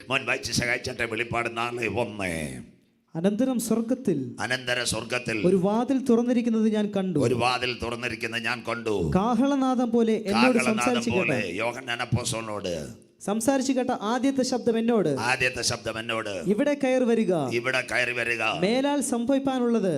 മോൻ വായിച്ച് സഹായിച്ചട്ടെ. വെളിപ്പാട് 4:1. അനന്തര സ്വർഗത്തിൽ ഒരു വാതിൽ തുറന്നിരിക്കുന്നത് ഞാൻ കണ്ടു. കാഹളനാദം പോലെ എന്നോട് യോഹന്നാൻ അപ്പോസ്തലനോട് സംസാരിച്ചു കേട്ട ആദ്യത്തെ ശബ്ദം എന്നോട് ഇവിടെ കയറി വരിക, മേലാൽ സംഭവിപ്പാനുള്ളത്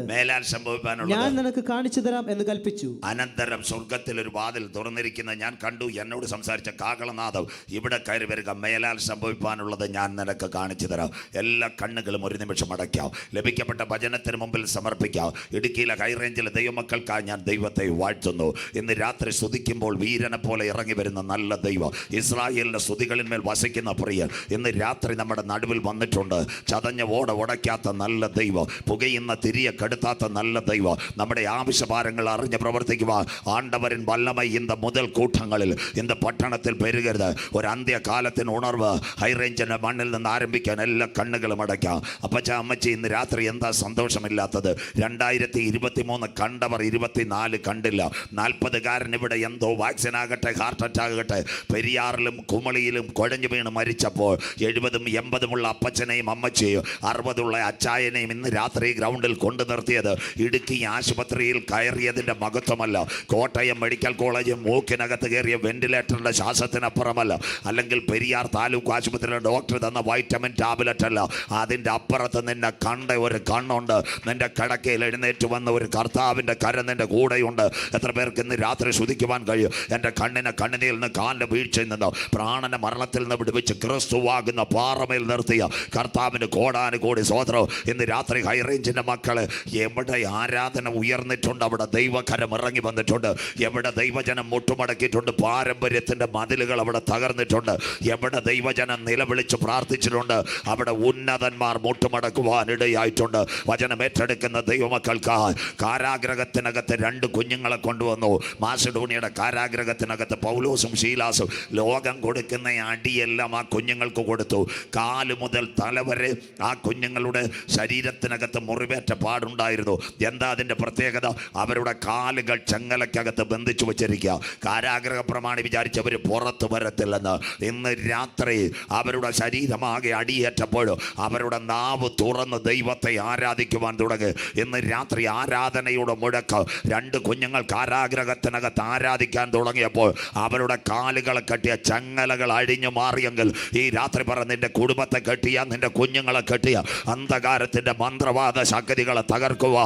ഞാൻ നിനക്ക് കാണിച്ചു തരാം എന്ന് കൽപ്പിച്ചു. അനന്തരം സ്വർഗത്തിൽ ഒരു വാതിൽ തുറന്നിരിക്കുന്ന ഞാൻ കണ്ടു. എന്നോട് സംസാരിച്ച കാഹളനാദം, ഇവിടെ കയറി വരിക, മേലാൽ സംഭവിപ്പാനുള്ളത് ഞാൻ നിനക്ക് കാണിച്ചു തരാം. എല്ലാ കണ്ണുകളും ഒരു നിമിഷം അടയ്ക്കാം. ലഭിക്കപ്പെട്ട വചനത്തിന് മുമ്പിൽ സമർപ്പിക്കാം. ഇടുക്കിയിലെ ഹൈറേഞ്ചിലെ ദൈവമക്കൾക്കായി ഞാൻ ദൈവത്തെ വാഴ്ത്തുന്നു. ഇന്ന് രാത്രി സ്തുതിക്കുമ്പോൾ വീരനെ പോലെ ഇറങ്ങി വരുന്ന നല്ല ദൈവം, ഇസ്രായേലിന്റെ സ്തുതികളിന്മേൽ വസിക്കുന്ന പ്രിയൻ ഇന്ന് രാത്രി നമ്മുടെ നടുവിൽ വന്നിട്ടുണ്ട്. ചതഞ്ഞ ഓട ഉടയ്ക്കാത്ത നല്ല ദൈവം, പുകയുന്ന തിരിയെ കെടുത്താത്ത നല്ല ദൈവം, നമ്മുടെ ആവശ്യഭാരങ്ങൾ അറിഞ്ഞ് പ്രവർത്തിക്കുവാൻ ആണ്ടവരിൻ വല്ലമൈ இந்த முதல் കൂട്ടങ്ങളിൽ இந்த പട്ടണത്തിൽ പെരുകരുത്. ഒരു അന്ത്യകാലത്തിന് ഉണർവ് ഹൈറേഞ്ചിന്റെ മണ്ണിൽ നിന്ന് ആരംഭിക്കാൻ എല്ലാ കണ്ണുകളും അടയ്ക്കാം. അപ്പച്ച അമ്മച്ചി, ഇന്ന് രാത്രി എന്താ സന്തോഷമില്ലാത്തത്? 2023 കണ്ടവർ 24 കണ്ടില്ല. 40കാരൻ ഇവിടെ എന്തോ വാക്സിൻ ആകട്ടെ, ഹാർട്ട് അറ്റാക്ക് ആകട്ടെ, പെരിയാറിലും കുമളിയിലും കുഴഞ്ഞു വീണ് മരിച്ചപ്പോൾ 70ഉം 80ഉമുള്ള അപ്പച്ചനെയും അമ്മച്ചെയും 60ഉള്ള അച്ചായനെയും ഇന്ന് രാത്രി ഗ്രൗണ്ടിൽ കൊണ്ടു നിർത്തിയത് ഇടുക്കി ആശുപത്രിയിൽ കയറിയതിൻ്റെ മഹത്വമല്ല, കോട്ടയം മെഡിക്കൽ കോളേജ് മൂക്കിനകത്ത് കയറിയ വെന്റിലേറ്ററിൻ്റെ ശ്വാസത്തിനപ്പുറമല്ല, അല്ലെങ്കിൽ പെരിയാർ താലൂക്ക് ആശുപത്രിയിലെ ഡോക്ടർ തന്ന വൈറ്റമിൻ ടാബ്ലറ്റ് അല്ല. അതിൻ്റെ അപ്പുറത്ത് നിന്നെ കണ്ട ഒരു കണ്ണുണ്ട്. നിന്റെ കിടക്കയിൽ എഴുന്നേറ്റ് വന്ന ഒരു കർത്താവിൻ്റെ കരം നിന്റെ കൂടെയുണ്ട്. എത്ര പേർക്ക് ഇന്ന് രാത്രി ശ്രുതിക്കുവാൻ കഴിയും? എൻ്റെ കണ്ണിനെ കണ്ണിനയിൽ നിന്ന് കാലിൻ്റെ വീഴ്ചയിൽ നിന്ന് പ്രാണന മരണത്തിൽ നിന്ന് വിടുവിച്ച് ക്രിസ്തുവാകുന്ന പാറമേൽ നിർത്തിയ കർത്താവിന് കോടാനുകോടി സ്വോത്രം. ഇന്ന് രാത്രി ഹൈറേഞ്ചിൻ്റെ മക്കള്, എവിടെ ആരാധന ഉയർന്നിട്ടുണ്ട് അവിടെ ദൈവകരം ഇറങ്ങി വന്നിട്ടുണ്ട്. എവിടെ ദൈവജനം മുട്ടുമടക്കിയിട്ടുണ്ട്, പാരമ്പര്യത്തിൻ്റെ മതിലുകൾ അവിടെ തകർന്നിട്ടുണ്ട്. എവിടെ ദൈവജനം നിലവിളിച്ച് പ്രാർത്ഥിച്ചിട്ടുണ്ട്, അവിടെ ഉന്നതന്മാർ മുട്ടുമടക്കുവാൻ ഇടയായിട്ടുണ്ട്. വചനം ഏറ്റെടുക്കുന്ന ദൈവമക്കൾക്കായി കാരാഗ്രഹത്തിനകത്ത് 2 കുഞ്ഞുങ്ങളെ കൊണ്ടുവന്നു. മാസിഡോണിയയുടെ കാരാഗ്രഹത്തിനകത്ത് പൗലോസും ശീലാസും ലോകം കൊടുക്കുന്ന അടിയെല്ലാം ആ കുഞ്ഞുങ്ങൾക്ക് കൊടുത്തു. കാല് മുതൽ തലവരെ ആ കുഞ്ഞുങ്ങളുടെ ശരീരത്തിനകത്ത് മുറിവേറ്റ പാടുണ്ടായിരുന്നു. എന്താ അതിൻ്റെ പ്രത്യേകത? അവരുടെ കാലുകൾ ചങ്ങലക്കകത്ത് ബന്ധിച്ചു വച്ചിരിക്കുക. കാരാഗ്രഹ പ്രമാണി വിചാരിച്ചവർ പുറത്തു വരത്തില്ലെന്ന്. ഇന്ന് രാത്രി അവരുടെ ശരീരമാകെ അടിയേറ്റപ്പോഴും അവരുടെ നാവ് തുറന്ന് ദൈവത്തെ ആരാധിക്കുവാൻ തുടങ്ങി. ഇന്ന് രാത്രി ആരാധനയുടെ മുഴക്കം. 2 കുഞ്ഞുങ്ങൾ കാരാഗ്രഹത്തിനകത്ത് ആരാധിക്കാൻ തുടങ്ങിയപ്പോൾ അവരുടെ കാലുകളെ കെട്ടിയ ചങ്ങലകൾ അഴിഞ്ഞു മാറിയെങ്കിൽ ഈ രാത്രി പറ, നിന്റെ കുടുംബത്തെ കെട്ടിയ, നിന്റെ കുഞ്ഞുങ്ങളെ കെട്ടിയ അന്ധകാരത്തിന്റെ മന്ത്രവാദ ശക്തികളെ തകർക്കുക.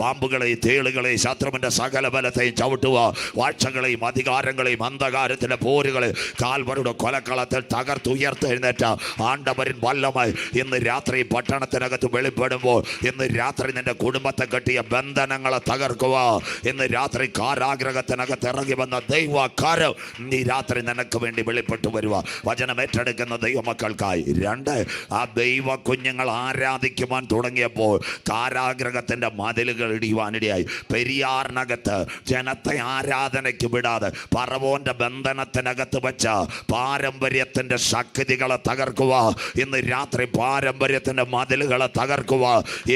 പാമ്പുകളെ, തേളുകളെ, ശത്രുവിന്റെ സകല ബലത്തെയും ചവിട്ടുക. വാഴ്ചകളെയും അധികാരങ്ങളെയും അന്ധകാരത്തിന്റെ പോരുകളെ കാൽവരുടെ കൊലക്കളത്തിൽ തകർത്തുയർത്തെഴുന്നേറ്റ ആണ്ടവരിൻ വല്ലമായി ഇന്ന് രാത്രി പട്ടണത്തിനകത്ത് വെളിപ്പെടുമ്പോൾ ഇന്ന് രാത്രി നിന്റെ കുടുംബത്തെ കെട്ടിയ ബന്ധനങ്ങളെ തകർക്കുക. ഇന്ന് രാത്രി കാരാഗ്രഹത്തിനകത്ത് ഇറങ്ങി വന്ന ദൈവകാരം ഈ രാത്രി നിനക്ക് വേണ്ടി വെളിപ്പെട്ടു വരുക. വചനം ഏറ്റെടുക്കുന്ന ദൈവമക്കൾക്കായി 2 ആ ദൈവ കുഞ്ഞുങ്ങൾ ആരാധിക്കുവാൻ തുടങ്ങിയപ്പോൾ കാരാഗ്രഹത്തിന്റെ മതിലുകൾ ഇടിയുവാനിടയായി. പെരിയാറിനകത്ത് ജനത്തെ ആരാധനയ്ക്ക് വിടാതെ പറവോന്റെ ബന്ധനത്തിനകത്ത് വെച്ച പാരമ്പര്യത്തിന്റെ ശക്തികളെ തകർക്കുക. ഇന്ന് രാത്രി പാരമ്പര്യത്തിന്റെ മതിലുകളെ തകർക്കുക.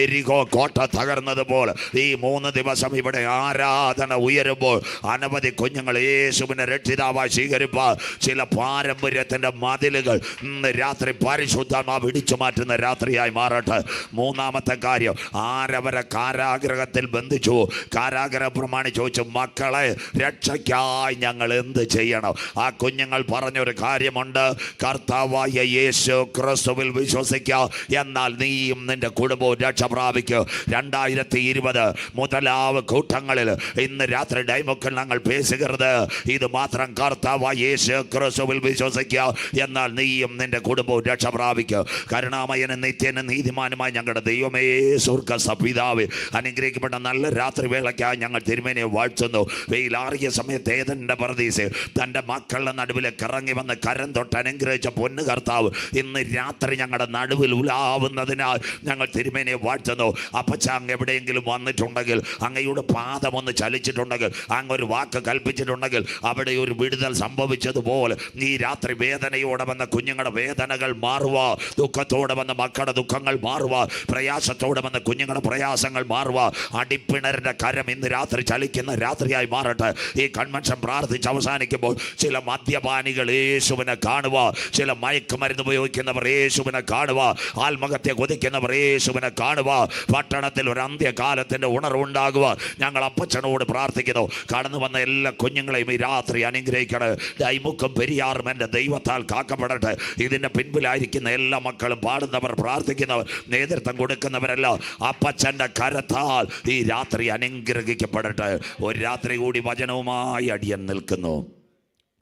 എരികോ കോട്ട തകർന്നതുപോലെ ഈ 3 ദിവസം ഇവിടെ ആരാധന ഉയരുമ്പോൾ അനവധി കുഞ്ഞുങ്ങൾ യേശുവിനെ രക്ഷിതാവായി സ്വീകരിപ്പാൻ ചില പാരമ്പര്യത്തിന്റെ മതിലുകൾ ഇന്ന് രാത്രി പരിശുദ്ധമാവ് ഇടിച്ചു മാറ്റുന്ന രാത്രിയായി മാറട്ടെ. 3ാമത്തെ കാര്യം, ആരവരെ കാരാഗ്രഹത്തിൽ ബന്ധിച്ചു. കാരാഗ്രഹ പ്രമാണി ചോദിച്ചു, മക്കളെ രക്ഷയ്ക്കായി ഞങ്ങൾ എന്ത് ചെയ്യണം? ആ കുഞ്ഞുങ്ങൾ പറഞ്ഞൊരു കാര്യമുണ്ട്, കർത്താവായ യേശു ക്രിസ്തുവിൽ വിശ്വസിക്കുക, എന്നാൽ നീയും നിന്റെ കുടുംബവും രക്ഷ പ്രാപിക്കും. 2020 முதலாவது கூட்டங்களில் ഇന്ന് രാത്രി ഡൈമുക്കിൽ ഞങ്ങൾ പേശുகிறது ഇത് മാത്രം, കർത്താവായ യേശു ക്രിസ്തുവിൽ വിശ്വസിക്കുക, എന്നാൽ നീയും നിന്റെ കുടുംബവും രക്ഷ പ്രാപിക്കും. കരുണാമയനും നിത്യനും നീതിമാനുമായി ഞങ്ങളുടെ ദൈവമേ സ്വർഗ്ഗ പിതാവേ, അനുഗ്രഹിക്കപ്പെട്ട നല്ല രാത്രി വേളയ്ക്കായി ഞങ്ങൾ തിരുമേനിയെ വാഴ്ത്തുന്നു. വെയിലാറിയ സമയത്ത് ഏതെന്റെ പരദീസേ തൻ്റെ മക്കളുടെ നടുവിലേക്ക് ഇറങ്ങി വന്ന് കരം തൊട്ട് അനുഗ്രഹിച്ച പൊന്നു കർത്താവ് ഇന്ന് രാത്രി ഞങ്ങളുടെ നടുവിൽ ഉലാവുന്നതിനാൽ ഞങ്ങൾ തിരുമേനിയെ വാഴ്ത്തുന്നു. അപ്പച്ച, അങ്ങ് എവിടെയെങ്കിലും വന്നിട്ടുണ്ടെങ്കിൽ, അങ്ങയുടെ പാദം ഒന്ന് ചലിച്ചിട്ടുണ്ടെങ്കിൽ, അങ്ങ് ഒരു വാക്ക് കൽപ്പിച്ചിട്ടുണ്ടെങ്കിൽ, അവർ അവിടെ ഒരു വിടുതൽ സംഭവിച്ചതുപോലെ ഈ രാത്രി വേദനയോടെ വന്ന കുഞ്ഞുങ്ങളുടെ വേദനകൾ മാറുക, ദുഃഖത്തോടെ വന്ന മക്കളുടെ ദുഃഖങ്ങൾ മാറുക, പ്രയാസത്തോടെ വന്ന കുഞ്ഞുങ്ങളുടെ പ്രയാസങ്ങൾ മാറുക. അടിപ്പിണറിന്റെ കരം ഇന്ന് രാത്രി ചലിക്കുന്ന രാത്രിയായി മാറട്ടെ. ഈ കൺവെൻഷൻ പ്രാർത്ഥിച്ച് അവസാനിക്കുമ്പോൾ ചില മദ്യപാനികൾ യേശുവിനെ കാണുക, ചില മയക്കുമരുന്ന് ഉപയോഗിക്കുന്നവർ യേശുവിനെ കാണുക, ആത്മഹത്യ കൊതിക്കുന്നവർ യേശുവിനെ കാണുക. പട്ടണത്തിൽ ഒരു അന്ത്യകാലത്തിന്റെ ഉണർവുണ്ടാകുക. ഞങ്ങൾ അപ്പച്ചനോട് പ്രാർത്ഥിക്കുന്നു, കടന്നു വന്ന എല്ലാ കുഞ്ഞുങ്ങളെയും ഈ രാത്രി അനുഗ്രഹിക്കണേ. ഡൈമുക്കും പെരിയാറും എൻ്റെ ദൈവത്താൽ കാക്കപ്പെടട്ടെ. ഇതിൻ്റെ പിൻപിലായിരിക്കുന്ന എല്ലാ മക്കളും, പാടുന്നവർ, പ്രാർത്ഥിക്കുന്നവർ, നേതൃത്വം കൊടുക്കുന്നവരെല്ലാം അപ്പച്ചൻ്റെ കരത്താൽ ഈ രാത്രി അനുഗ്രഹിക്കപ്പെടട്ടെ. ഒരു രാത്രി കൂടി വചനവുമായി അടിയൻ നിൽക്കുന്നു.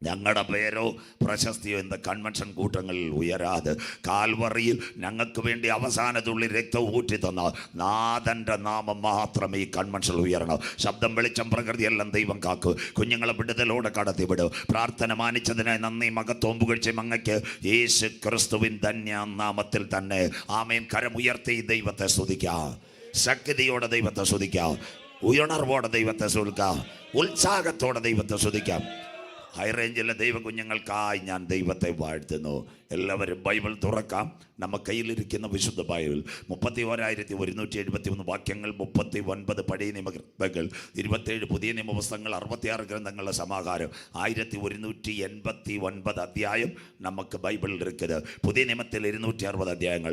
ഞങ്ങളുടെ പേരോ പ്രശസ്തിയോ എന്ന കൺവെൻഷൻ കൂട്ടങ്ങളിൽ ഉയരാതെ കാൽവറിയിൽ ഞങ്ങൾക്ക് വേണ്ടി അവസാന തുള്ളി രക്തം ഊറ്റി തന്ന നാഥൻ്റെ നാമം മാത്രം ഈ കൺവെൻഷൻ ഉയരണം. ശബ്ദം, വെളിച്ചം, പ്രകൃതിയെല്ലാം ദൈവം കാക്കൂ. കുഞ്ഞുങ്ങളെ വിടുതലോടെ കടത്തിവിടും. പ്രാർത്ഥന മാനിച്ചതിനായി നന്ദി, മഹത്വം, പുകഴ്ചയും അങ്ങയ്ക്ക് യേശു ക്രിസ്തുവിൻ ധന്യ നാമത്തിൽ തന്നെ ആമേൻ. കരമുയർത്തി ദൈവത്തെ സ്തുതിക്കാം. ശക്തിയോടെ ദൈവത്തെ സ്തുതിക്കാം. ഉയർവോടെ ദൈവത്തെ സ്തുതിക്കാം. ഉത്സാഹത്തോടെ ദൈവത്തെ സ്തുതിക്കാം. ഹൈറേഞ്ചിലെ ദൈവ കുഞ്ഞുങ്ങൾക്കായി ഞാൻ ദൈവത്തെ വാഴ്ത്തുന്നു. എല്ലാവരും ബൈബിൾ തുറക്കാം. നമ്മുടെ കയ്യിലിരിക്കുന്ന വിശുദ്ധ ബൈബിൾ 31,171 വാക്യങ്ങൾ, 39 പഴയ നിയമങ്ങൾ, 27 പുതിയ നിയമപുസ്തകങ്ങൾ, 66 ഗ്രന്ഥങ്ങളുടെ സമാഹാരം, 1189 അധ്യായം നമുക്ക് ബൈബിളിൽ ഇരിക്കുന്നത്. പുതിയ നിയമത്തിൽ 260 അധ്യായങ്ങൾ.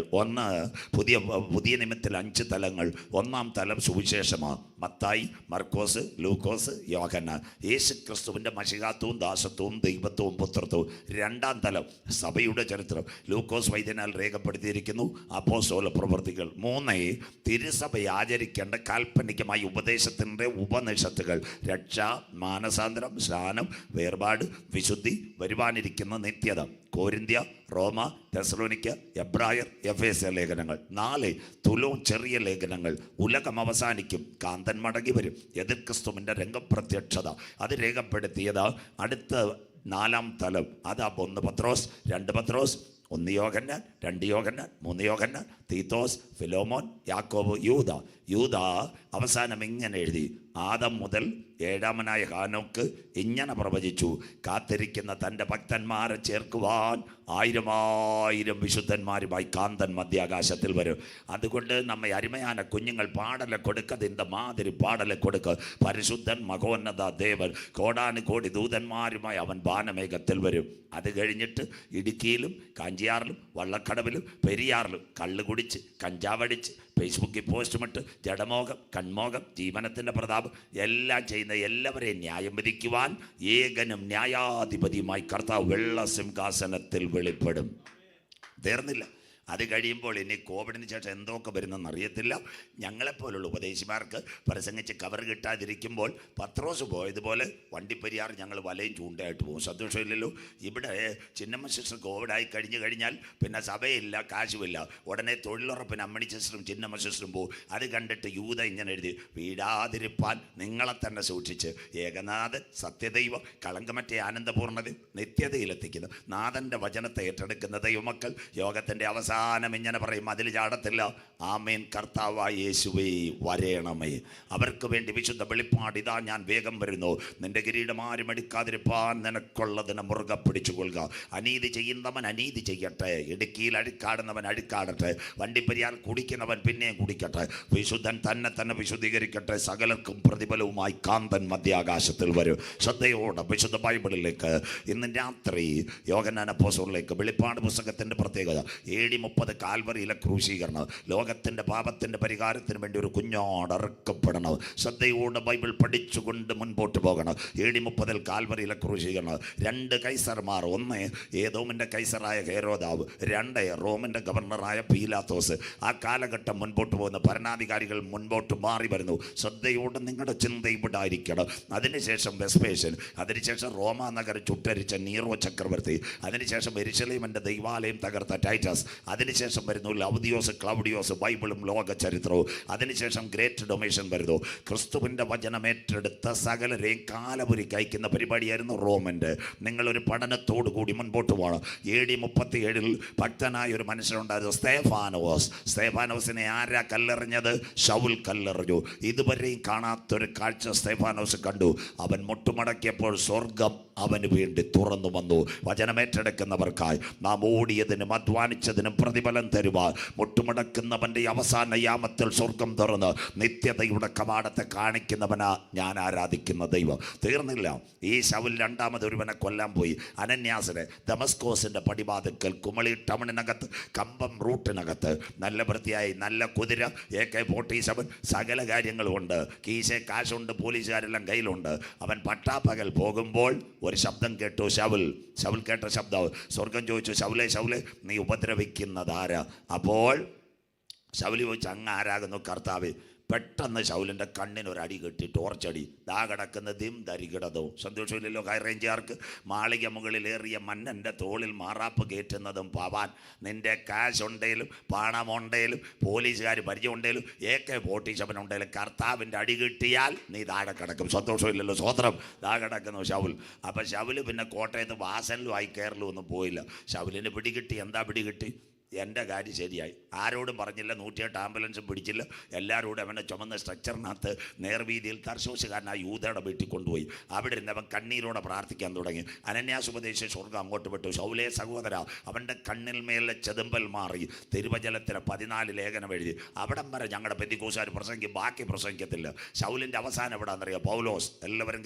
പുതിയ നിയമത്തിൽ 5 തലങ്ങൾ. ഒന്നാം തലം സുവിശേഷമാണ്. മത്തായി, മർക്കോസ്, ലൂക്കോസ്, യോഹന്നാൻ. യേശു ക്രിസ്തുവിൻ്റെ മശിഹാത്വവും ദാസത്വവും ദൈവത്വവും പുത്രത്വവും. രണ്ടാം തലം സഭയുടെ ചരിത്രം. ലൂക്കോസ് വൈദ്യനാൽ രേഖപ്പെടുത്തിയിരിക്കുന്നു. അപ്പോസ്തല പ്രവൃത്തികൾ. 3 തിരുസഭ ആചരിക്കേണ്ട കാൽപ്പനികമായ ഉപദേശത്തിൻ്റെ ഉപനിഷത്തുകൾ. രക്ഷ, മാനസാന്തരം, സ്നാനം, വേർപാട്, വിശുദ്ധി, വരുവാനിരിക്കുന്ന നിത്യത. കോരിന്ത്യ, റോമ, തെസ്സലോനിക്ക, എബ്രായർ, എഫേസ്യ ലേഖനങ്ങൾ. 4 തുലോം ചെറിയ ലേഖനങ്ങൾ. ഉലകം അവസാനിക്കും, കാന്തൻ മടങ്ങി വരും, എതിർ ക്രിസ്തുവിൻ്റെ രംഗപ്രത്യക്ഷത. അത് രേഖപ്പെടുത്തിയത് അടുത്ത 4-ാം തലം. അതാ 1 പത്രോസ്, 2 പത്രോസ്, 1 യോഹന്നാൻ, 2 യോഹന്നാൻ, 3 യോഹന്നാൻ, തീത്തോസ്, ഫിലോമോൻ, യാക്കോബ്, യൂദ അവസാനം ഇങ്ങനെ എഴുതി: ആദം മുതൽ 7-മനായ ഹാനോക്ക് ഇങ്ങനെ പ്രവചിച്ചു, കാത്തിരിക്കുന്ന തൻ്റെ ഭക്തന്മാരെ ചേർക്കുവാൻ 1000 വിശുദ്ധന്മാരുമായി കാന്തൻ മധ്യാകാശത്തിൽ വരും. അതുകൊണ്ട് നമ്മെ അരുമயான കുഞ്ഞുങ്ങൾ പാടലെ കൊടുക്കതിൻ്റെ മാതിരി പാടലെ കൊടുക്ക. പരിശുദ്ധൻ മഹോന്നത ദേവൻ കോടാനുകോടി ദൂതന്മാരുമായി അവൻ ബാനമേഘത്തിൽ വരും. അത് കഴിഞ്ഞിട്ട് ഇടുക്കിയിലും കാഞ്ചിയാറിലും വള്ളക്കടവിലും പെരിയാറിലും കള്ള് കുടിച്ച്, കഞ്ചാവടിച്ച്, ഫേസ്ബുക്കിൽ പോസ്റ്റുമിട്ട്, ജഡമോഹം, കൺമോഹം, ജീവനത്തിൻ്റെ പ്രതാപം എല്ലാം ചെയ്യുന്ന എല്ലാവരെയും ന്യായം വിധിക്കുവാൻ ഏകനും ന്യായാധിപതിയുമായി കർത്താവ് വെള്ള സിംഹാസനത്തിൽ വെളിപ്പെടും. തീർന്നില്ല. അത് കഴിയുമ്പോൾ ഇനി കോവിഡിന് ശേഷം എന്തൊക്കെ വരുന്നെന്ന് അറിയത്തില്ല. ഞങ്ങളെപ്പോലുള്ള ഉപദേശിമാർക്ക് പ്രസംഗിച്ച് കവർ കിട്ടാതിരിക്കുമ്പോൾ പത്രോസ് പോയതുപോലെ വണ്ടിപ്പെരിയാർ ഞങ്ങൾ വലയും ചൂണ്ടയായിട്ട് പോകും. സന്തോഷമില്ലല്ലോ. ഇവിടെ ചിന്നമ്മ സിസ്റ്റർ കോവിഡായി കഴിഞ്ഞാൽ പിന്നെ സഭയില്ല, കാശുമില്ല. ഉടനെ തൊഴിലുറപ്പിന് അമ്മണി സിസ്റ്ററും ചിന്നമ്മ സിസ്റ്ററും പോകും. അത് കണ്ടിട്ട് യൂത ഇങ്ങനെ എഴുതി: വീടാതിരിപ്പാൻ നിങ്ങളെ തന്നെ സൂക്ഷിച്ച് ഏകനാഥൻ സത്യദൈവം കളങ്കമറ്റ ആനന്ദപൂർണ്ണത നിത്യതയിലെത്തിക്കുന്നു. നാഥൻ്റെ വചനത്തെ ഏറ്റെടുക്കുന്ന ദൈവമക്കൾ യോഗത്തിൻ്റെ അവസാനം ഇങ്ങനെ പറയും: അതിൽ ചാടത്തില്ല. ആമേൻ. കർത്താവായ യേശുവേ വരേണമേ. അവർക്ക് വേണ്ടി വിശുദ്ധ വെളിപ്പാട്: ഇതാ ഞാൻ വേഗം വരുന്നു, നിന്റെ കിരീടം ആരും എടുക്കാതിരിപ്പാൻ നിനക്കുള്ളതിനെ മുറുകെ പിടിച്ചുകൊള്ളുക. അനീതി ചെയ്യുന്നവൻ അനീതി ചെയ്യട്ടെ, ഇടുക്കിയിൽ അഴുക്കാടുന്നവൻ അഴുക്കാടട്ടെ, വണ്ടിപ്പെരിയാർ കുടിക്കുന്നവൻ പിന്നെയും കുടിക്കട്ടെ, വിശുദ്ധൻ തന്നെ വിശുദ്ധീകരിക്കട്ടെ. സകലർക്കും പ്രതിഫലവുമായി കാന്തൻ മധ്യാകാശത്തിൽ വരും. ശ്രദ്ധയോടെ വിശുദ്ധ ബൈബിളിലേക്ക് ഇന്ന് രാത്രി യോഹന്നാൻ അപ്പോസ്തലനിലേക്ക് വെളിപ്പാട് പുസ്തകത്തിൻ്റെ പ്രത്യേകത: AD 30 കാൽവറിയിലെ ക്രൂശീകരണം. ലോകത്തിൻ്റെ പാപത്തിൻ്റെ പരിഹാരത്തിന് വേണ്ടി ഒരു കുഞ്ഞോട് അറുക്കപ്പെടണം. ശ്രദ്ധയോടെ ബൈബിൾ പഠിച്ചുകൊണ്ട് മുൻപോട്ട് പോകണം. AD 30 കാൽവറിയിലെ ക്രൂശീകരണം. 2 കൈസർമാർ: 1 ഏദോമിൻ്റെ കൈസറായ ഹെരോദാവ്, 2 റോമിൻ്റെ ഗവർണറായ പീലാത്തോസ്. ആ കാലഘട്ടം മുൻപോട്ട് പോകുന്ന ഭരണാധികാരികൾ മുൻപോട്ട് മാറി വരുന്നു. ശ്രദ്ധയോടെ നിങ്ങളുടെ ചിന്ത ഇവിടെ ആയിരിക്കണം. അതിനുശേഷം വെസ്പേഷ്യൻ, അതിനുശേഷം റോമാ നഗരം ചുട്ടരിച്ച നീറോ ചക്രവർത്തി, അതിനുശേഷം യെരുശലേമിൻ്റെ ദൈവാലയം തകർത്ത ടൈറ്റസ്, അതിനുശേഷം വരുന്നു ലൗദിയോസ്, ക്ലൗഡിയോസ്, ബൈബിളും ലോക ചരിത്രവും. അതിനുശേഷം ഗ്രേറ്റ് ഡൊമേഷൻ വരുന്നു. ക്രിസ്തുവിൻ്റെ വചനമേറ്റെടുത്ത സകലരെയും കാലപുരിക്ക് അയക്കുന്ന പരിപാടിയായിരുന്നു റോമൻ്റെ. നിങ്ങളൊരു പഠനത്തോടു കൂടി മുൻപോട്ട് പോകണം. AD 37 ഭക്തനായ ഒരു മനുഷ്യനുണ്ടായിരുന്നു, സ്തേഫാനോസ്. സ്തേഫാനോസിനെ ആരാ കല്ലെറിഞ്ഞത്? ശൗൽ കല്ലെറിഞ്ഞു. ഇതുവരെയും കാണാത്തൊരു കാഴ്ച സ്തേഫാനോസ് കണ്ടു. അവൻ മുട്ടുമടക്കിയപ്പോൾ സ്വർഗം അവന് വേണ്ടി തുറന്നു വന്നു. വചനമേറ്റെടുക്കുന്നവർക്കായി നാം ഓടിയതിനും അധ്വാനിച്ചതിനും പ്രതിഫലം തരുവാൻ മുട്ടുമടക്കുന്നവൻ്റെ അവസാന യാമത്തിൽ സ്വർഗം തുറന്ന് നിത്യതയുടെ കവാടത്തെ കാണിക്കുന്നവനാ ഞാൻ ആരാധിക്കുന്ന ദൈവം. തീർന്നില്ല. ഈ ശൗൽ രണ്ടാമതൊരുവനെ കൊല്ലാൻ പോയി. അനന്യാസിനെ ദമസ്കോസിൻ്റെ പടിവാതിക്കൽ കുമളി ടൗണിനകത്ത് കമ്പം റൂട്ടിനകത്ത് നല്ല വൃത്തിയായി നല്ല കുതിര AK-47 സകല കാര്യങ്ങളുമുണ്ട്. കീശെ കാശുണ്ട്, പോലീസുകാരെല്ലാം കയ്യിലുണ്ട്. അവൻ പട്ടാപ്പകൽ പോകുമ്പോൾ ഒരു ശബ്ദം കേട്ടു. ശൗൽ കേട്ട ശബ്ദം. സ്വർഗം ചോദിച്ചു, ശൗലേ ശൗലേ നീ ഉപദ്രവിക്കുന്നതാരാ? അപ്പോൾ ശൗൽ ചോദിച്ചു, അങ്ങ് ആരാകുന്നു കർത്താവേ? പെട്ടെന്ന് ശൗലിൻ്റെ കണ്ണിനൊരടി കെട്ടി, ടോർച്ചടി. ദാ കിടക്കുന്ന ദിം ധരികിടതോ. സന്തോഷമില്ലല്ലോ ഹൈറേഞ്ചുകാർക്ക്. മാളിക മുകളിലേറിയ മന്നൻ്റെ തോളിൽ മാറാപ്പ് കയറ്റുന്നതും പവാൻ. നിൻ്റെ കാശുണ്ടേലും പണമുണ്ടേലും പോലീസുകാർ പരിചയമുണ്ടേലും AK-47 ഉണ്ടേലും കർത്താവിൻ്റെ അടി കിട്ടിയാൽ നീ താഴെ കിടക്കും. സന്തോഷമില്ലല്ലോ. സ്വത്രം. ദാ കിടക്കുന്നു ശൗൽ. അപ്പം ശൗൽ പിന്നെ കോട്ടയത്ത് വാസനിലുമായി കേരളവും ഒന്നും പോയില്ല. ശൗലിന് പിടികിട്ടി. എന്താ പിടികിട്ടി? എൻ്റെ കാര്യം ശരിയായി. ആരോടും പറഞ്ഞില്ല, 108 ആംബുലൻസും പിടിച്ചില്ല. എല്ലാവരോടും അവനെ ചുമന്ന സ്ട്രക്ചറിനകത്ത് നേർവീതിയിൽ തർശോശുകാരനായ യൂതയുടെ വീട്ടിൽ കൊണ്ടുപോയി. അവിടെ ഇരുന്ന് അവൻ കണ്ണീരോടെ പ്രാർത്ഥിക്കാൻ തുടങ്ങി. അനന്യാസ് ഉപദേശിച്ച സ്വർഗ്ഗം അങ്ങോട്ട് വിട്ടു. ശൗലേ സഹോദര, അവൻ്റെ കണ്ണിൽ മേലെ ചെതുമ്പൽ മാറി. തിരുവചനത്തിന് 14 ലേഖനം എഴുതി. അവിടം വരെ ഞങ്ങളുടെ പെന്തിക്കോസുകാർ പ്രസംഗിക്കും, ബാക്കി പ്രസംഗിക്കത്തില്ല. ശൗലിൻ്റെ അവസാനം എവിടെയാണെന്നറിയാം? പൗലോസ്. എല്ലാവരും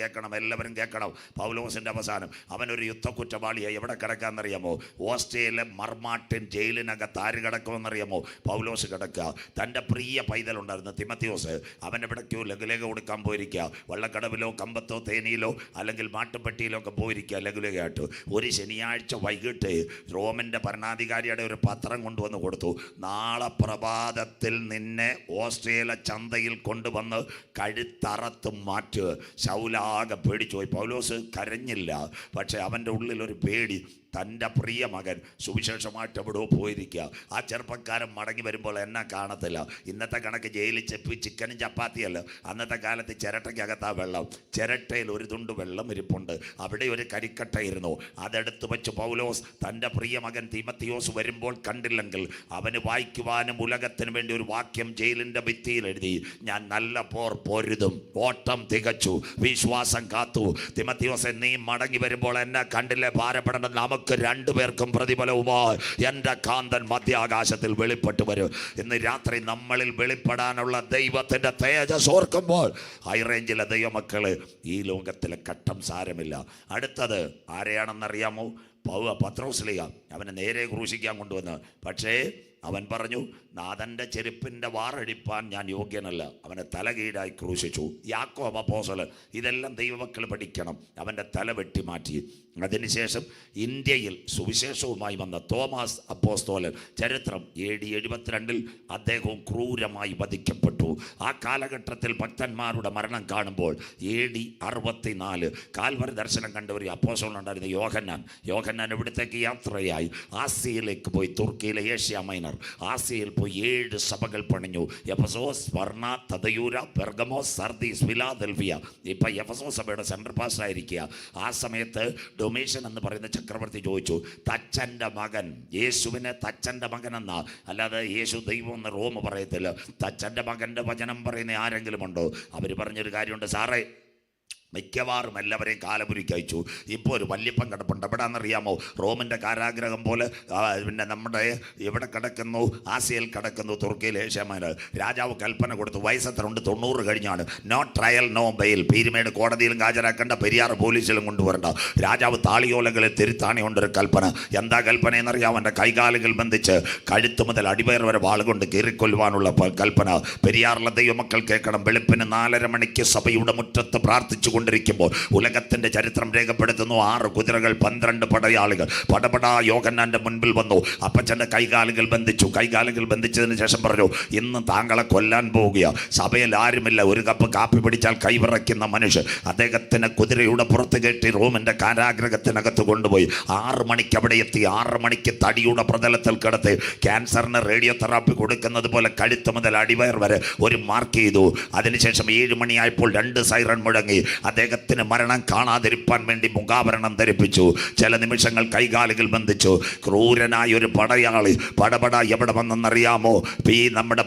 കേൾക്കണം. പൗലോസിൻ്റെ അവസാനം. അവനൊരു യുദ്ധക്കുറ്റവാളിയായി എവിടെ കിടക്കാമെന്നറിയാമോ? ഓസ്ട്രേലിയ മർമാട്ടിൻ ജയിലിനകത്ത് ആര് കിടക്കുമെന്നറിയാമോ? പൗലോസ് കിടക്കുക. തൻ്റെ പ്രിയ പൈതലുണ്ടായിരുന്നു തിമത്തിയോസ്. അവൻ എവിടേക്കോ ലഘുലേഖ കൊടുക്കാൻ പോയിരിക്കുക. വള്ളക്കടവിലോ കമ്പത്തോ തേനിയിലോ അല്ലെങ്കിൽ മാട്ടുപ്പെട്ടിയിലോ ഒക്കെ പോയിരിക്കുക ലഘുലേഖയായിട്ട്. ഒരു ശനിയാഴ്ച വൈകിട്ട് റോമിൻ്റെ ഭരണാധികാരിയുടെ ഒരു പത്രം കൊണ്ടുവന്ന് കൊടുത്തു. നാളെ പ്രഭാതത്തിൽ നിന്നെ ഓസ്ട്രേലിയ ചന്തയിൽ കൊണ്ടുവന്ന് കഴുത്തറത്ത് മാറ്റുക. ശൗലാകെ പേടിച്ചു പോയി. പൗലോസ് കരഞ്ഞില്ല, പക്ഷെ അവൻ്റെ ഉള്ളിലൊരു പേടി. തൻ്റെ പ്രിയ മകൻ സുവിശേഷമായിട്ട് എവിടെയോ പോയിരിക്കുക. ആ ചെറുപ്പക്കാരൻ മടങ്ങി വരുമ്പോൾ എന്നെ കാണത്തില്ല. ഇന്നത്തെ കണക്ക് ജയിലിൽ ചിക്കനും ചപ്പാത്തിയല്ല. അന്നത്തെ കാലത്ത് ചിരട്ടയ്ക്കകത്താ വെള്ളം. ചിരട്ടയിൽ ഒരു തുണ്ട് വെള്ളം ഇരിപ്പുണ്ട്. അവിടെ ഒരു കരിക്കട്ടയിരുന്നു. അതെടുത്ത് വെച്ച് പൗലോസ് തൻ്റെ പ്രിയ മകൻ തിമത്തിയോസ് വരുമ്പോൾ കണ്ടില്ലെങ്കിൽ അവന് വായിക്കുവാനും ഉലകത്തിന് വേണ്ടി ഒരു വാക്യം ജയിലിൻ്റെ ഭിത്തിയിൽ എഴുതി. ഞാൻ നല്ല പോർ പൊരുതും, ഓട്ടം തികച്ചു, വിശ്വാസം കാത്തു. തിമത്തിയോസ്, നീ മടങ്ങി വരുമ്പോൾ എന്നെ കണ്ടില്ലേ? ഭാരപ്പെടേണ്ട, നമുക്ക് രണ്ടുപേർക്കും പ്രതിഫലവുമായി എൻ്റെ കാന്തൻ മധ്യാകാശത്തിൽ വെളിപ്പെട്ട് വരും. ഇന്ന് രാത്രി നമ്മളിൽ വെളിപ്പെടാനുള്ള ദൈവത്തിൻ്റെ തേജസ് ഓർക്കുമ്പോൾ ഹൈറേഞ്ചിലെ ദൈവമക്കള്, ഈ ലോകത്തിലെ ഘട്ടം സാരമില്ല. അടുത്തത് ആരെയാണെന്നറിയാമോ? പത്രോസ്ലീഹ. അവനെ നേരെ ക്രൂശിക്കാൻ കൊണ്ടുവന്ന്. പക്ഷേ അവൻ പറഞ്ഞു, നാഥൻ്റെ ചെരുപ്പിൻ്റെ വാറടിപ്പാൻ ഞാൻ യോഗ്യനല്ല. അവനെ തലകീഴായി ക്രൂശിച്ചു. യാക്കോബ് അപ്പോസ്തലൻ. ഇതെല്ലാം ദൈവമക്കൾ പഠിക്കണം. അവൻ്റെ തല വെട്ടിമാറ്റി. അതിനുശേഷം ഇന്ത്യയിൽ സുവിശേഷവുമായി വന്ന തോമസ് അപ്പോസ്തലൻ, ചരിത്രം AD 72 അദ്ദേഹവും ക്രൂരമായി വധിക്കപ്പെട്ടു. ആ കാലഘട്ടത്തിൽ ഭക്തന്മാരുടെ മരണം കാണുമ്പോൾ AD 64 കാൽവരി ദർശനം കണ്ട ഒരു അപ്പോസ്തലനുണ്ടായിരുന്നു, യോഹന്നാൻ ഇവിടത്തേക്ക് യാത്രയായി ആസിയയിലേക്ക് പോയി. തുർക്കിയിലെ ഏഷ്യ മൈനർ ആസിയയിൽ പോയി 7 സഭകൾ പണിഞ്ഞു. Ephesus, Smyrna, Thyatira, Pergamos, Sardis, Philadelphia. ഇപ്പം എഫസോസ് സഭയുടെ സെൻട്രൽ പാസ്റ്റർ ആയിരിക്കുക. ആ സമയത്ത് ഡൊമീഷ്യൻ എന്ന് പറയുന്ന ചക്രവർത്തി ചോദിച്ചു, തച്ചൻ്റെ മകൻ, യേശുവിനെ തച്ചൻ്റെ മകൻ എന്നാ, അല്ലാതെ യേശു ദൈവം എന്ന് റോം പറയത്തില്ല. തച്ചൻ്റെ മകൻ്റെ വചനം പറയുന്ന ആരെങ്കിലും ഉണ്ടോ? അവർ പറഞ്ഞൊരു കാര്യമുണ്ട്, സാറേ മിക്കവാറും എല്ലാവരെയും കാലപുരിക്ക് അയച്ചു. ഇപ്പോൾ ഒരു വല്യപ്പൻ കിടപ്പുണ്ട്. എവിടെയാണെന്നറിയാമോ? റോമിൻ്റെ കാരാഗ്രഹം പോലെ. പിന്നെ നമ്മുടെ ഇവിടെ കിടക്കുന്നു, ആസിയയിൽ കിടക്കുന്നു, തുർക്കിയിൽ ഏഷ്യാമാര്. രാജാവ് കൽപ്പന കൊടുത്തു, വയസ്സെത്രണ്ട്? 90 കഴിഞ്ഞാണ്. No trial no bail. Peermade കോടതിയിലും ഹാജരാക്കേണ്ട, പെരിയാർ പോലീസിലും കൊണ്ടുവരണ്ട. രാജാവ് താളിയോലകളിൽ തിരുത്താണി കൊണ്ടൊരു കൽപ്പന. എന്താ കൽപ്പന എന്നറിയാം? അവൻ്റെ കൈകാലുകൾ ബന്ധിച്ച് കഴുത്ത് മുതൽ അടിവയർ വരെ വാളുകൊണ്ട് കീറിക്കൊല്ലുവാനുള്ള കൽപ്പന. പെരിയാറിലെ ദൈവമക്കൾ കേൾക്കണം. വെളുപ്പിന് 4:30 മണിക്ക് സഭയുടെ മുറ്റത്ത് പ്രാർത്ഥിച്ചു കൊണ്ടിരിക്കുമ്പോൾ ഉലകത്തിന്റെ ചരിത്രം രേഖപ്പെടുത്തുന്നു, 6 കുതിരകൾ, 12 പടയാളികൾ പടപടാ യോഹന്നാന്റെ മുൻപിൽ വന്നു. അപ്പച്ചൻ്റെ കൈകാലുകൾ ബന്ധിച്ചതിന് ശേഷം പറഞ്ഞു, ഇന്ന് താങ്കളെ കൊല്ലാൻ പോവുക. സഭയിൽ ആരുമില്ല. ഒരു കപ്പ് കാപ്പി പിടിച്ചാൽ കൈവിറയ്ക്കുന്ന മനുഷ്യൻ. അദ്ദേഹത്തിന് കുതിരയുടെ പുറത്ത് കയറ്റി റോമിന്റെ കാരാഗ്രഹത്തിനകത്ത് കൊണ്ടുപോയി. 6 മണിക്ക് അവിടെ എത്തി. 6 മണിക്ക് തടിയുടെ പ്രതലത്തിൽ കിടത്തി ക്യാൻസറിന് റേഡിയോ തെറാപ്പി കൊടുക്കുന്നത് പോലെ കഴുത്ത് മുതൽ അടിവയർ വരെ ഒരു മാർക്ക് ചെയ്തു. അതിനുശേഷം 7 മണിയായപ്പോൾ 2 സൈറൺ മുഴങ്ങി. അദ്ദേഹത്തിന് മരണം കാണാതിരിപ്പാൻ വേണ്ടി മുഖാവരണം ധരിപ്പിച്ചു. ചില നിമിഷങ്ങൾ കൈകാലുകൾ ബന്ധിച്ചു. ക്രൂരനായ ഒരു പടയാളി പടപട എവിടെ വന്നെന്നറിയാമോ? ഈ നമ്മുടെ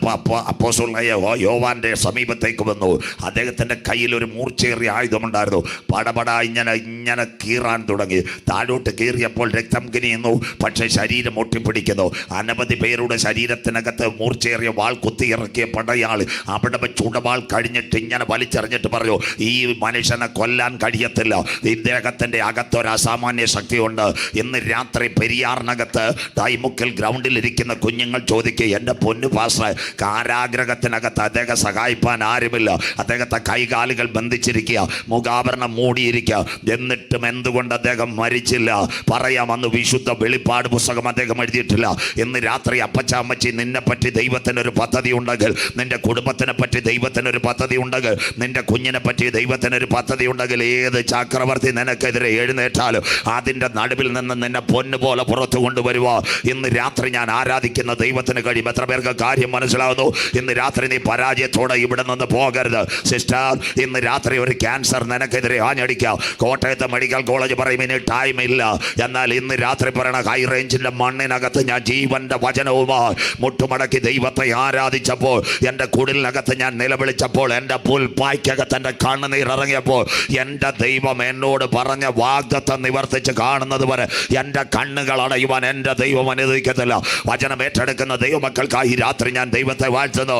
അപ്പോസ്തലനായ യോവാന്റെ സമീപത്തേക്ക് വന്നു. അദ്ദേഹത്തിൻ്റെ കയ്യിൽ ഒരു മൂർച്ചയേറിയ ആയുധമുണ്ടായിരുന്നു. പടപട ഇങ്ങനെ കീറാൻ തുടങ്ങി. താഴോട്ട് കീറിയപ്പോൾ രക്തം കിനിയുന്നു, പക്ഷേ ശരീരം ഒട്ടിപ്പിടിക്കുന്നു. അനവധി പേരുടെ ശരീരത്തിനകത്ത് മൂർച്ചയേറിയ വാൾ കുത്തിയിറക്കിയ പടയാളി അവിടെ ചുടവാൾ കഴിഞ്ഞിട്ട് ഇങ്ങനെ വലിച്ചെറിഞ്ഞിട്ട് പറഞ്ഞു, ഈ മനുഷ്യനെ കൊല്ലാൻ കഴിയത്തില്ല, ഇദ്ദേഹത്തിൻ്റെ അകത്തൊരു അസാമാന്യ ശക്തിയുണ്ട്. ഇന്ന് രാത്രി പെരിയാറിനകത്ത് തൈമുക്കൽ ഗ്രൗണ്ടിലിരിക്കുന്ന കുഞ്ഞുങ്ങൾ ചോദിക്കുക, എൻ്റെ പൊന്നു പാസ്റ്ററെ, കാരാഗ്രഹത്തിനകത്ത് അദ്ദേഹം സഹായിപ്പാൻ ആരുമില്ല, അദ്ദേഹത്തെ കൈകാലുകൾ ബന്ധിച്ചിരിക്കുക, മുഖാവരണം മൂടിയിരിക്കുക, എന്നിട്ടും എന്തുകൊണ്ട് അദ്ദേഹം മരിച്ചില്ല? പറയാം, അന്ന് വിശുദ്ധ വെളിപ്പാട് പുസ്തകം അദ്ദേഹം എഴുതിയിട്ടില്ല. ഇന്ന് രാത്രി അപ്പച്ച അമ്മച്ചി, നിന്നെ പറ്റി ദൈവത്തിനൊരു പദ്ധതി ഉണ്ടെങ്കിൽ, നിന്റെ കുടുംബത്തിനെ പറ്റി ദൈവത്തിനൊരു പദ്ധതി ഉണ്ടെങ്കിൽ, നിന്റെ കുഞ്ഞിനെ പറ്റി ദൈവത്തിനൊരു പദ്ധതി ഉണ്ടെങ്കിൽ, ഏത് ചക്രവർത്തി നിനക്കെതിരെ എഴുന്നേറ്റാലും അതിൻ്റെ നടുവിൽ നിന്ന് നിന്നെ പൊന്നുപോലെ പുറത്തു കൊണ്ടുവരുക. ഇന്ന് രാത്രി ഞാൻ ആരാധിക്കുന്ന ദൈവത്തിന് കഴിയും. എത്ര പേർക്ക് കാര്യം മനസ്സിലാവുന്നു? ഇന്ന് രാത്രി നീ പരാജയത്തോടെ ഇവിടെ നിന്ന് പോകരുത്. സിസ്റ്റർ, ഇന്ന് രാത്രി ഒരു ക്യാൻസർ നിനക്കെതിരെ ആഞ്ഞടിക്കാം. കോട്ടയത്തെ മെഡിക്കൽ കോളേജ് പറയും ഇനി ടൈം ഇല്ല. എന്നാൽ ഇന്ന് രാത്രി പറയണ ഹൈ റേഞ്ചിൻ്റെ മണ്ണിനകത്ത് ഞാൻ ജീവന്റെ വചനവുമായി മുട്ടുമടക്കി ദൈവത്തെ ആരാധിച്ചപ്പോൾ, എൻ്റെ കുടിലിനകത്ത് ഞാൻ നിലവിളിച്ചപ്പോൾ, എൻ്റെ പുൽപ്പായ്ക്കകത്ത് എൻ്റെ കണ്ണുനീർ ഇറങ്ങിയപ്പോൾ, എൻ്റെ ദൈവം എന്നോട് പറഞ്ഞ വാഗ്ദത്തം നിവർത്തിച്ച് കാണുന്നത് വരെ എൻ്റെ കണ്ണുകൾ അടയുവാൻ എൻ്റെ ദൈവം അനുവദിക്കത്തില്ല. വചനം ഏറ്റെടുക്കുന്ന ദൈവമക്കൾക്കായി രാത്രി ഞാൻ ദൈവത്തെ വാഴ്ത്തുന്നു.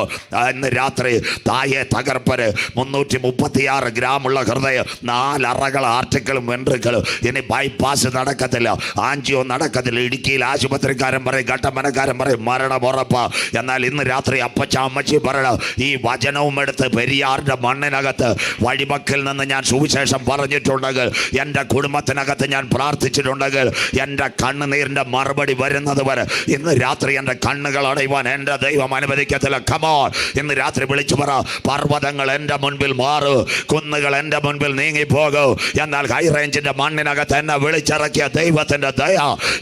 ഇന്ന് രാത്രി തായെ തകർപ്പര് 336 ഗ്രാമുള്ള ഹൃദയം, 4 അറകൾ, ആർട്ടിക്കളും വെൻട്രിക്കളും, ഇനി ബൈപ്പാസ് നടക്കത്തില്ല, ആൻജിയോ നടക്കത്തില്ല. ഇടുക്കിയിൽ ആശുപത്രിക്കാരൻ പറയും, കട്ടപ്പനക്കാരൻ പറയും മരണം ഉറപ്പാ. എന്നാൽ ഇന്ന് രാത്രി അപ്പച്ച അമ്മച്ചി പറയണം, ഈ വചനവും എടുത്ത് പെരിയാറിൻ്റെ മണ്ണിനകത്ത് വഴിമക്കിൽ നിന്ന് ഞാൻ സുവിശേഷം പറഞ്ഞിട്ടുണ്ടെങ്കിൽ, എൻ്റെ കുടുംബത്തിനകത്ത് ഞാൻ പ്രാർത്ഥിച്ചിട്ടുണ്ടെങ്കിൽ, എൻ്റെ കണ്ണുനീരിൻ്റെ മറുപടി വരുന്നത് വരെ ഇന്ന് രാത്രി എൻ്റെ കണ്ണുകൾ അടയുവാൻ എൻ്റെ ദൈവം അനുവദിക്കത്തില്ല. കമോൺ, ഇന്ന് രാത്രി വിളിച്ചു പറ, പർവ്വതങ്ങൾ എൻ്റെ മുൻപിൽ മാറൂ, കുന്നുകൾ എൻ്റെ മുൻപിൽ നീങ്ങിപ്പോകൂ. എന്നാൽ ഹൈ റേഞ്ചിൻ്റെ മണ്ണിനകത്ത് എന്നെ വിളിച്ചിറക്കിയ ദൈവത്തിൻ്റെ ദയ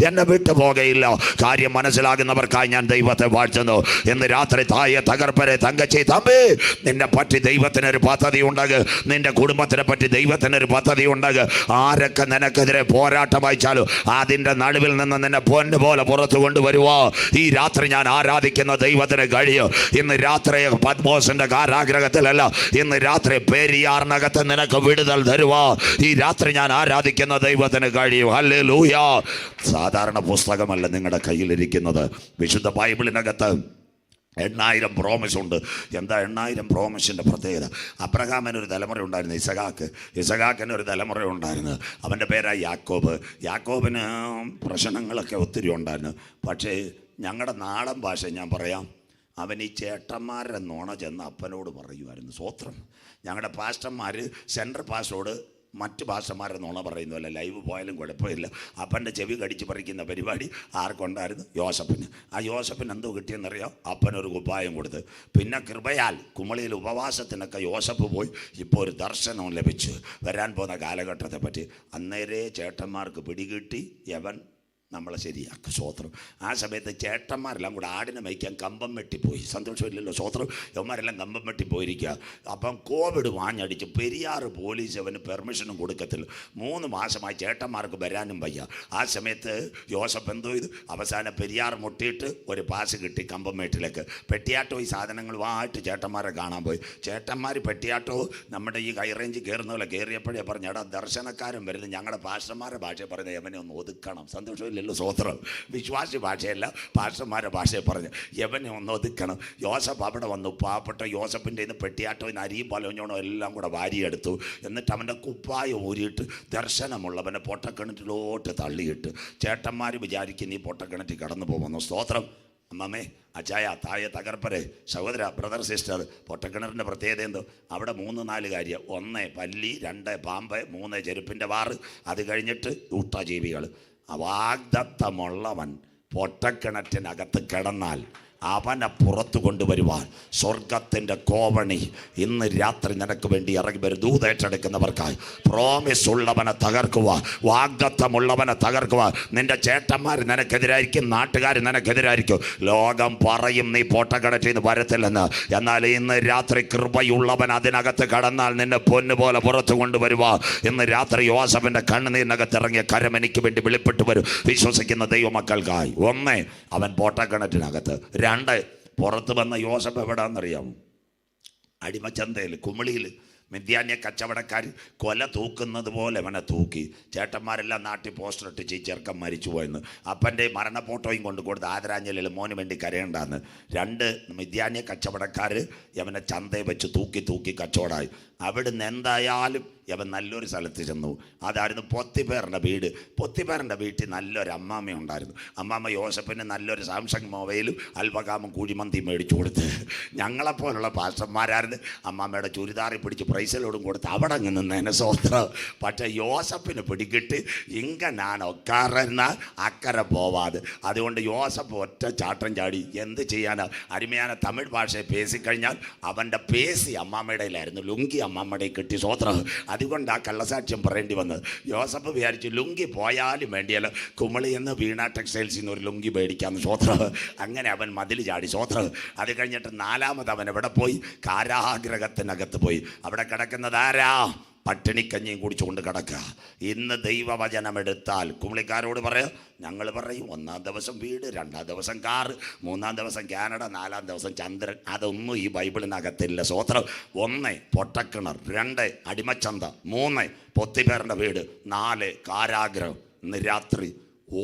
എന്നെ വിട്ടുപോകയില്ല. കാര്യം മനസ്സിലാകുന്നവർക്കായി ഞാൻ ദൈവത്തെ വാഴ്ത്തുന്നു. ഇന്ന് രാത്രി തായെ തകർപ്പരെ തങ്കച്ചി, തമ്പി, നിന്നെ പറ്റി ദൈവത്തിനൊരു പദ്ധതി ഉണ്ടെങ്കിൽ, നിന്റെ കുടുംബത്തിനെ പറ്റി ദൈവത്തിനൊരു പദ്ധതി ഉണ്ടെങ്കിൽ, ആരൊക്കെ നിനക്കെതിരെ പോരാട്ടം അയച്ചാലും അതിൻ്റെ നടുവിൽ നിന്ന് നിന്നെ പൊന്നു പോലെ പുറത്തു കൊണ്ടുവരുവോ. ഈ രാത്രി ഞാൻ ആരാധിക്കുന്ന ദൈവത്തിന് കഴിയും. ഇന്ന് രാത്രി പത്മോസിന്റെ കാരാഗ്രഹത്തിലല്ല, ഇന്ന് രാത്രി പെരിയാറിനകത്ത് നിനക്ക് വിടുതൽ തരുവോ. ഈ രാത്രി ഞാൻ ആരാധിക്കുന്ന ദൈവത്തിന് കഴിയും. ഹല്ലേലൂയ. സാധാരണ പുസ്തകമല്ല നിങ്ങളുടെ കയ്യിലിരിക്കുന്നത്. വിശുദ്ധ ബൈബിളിനകത്ത് 8000 പ്രോമിസ് ഉണ്ട്. എന്താ 8000 പ്രോമിസിൻ്റെ പ്രത്യേകത? അബ്രഹാമിനൊരു തലമുറ ഉണ്ടായിരുന്നു, ഇസഹാക്കിന് ഒരു തലമുറ ഉണ്ടായിരുന്നു. അവൻ്റെ പേരായി യാക്കോബ്. യാക്കോബിന് പ്രശ്നങ്ങളൊക്കെ ഒത്തിരി ഉണ്ടായിരുന്നു. പക്ഷേ ഞങ്ങളുടെ നാടൻ ഭാഷ ഞാൻ പറയാം, അവൻ ഈ ചേട്ടന്മാരുടെ നുണ ചെന്ന് അപ്പനോട് പറയുമായിരുന്നു. സ്വോത്രം. ഞങ്ങളുടെ പാസ്റ്റർമാർ സെൻട്രൽ പാസ്റ്ററോട് മറ്റ് ഭാഷമാരെ നുണ പറയുന്നതല്ല. ലൈവ് പോയാലും കുഴപ്പമില്ല. അപ്പൻ്റെ ചെവി കടിച്ച് പറിക്കുന്ന പരിപാടി ആർക്കുണ്ടായിരുന്നു? യോസഫിന്. ആ യോസഫിന് എന്തോ കിട്ടിയെന്നറിയാം? അപ്പനൊരു കുപ്പായം കൊടുത്ത്. പിന്നെ കൃപയാൽ കുമളിയിൽ ഉപവാസത്തിനൊക്കെ യോസഫ് പോയി. ഇപ്പോൾ ഒരു ദർശനവും ലഭിച്ചു വരാൻ പോകുന്ന കാലഘട്ടത്തെ പറ്റി. അന്നേരേ ചേട്ടന്മാർക്ക് പിടികിട്ടി യവൻ നമ്മളെ ശരിയാക്കും. സ്വോത്രം. ആ സമയത്ത് ചേട്ടന്മാരെല്ലാം കൂടെ ആടിനെ മേയ്ക്കാൻ കമ്പം വെട്ടിപ്പോയി. സന്തോഷമില്ലല്ലോ. സ്വോത്രം. യവന്മാരെല്ലാം കമ്പം വെട്ടിപ്പോയിരിക്കുക. അപ്പം കോവിഡ് വാഞ്ഞടിച്ച് പെരിയാറ് പോലീസ് അവന് പെർമിഷനും കൊടുക്കത്തില്ല. 3 മാസമായി ചേട്ടന്മാർക്ക് വരാനും വയ്യ. ആ സമയത്ത് യോസഫ് എന്തോ ഇത് അവസാനം പെരിയാർ മുട്ടിയിട്ട് ഒരു പാസ് കിട്ടി കമ്പംമേട്ടിലേക്ക്. പെട്ടിയാട്ടോ ഈ സാധനങ്ങളുമായിട്ട് ചേട്ടന്മാരെ കാണാൻ പോയി. ചേട്ടന്മാർ പെട്ടിയാട്ടോ നമ്മുടെ ഈ ഹൈ റേഞ്ച് കയറുന്ന പോലെ കയറിയപ്പോഴേ പറഞ്ഞു, എടാ ദർശനക്കാരൻ വരുന്നത് ഞങ്ങളുടെ പാസ്റ്റർമാരുടെ ഭാഷയെ പറയുന്നത് യവനെ ഒന്ന് ഒതുക്കണം. സന്തോഷമില്ല. സ്വോത്രം. വിശ്വാസി ഭാഷയല്ല, പാസ്റ്റർമാരുടെ ഭാഷയെ പറഞ്ഞു യവനെ ഒന്ന് ഒതുക്കണം. യോസഫ് അവിടെ വന്നു. പാവപ്പെട്ട യോസഫിൻ്റെ ഇന്ന് പെട്ടിയാട്ടോ ഇന്ന് അരിയും പലഞ്ഞോണോ എല്ലാം കൂടെ വാരിയെടുത്തു. എന്നിട്ട് അവൻ്റെ കുപ്പായം ഊരിയിട്ട് ദർശനമുള്ളവനെ പൊട്ടക്കിണറ്റിലോട്ട് തള്ളിയിട്ട് ചേട്ടന്മാർ വിചാരിക്കും നീ പൊട്ടക്കിണറ്റിൽ കടന്നു പോകുന്നു. സ്തോത്രം. അമ്മമ്മേ, അച്ചായ, തായ, തകർപ്പരെ, സഹോദര, ബ്രദർ, സിസ്റ്റർ, പൊട്ടക്കിണറിൻ്റെ പ്രത്യേകത എന്തോ? അവിടെ 3-4 കാര്യം. 1 പല്ലി, 2 പാമ്പ്, 3 ചെരുപ്പിൻ്റെ വാറ്, അത് കഴിഞ്ഞിട്ട് ഊട്ടജീവികൾ. വാഗ്ദത്തമുള്ളവൻ പൊട്ടക്കിണറ്റിനകത്ത് കിടന്നാൽ അവനെ പുറത്തു കൊണ്ടുവരുവാൻ സ്വർഗത്തിൻ്റെ കോവണി ഇന്ന് രാത്രി നിനക്ക് വേണ്ടി ഇറങ്ങി വരും. ദൂതേറ്റെടുക്കുന്നവർക്കായി പ്രോമിസ് ഉള്ളവനെ തകർക്കുവാൻ, വാഗ്ദത്തമുള്ളവനെ തകർക്കുവാൻ. നിന്റെ ചേട്ടന്മാർ നിനക്കെതിരായിരിക്കും, നാട്ടുകാർ നിനക്കെതിരായിരിക്കും. ലോകം പറയും നീ പോട്ടക്കടറ്റിൽ നിന്ന് വരത്തില്ലെന്ന്. എന്നാൽ ഇന്ന് രാത്രി കൃപയുള്ളവൻ അതിനകത്ത് കടന്നാൽ നിന്നെ പൊന്നുപോലെ പുറത്തു കൊണ്ടുവരുവാൻ ഇന്ന് രാത്രി യോസഫിൻ്റെ കണ്ണുനീരിനകത്ത് ഇറങ്ങിയ കരം എനിക്ക് വേണ്ടി വെളിപ്പെട്ടു വരും വിശ്വസിക്കുന്ന ദൈവമക്കൾക്കായി. ഒന്ന്, അവൻ പോട്ടക്കിണറ്റിനകത്ത്. രണ്ട്, പുറത്ത് വന്ന യോസഫ് എവിടാന്നറിയാമോ? അടിമച്ചന്തയിൽ, കുമിളിയിൽ മിദ്യാന്യ കച്ചവടക്കാർ കൊല തൂക്കുന്നത് പോലെ അവനെ തൂക്കി. ചേട്ടന്മാരെല്ലാം നാട്ടിൽ പോസ്റ്റർ ഇട്ടിച്ച് ഈ ചെറുക്കൻ മരിച്ചു പോയെന്ന്. അപ്പൻ്റെ മരണ ഫോട്ടോയും കൊണ്ട് കൊടുത്ത് ആദരാഞ്ജലിയിൽ മോന് വേണ്ടി കരയണ്ടെന്ന്. രണ്ട് മിദ്യാന്യ കച്ചവടക്കാർ അവനെ ചന്തയെ വെച്ച് തൂക്കി കച്ചവടമായി. അവിടുന്ന് എന്തായാലും അവൻ നല്ലൊരു സ്ഥലത്ത് ചെന്നു. അതായിരുന്നു പൊത്തിപ്പേറിൻ്റെ വീട്. പൊത്തിപ്പേറിൻ്റെ വീട്ടിൽ നല്ലൊരു അമ്മാമ്മ ഉണ്ടായിരുന്നു. അമ്മാമ്മ യോസഫിന് നല്ലൊരു സാംസങ് മൊബൈലും അൽഫകാമും കുഴിമന്തി മേടിച്ചു കൊടുത്ത്. ഞങ്ങളെപ്പോലുള്ള പാസ്റ്റർമാരായിരുന്നു അമ്മാമ്മയുടെ ചുരിദാറി പിടിച്ച് പ്രൈസലോടും കൊടുത്ത് അവിടെ അങ്ങ് നിന്നതിന് സ്വത്രം. പക്ഷേ യോസഫിന് പിടിക്കിട്ട് ഇങ്ക ഞാൻ ഒക്കാറന്ന അക്കരെ പോവാതെ. അതുകൊണ്ട് യോസഫ് ഒറ്റ ചാട്ടം ചാടി. എന്ത് ചെയ്യാനാ? അരുമயான തമിഴ് ഭാഷയെ പേസിക്കഴിഞ്ഞാൽ അവൻ്റെ പേസി അമ്മാമ്മയുടെ കയ്യിലായിരുന്നു. ലുങ്കി അമ്മാമ്മയുടെ കിട്ടി സ്വത്രം. അതുകൊണ്ട് ആ കള്ളസാക്ഷ്യം പറയേണ്ടി വന്നത്. യോസഫ് വിചാരിച്ചു ലുങ്കി പോയാലും വേണ്ടിയല്ലോ, കുമളി എന്ന് വീണ ടെക്സ്റ്റൈൽസിൽ നിന്ന് ഒരു ലുങ്കി മേടിക്കാമെന്ന് സ്വത്രം. അങ്ങനെ അവൻ മതിൽ ചാടി സ്വത്രം. അത് കഴിഞ്ഞിട്ട് നാലാമത് അവൻ എവിടെ പോയി? കാരാഗ്രഹത്തിനകത്ത് പോയി. അവിടെ കിടക്കുന്നത് ആരാ? പട്ടിണിക്കഞ്ഞിയും കുടിച്ചുകൊണ്ട് കിടക്കുക. ഇന്ന് ദൈവവചനം എടുത്താൽ കുമളിക്കാരോട് പറയാം, ഞങ്ങൾ പറയും 1-ാം ദിവസം വീട്, 2-ാം ദിവസം കാറ്, 3-ാം ദിവസം കാനഡ, 4-ാം ദിവസം ചന്ദ്രൻ. അതൊന്നും ഈ ബൈബിളിനകത്തില്ല സ്വത്രം. 1 പൊട്ടക്കിണർ, 2 അടിമച്ചന്ത, 3 പൊത്തിപ്പേറിൻ്റെ വീട്, 4 കാരാഗ്രഹം. ഇന്ന് രാത്രി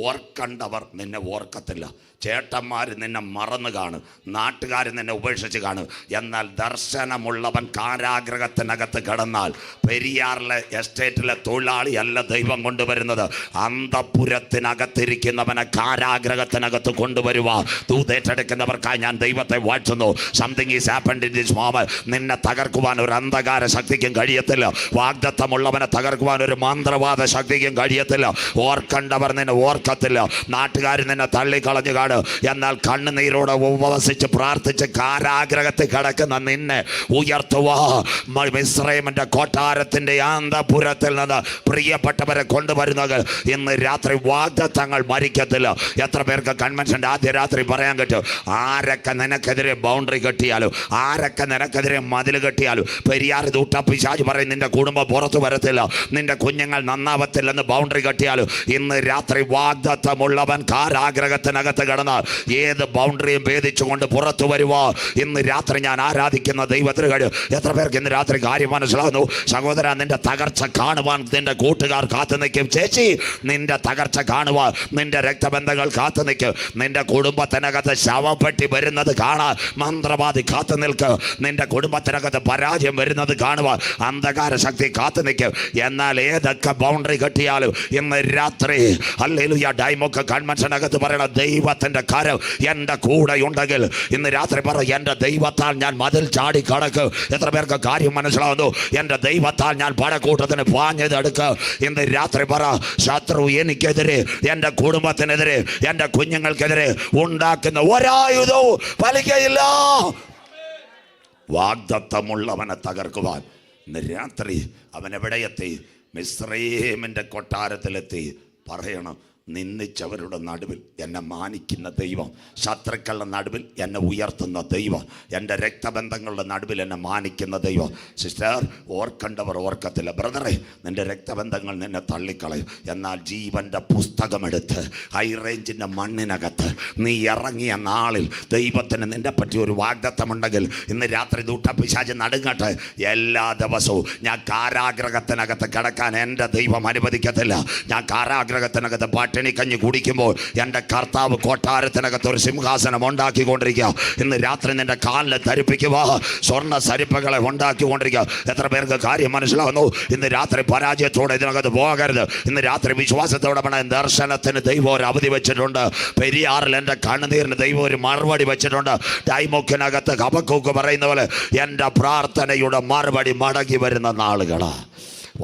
ഓർക്കണ്ടവർ നിന്നെ ഓർക്കത്തില്ല. ചേട്ടന്മാർ നിന്നെ മറന്നു കാണും, നാട്ടുകാർ നിന്നെ ഉപേക്ഷിച്ച് കാണും. എന്നാൽ ദർശനമുള്ളവൻ കാരാഗ്രഹത്തിനകത്ത് കിടന്നാൽ പെരിയാറിലെ എസ്റ്റേറ്റിലെ തൊഴിലാളിയല്ല ദൈവം കൊണ്ടുവരുന്നത്. അന്തപുരത്തിനകത്തിരിക്കുന്നവനെ കാരാഗ്രഹത്തിനകത്ത് കൊണ്ടുവരുക. ദൂതേറ്റെടുക്കുന്നവർക്കായി ഞാൻ ദൈവത്തെ വാഴ്ത്തുന്നു. Something is happened in this moment. നിന്നെ തകർക്കുവാൻ ഒരു അന്ധകാര ശക്തിക്കും കഴിയത്തില്ല. വാഗ്ദത്തമുള്ളവനെ തകർക്കുവാൻ ഒരു മന്ത്രവാദ ശക്തിക്കും കഴിയത്തില്ല. ഓർക്കണ്ടവർ നിന്നെ ഓർക്കത്തില്ല. നാട്ടുകാർ നിന്നെ തള്ളിക്കളഞ്ഞു കാണും. എന്നാൽ കണ്ണുനീരോടെ ഉപവസിച്ച് പ്രാർത്ഥിച്ച് കാരാഗ്രഹത്തിൽ കിടക്കുന്ന നിന്നെ ഉയർത്തുവാ. മിസ്രയീമിന്റെ കൊട്ടാരത്തിന്റെ അന്തപുരത്തിൽ നിന്ന് പ്രിയപ്പെട്ടവരെ കൊണ്ടുവരുന്നത് ഇന്ന് രാത്രി വാഗ്ദത്തങ്ങൾ മരിക്കത്തില്ല. എത്ര പേർക്ക് കൺവെൻഷന്റെ ആദ്യ രാത്രി പറയാൻ പറ്റും? ആരൊക്കെ നിനക്കെതിരെ ബൗണ്ടറി കെട്ടിയാലും, ആരൊക്കെ നിനക്കെതിരെ മതിൽ കെട്ടിയാലും, പെരിയാർ ദൂട്ടപ്പിശാച് പറയും നിന്റെ കുടുംബം പുറത്തു വരത്തില്ല, നിന്റെ കുഞ്ഞുങ്ങൾ നന്നാവത്തില്ലെന്ന് ബൗണ്ടറി കെട്ടിയാലും ഇന്ന് രാത്രി വാഗ്ദത്തമുള്ളവൻ കാരാഗ്രഹത്തിനകത്ത് കിടന്നാൽ ഏത് ബൗണ്ടറിയും ഭേദിച്ചുകൊണ്ട് പുറത്തു വരുവാ. ഇന്ന് രാത്രി ഞാൻ ആരാധിക്കുന്ന ദൈവത്തിന് കഴിയും. എത്ര പേർക്ക് ഇന്ന് രാത്രി കാര്യം മനസ്സിലാകുന്നു? സഹോദര, നിന്റെ തകർച്ച കാണുവാൻ നിന്റെ കൂട്ടുകാർ കാത്തു നിൽക്കും. ചേച്ചി, നിന്റെ തകർച്ച കാണുവാൻ നിന്റെ രക്തബന്ധങ്ങൾ കാത്തു നിൽക്കും. നിന്റെ കുടുംബത്തിനകത്ത് ശവപ്പെട്ടി വരുന്നത് കാണാൻ മന്ത്രവാദി കാത്തു നിൽക്കും. നിന്റെ കുടുംബത്തിനകത്ത് പരാജയം വരുന്നത് കാണുവാൻ അന്ധകാര ശക്തി കാത്തു നിൽക്കും. എന്നാൽ ഏതൊക്കെ ബൗണ്ടറി കെട്ടിയാലും ഇന്ന് രാത്രി ഹല്ലേലൂയ ഡൈമൊക്കെ കൺവെൻഷനകത്ത് പറയണം, ദൈവത്തിന്റെ കരം എൻ്റെ കൂടെ ഉണ്ടെങ്കിൽ ഇന്ന് രാത്രി പറ, എൻ്റെ ദൈവത്താൽ ഞാൻ മതിൽ ചാടി കടക്കും. എത്ര പേർക്ക് കാര്യം മനസ്സിലാവുന്നു? എൻ്റെ ദൈവത്താൽ ഞാൻ പടക്കൂട്ടത്തിന് പാഞ്ഞതെടുക്കും. ഇന്ന് രാത്രി പറ, ശത്രു എനിക്കെതിരെ, എൻ്റെ കുടുംബത്തിനെതിരെ, എൻ്റെ കുഞ്ഞുങ്ങൾക്കെതിരെ ഉണ്ടാക്കുന്ന ഒരായുധവും ഫലിക്കയില്ല. വാഗ്ദത്തമുള്ളവനെ തകർക്കുവാൻ ഇന്ന് രാത്രി അവൻ എവിടെയെത്തി? മിസ്രയീമിൻ്റെ കൊട്ടാരത്തിലെത്തി. പറയണം, നിന്ദിച്ചവരുടെ നടുവിൽ എന്നെ മാനിക്കുന്ന ദൈവം, ശത്രുക്കളുടെ നടുവിൽ എന്നെ ഉയർത്തുന്ന ദൈവം, എൻ്റെ രക്തബന്ധങ്ങളുടെ നടുവിൽ എന്നെ മാനിക്കുന്ന ദൈവം. സിസ്റ്റർ, ഓർക്കണ്ടവർ ഓർക്കത്തില്ല. ബ്രദറെ, നിൻ്റെ രക്തബന്ധങ്ങൾ നിന്നെ തള്ളിക്കളയും. എന്നാൽ ജീവൻ്റെ പുസ്തകമെടുത്ത് ഹൈ റേഞ്ചിൻ്റെ മണ്ണിനകത്ത് നീ ഇറങ്ങിയ നാളിൽ ദൈവത്തിന് നിന്നെ പറ്റി ഒരു വാഗ്ദത്തമുണ്ടെങ്കിൽ ഇന്ന് രാത്രി ദൂട്ടപ്പിശാച് നടുങ്ങട്ടെ. എല്ലാ ദിവസവും ഞാൻ കാരാഗ്രഹത്തിനകത്ത് കിടക്കാൻ എൻ്റെ ദൈവം അനുവദിക്കത്തില്ല. ഞാൻ കാരാഗ്രഹത്തിനകത്ത് പട്ടിണിക്കഞ്ഞി കുടിക്കുമ്പോൾ എൻ്റെ കർത്താവ് കൊട്ടാരത്തിനകത്ത് ഒരു സിംഹാസനം ഉണ്ടാക്കിക്കൊണ്ടിരിക്കുക. ഇന്ന് രാത്രി നിന്റെ കാലിൽ ധരിപ്പിക്കുക, സ്വർണ്ണ സരിപ്പകളെ ഉണ്ടാക്കിക്കൊണ്ടിരിക്കുക. എത്ര പേർക്ക് കാര്യം മനസ്സിലാവുന്നു? ഇന്ന് രാത്രി പരാജയത്തോടെ ഇതിനകത്ത് പോകരുത്. ഇന്ന് രാത്രി വിശ്വാസത്തോടെ ദർശനത്തിന് ദൈവം ഒരു അവധി വെച്ചിട്ടുണ്ട്. പെരിയാറിൽ എൻ്റെ കണ്ണുനീരിന് ദൈവം ഒരു മറുപടി വെച്ചിട്ടുണ്ട്. ടൈമൊക്കിനകത്ത് ഹബക്കൂക്ക് പറയുന്ന പോലെ എൻ്റെ പ്രാർത്ഥനയുടെ മറുപടി മടങ്ങി വരുന്ന നാളുകളാണ്.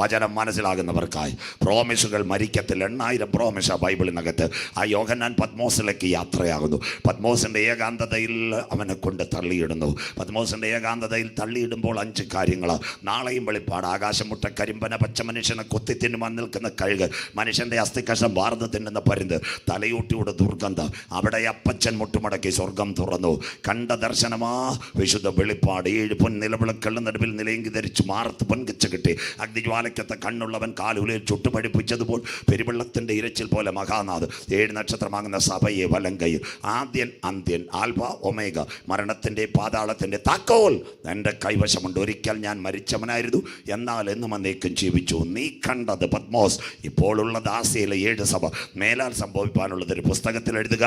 വചനം മനസ്സിലാകുന്നവർക്കായി. പ്രോമിസുകൾ മരിക്കത്തില്ല. 8000 പ്രോമിസാണ് ബൈബിളിനകത്ത്. ആ യോഹന്നാൻ പത്മോസിലേക്ക് യാത്രയാകുന്നു. പത്മോസിൻ്റെ ഏകാന്തതയിൽ അവനെ കൊണ്ട് തള്ളിയിടുന്നു. പത്മോസിൻ്റെ ഏകാന്തതയിൽ തള്ളിയിടുമ്പോൾ 5 കാര്യങ്ങൾ. നാളെയും വെളിപ്പാട്. ആകാശം മുട്ട കരിമ്പന, പച്ച മനുഷ്യനെ കൊത്തി തിന്നുവാൻ നിൽക്കുന്ന കഴുക്, മനുഷ്യൻ്റെ അസ്ഥിക്കഷം വാർന്ന് തിന്നുന്ന പരുന്ത്, തലയൂട്ടിയുടെ ദുർഗന്ധം. അവിടെ അപ്പച്ചൻ മുട്ടുമടക്കി സ്വർഗം തുറന്നു. കണ്ട ദർശനമാ വിശുദ്ധ വെളിപ്പാട്. 7 പൊൻ നിലവിളക്കളുടെ നടുവിൽ നിലയെങ്കി ധരിച്ചു മാറത്ത് പൊൻകിച്ച് കിട്ടി. അഗ്നിജ്വാലയ്ക്കത്തെ കണ്ണുള്ളവൻ കാലുലയിൽ ചുട്ടുപടിപ്പിച്ചതുപോൽ പെരുവെള്ളത്തിൻ്റെ ഇരച്ചിൽ പോലെ മഹാനാഥ് 7 നക്ഷത്രമാകുന്ന സഭയെ വലങ്കൈ. ആദ്യൻ അന്ത്യൻ, ആൽഫ ഒമേഗ, മരണത്തിൻ്റെ പാതാളത്തിൻ്റെ താക്കോൽ എൻ്റെ കൈവശമുണ്ട്. ഒരിക്കൽ ഞാൻ മരിച്ചവനായിരുന്നു, എന്നാൽ എന്നും എന്നേക്കും ജീവിച്ചു. നീ കണ്ടത് പത്മോസ്. ഇപ്പോൾ ഉള്ള ആസിയയിലെ 7 സഭ. മേലാൽ സംഭവിക്കാനുള്ളത് ഒരു പുസ്തകത്തിൽ എഴുതുക.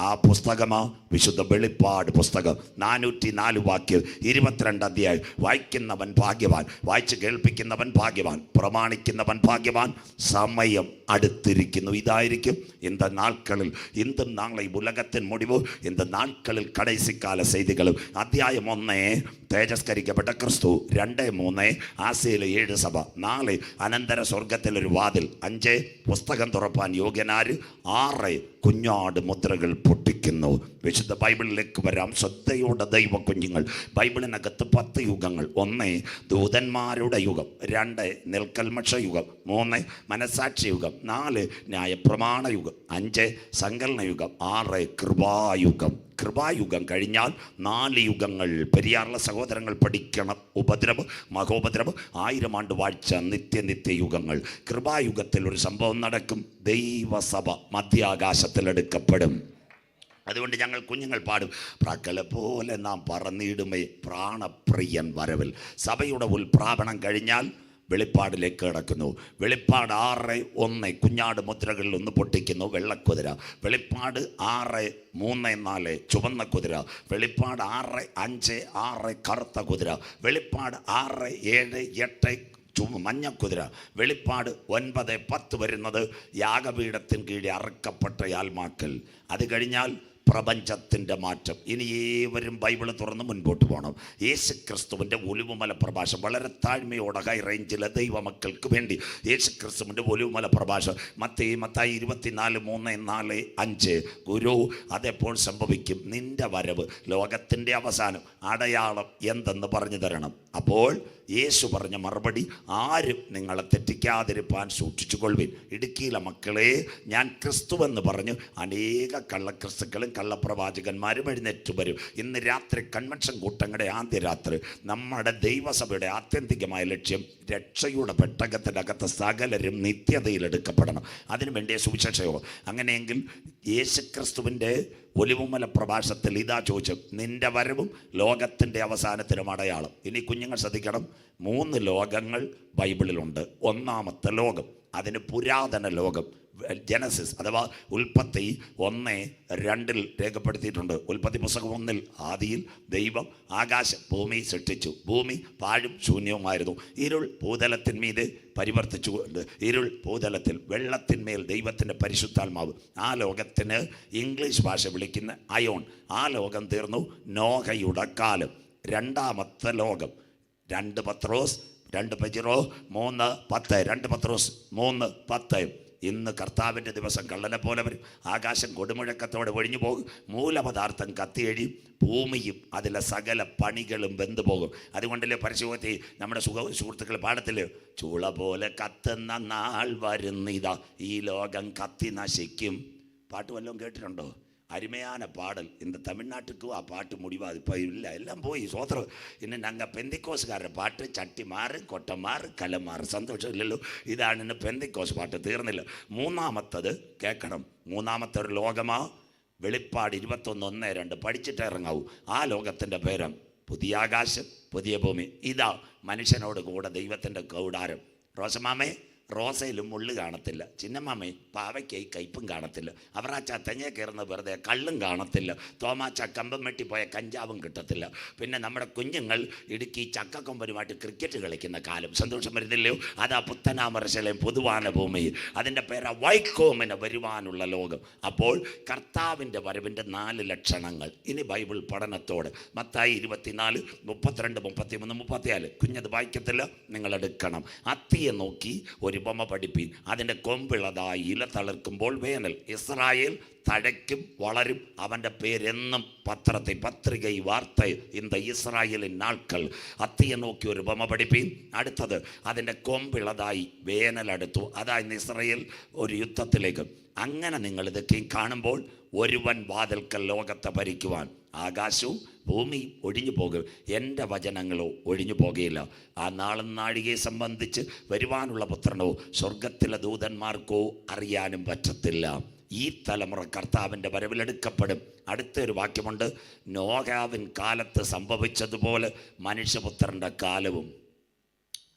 ആ പുസ്തകമാ വിശുദ്ധ വെളിപ്പാട് പുസ്തകം. 404 വാക്യം, 22 അധ്യായം. വായിക്കുന്നവൻ ഭാഗ്യവാൻ, വായിച്ച് കേൾപ്പിക്കുന്നവൻ ഭാഗ്യവാൻ, പ്രമാണിക്കുന്നവൻ ഭാഗ്യവാൻ. സമയം അടുത്തിരിക്കുന്നു. ഇതായിരിക്കും இந்த நாட்களில், இந்த நாளை உலகத்தின் முடிவு, இந்த நாட்களில் கடைசி கால செய்திகளும். അധ്യായം 1 തേജസ്കരിക്കപ്പെട്ട ക്രിസ്തു, 2-3 ആസിയയിലെ 7 സഭ, 4 അനന്തര സ്വർഗത്തിലൊരു വാതിൽ, 5 പുസ്തകം തുറപ്പാൻ യോഗ്യനാര്, 6 കുഞ്ഞാട് മുദ്രകൾ പൊട്ടിക്കുന്നു. വിശുദ്ധ ബൈബിളിലേക്ക് വരാം. ശ്രദ്ധയോടെ ദൈവ കുഞ്ഞുങ്ങൾ. ബൈബിളിനകത്ത് 10 യുഗങ്ങൾ. 1 ദൂതന്മാരുടെ യുഗം, 2 നെൽക്കൽമക്ഷ യുഗം, 3 മനസാക്ഷി യുഗം, 4 ന്യായപ്രമാണ യുഗം, 5 സങ്കലന യുഗം, 6 കൃപായുഗം. കൃപായുഗം കഴിഞ്ഞാൽ 4 യുഗങ്ങൾ. പെരിയാറിലെ സഹോദരങ്ങൾ പഠിക്കണം. ഉപദ്രവ്, മഹോപദ്രവ്, 1000 ആണ്ട് വാഴ്ച, നിത്യയുഗങ്ങൾ. കൃപായുഗത്തിൽ ഒരു സംഭവം നടക്കും. ദൈവസഭ മധ്യാകാശത്തിലെടുക്കപ്പെടും. അതുകൊണ്ട് ഞങ്ങൾ കുഞ്ഞുങ്ങൾ പാടും, പ്രാക്കളെ പോലെ നാം പറന്നിടുമേ പ്രാണപ്രിയൻ വരവിൽ. സഭയുടെ ഉൽപ്രാപണം കഴിഞ്ഞാൽ വെളിപ്പാടിലേക്ക് കിടക്കുന്നു. വെളിപ്പാട് 6:1 കുഞ്ഞാട് മുദ്രകളിൽ 1 പൊട്ടിക്കുന്നു, വെള്ളക്കുതിര. വെളിപ്പാട് 6:3-4 ചുവന്ന കുതിര. വെളിപ്പാട് 6:5-6 കറുത്ത കുതിര. വെളിപ്പാട് 6-7-8 മഞ്ഞക്കുതിര. വെളിപ്പാട് 9-10 വരുന്നത് യാഗപീഠത്തിന് കീഴിൽ അറക്കപ്പെട്ട ആത്മാക്കൾ. അത് കഴിഞ്ഞാൽ പ്രപഞ്ചത്തിൻ്റെ മാറ്റം. ഇനി ഏവരും ബൈബിൾ തുറന്ന് മുൻപോട്ട് പോകണം. യേശു ക്രിസ്തുവിൻ്റെ ഒലിവുമല പ്രഭാഷണം വളരെ താഴ്മയോടെ ഹൈ റേഞ്ചിലെ ദൈവമക്കൾക്ക് വേണ്ടി യേശു ക്രിസ്തുവിൻ്റെ ഒലിവുമല പ്രഭാഷണം. മത്തായി 24:3-4-5 ഗുരു അതെപ്പോൾ സംഭവിക്കും? നിന്റെ വരവ്, ലോകത്തിൻ്റെ അവസാനം, അടയാളം എന്തെന്ന് പറഞ്ഞു തരണം. അപ്പോൾ യേശു പറഞ്ഞ മറുപടി, ആരും നിങ്ങളെ തെറ്റിക്കാതിരിപ്പാൻ സൂക്ഷിച്ചുകൊള്ളുവിൻ. ഇടുക്കിയിലെ മക്കളെ, ഞാൻ ക്രിസ്തുവെന്ന് പറഞ്ഞ് അനേക കള്ളക്രിസ്തുക്കളും കള്ളപ്രവാചകന്മാരും എഴുന്നേറ്റ് വരും. ഇന്ന് രാത്രി കൺവെൻഷൻ കൂട്ടങ്ങളുടെ ആദ്യ രാത്രി നമ്മുടെ ദൈവസഭയുടെ ആത്യന്തികമായ ലക്ഷ്യം രക്ഷയുടെ പെട്ടകത്തിനകത്ത് സകലരും നിത്യതയിൽ എടുക്കപ്പെടണം. അതിനുവേണ്ടിയ സുവിശേഷയോ. അങ്ങനെയെങ്കിൽ യേശുക്രിസ്തുവിൻ്റെ ഒലിവുമല പ്രഭാഷണത്തിൽ ഇതാ ചോദിച്ചു, നിന്റെ വരവും ലോകത്തിൻ്റെ അവസാനത്തിനും അടയാളം. ഇനി കുഞ്ഞുങ്ങൾ ശ്രദ്ധിക്കണം, 3 ലോകങ്ങൾ ബൈബിളിലുണ്ട്. ഒന്നാമത്തെ ലോകം, അതിന് പുരാതന ലോകം, ജനസിസ് അഥവാ ഉൽപ്പത്തി 1:2 രേഖപ്പെടുത്തിയിട്ടുണ്ട്. ഉൽപ്പത്തി പുസ്തകം 1 ആദിയിൽ ദൈവം ആകാശം ഭൂമി സൃഷ്ടിച്ചു. ഭൂമി പാഴും ശൂന്യവുമായിരുന്നു. ഇരുൾ ഭൂതലത്തിന്മീതെ പരിവർത്തിച്ചുകൊണ്ട്, ഇരുൾ ഭൂതലത്തിൽ, വെള്ളത്തിന്മേൽ ദൈവത്തിൻ്റെ പരിശുദ്ധാത്മാവ്. ആ ലോകത്തിന് ഇംഗ്ലീഷ് ഭാഷ വിളിക്കുന്ന അയോൺ. ആ ലോകം തീർന്നു. നോഹയുടെ കാലം. രണ്ടാമത്തെ ലോകം 2 പത്രോസ് 2 പെജിറോ 3:10 2 പത്രോസ് 3:10. ഇന്ന് കർത്താവിൻ്റെ ദിവസം കള്ളനെ പോലെ വരും. ആകാശം കൊടുമുഴക്കത്തോടെ ഒഴിഞ്ഞു പോകും. മൂലപദാർത്ഥം കത്തിയഴിയും. ഭൂമിയും അതിലെ സകല പണികളും വെന്തു പോകും. അതുകൊണ്ടല്ലേ പരിശോധി നമ്മുടെ സുഹൃത്തുക്കൾ പാടത്തില്ലേ, ചൂള പോലെ കത്തുന്ന നാൾ വരുന്നിതാ, ഈ ലോകം കത്തി നശിക്കും. പാട്ട് വല്ലതും കേട്ടിട്ടുണ്ടോ? அருமையான பாடல். இந்த தமிழ்நாட்டுக்கும் ஆ பாட்டு முடிவாது. இப்போ இல்லை, எல்லாம் போய் சோத்திரம். இன்னும் நாங்கள் பெந்திக்கோசுக்கார பாட்டு சட்டி மாறு கொட்டை மாறு കല മാറ്. സന്തോഷം ഇല്ലല്ലോ. ഇതാണ് ഇന്ന് പെന്തിക്കോസ് പാട്ട്. തീർന്നില്ല. മൂന്നാമത്തത് കേൾക്കണം. മൂന്നാമത്തെ ഒരു ലോകമാ വെളിപ്പാട് 21:1-2 പഠിച്ചിട്ട് ഇറങ്ങാവൂ. ആ ലോകത്തിൻ്റെ പേരം പുതിയ ആകാശം പുതിയ ഭൂമി. ഇതാ മനുഷ്യനോട് കൂടെ ദൈവത്തിൻ്റെ കൂടാരം. റോസമാമേ, റോസയിലും മുള്ളു കാണത്തില്ല, ചിന്നമാമേ പാവയ്ക്കായി കയ്പും കാണത്തില്ല, അവറാച്ച തെങ്ങ കയറുന്ന വെറുതെ കള്ളും കാണത്തില്ല, തോമാച്ച കമ്പം വെട്ടിപ്പോയ കഞ്ചാവും കിട്ടത്തില്ല. പിന്നെ നമ്മുടെ കുഞ്ഞുങ്ങൾ ഇടുക്കി ചക്കക്കൊമ്പനുമായിട്ട് ക്രിക്കറ്റ് കളിക്കുന്ന കാലം. സന്തോഷം വരുന്നില്ലയോ? അതാ പുത്തനാമരശലയും പൊതുവാന ഭൂമി, അതിൻ്റെ പേരാ വൈക്കോമിന് വരുവാനുള്ള ലോകം. അപ്പോൾ കർത്താവിൻ്റെ വരവിൻ്റെ 4 ലക്ഷണങ്ങൾ. ഇനി ബൈബിൾ പഠനത്തോട് മത്തായി 24, 32, 33, 34. കുഞ്ഞത് വായിക്കത്തില്ല, നിങ്ങൾ എടുക്കണം. അത്തിയെ നോക്കി ഒരു ഉപമ പഠിപ്പീൻ, അതിൻ്റെ കൊമ്പിളതായി ഇല തളിർക്കുമ്പോൾ വേനൽ. ഇസ്രായേൽ തഴയ്ക്കും വളരും, അവൻ്റെ പേരെന്നും പത്രികை വാർത്ത இந்த ഇസ്രായേലിൻ നാൾക്കൾ. അത്തിയെ നോക്കി ഒരു ഉപമ പഠിപ്പീൻ. അടുത്തത്, അതിൻ്റെ കൊമ്പിളതായി വേനലെടുത്തു. അതായത് ഇസ്രായേൽ ഒരു യുദ്ധത്തിലേക്ക്. അങ്ങനെ നിങ്ങൾ ഇതൊക്കെ കാണുമ്പോൾ ഒരുവൻ വാതിൽക്കൽ ലോകത്തെ ഭരിക്കുവാൻ. ആകാശവും ഭൂമിയും ഒഴിഞ്ഞു പോകും, എൻ്റെ വചനങ്ങളോ ഒഴിഞ്ഞു പോകുകയില്ല. ആ നാളും നാഴികയെ സംബന്ധിച്ച് വരുവാനുള്ള പുത്രനോ സ്വർഗത്തിലെ ദൂതന്മാർക്കോ അറിയാനും പറ്റത്തില്ല. ഈ തലമുറ കർത്താവിൻ്റെ വരവിലെടുക്കപ്പെടും. അടുത്തൊരു വാക്യമുണ്ട്, നോഹാവിൻ കാലത്ത് സംഭവിച്ചതുപോലെ മനുഷ്യപുത്രൻ്റെ കാലവും.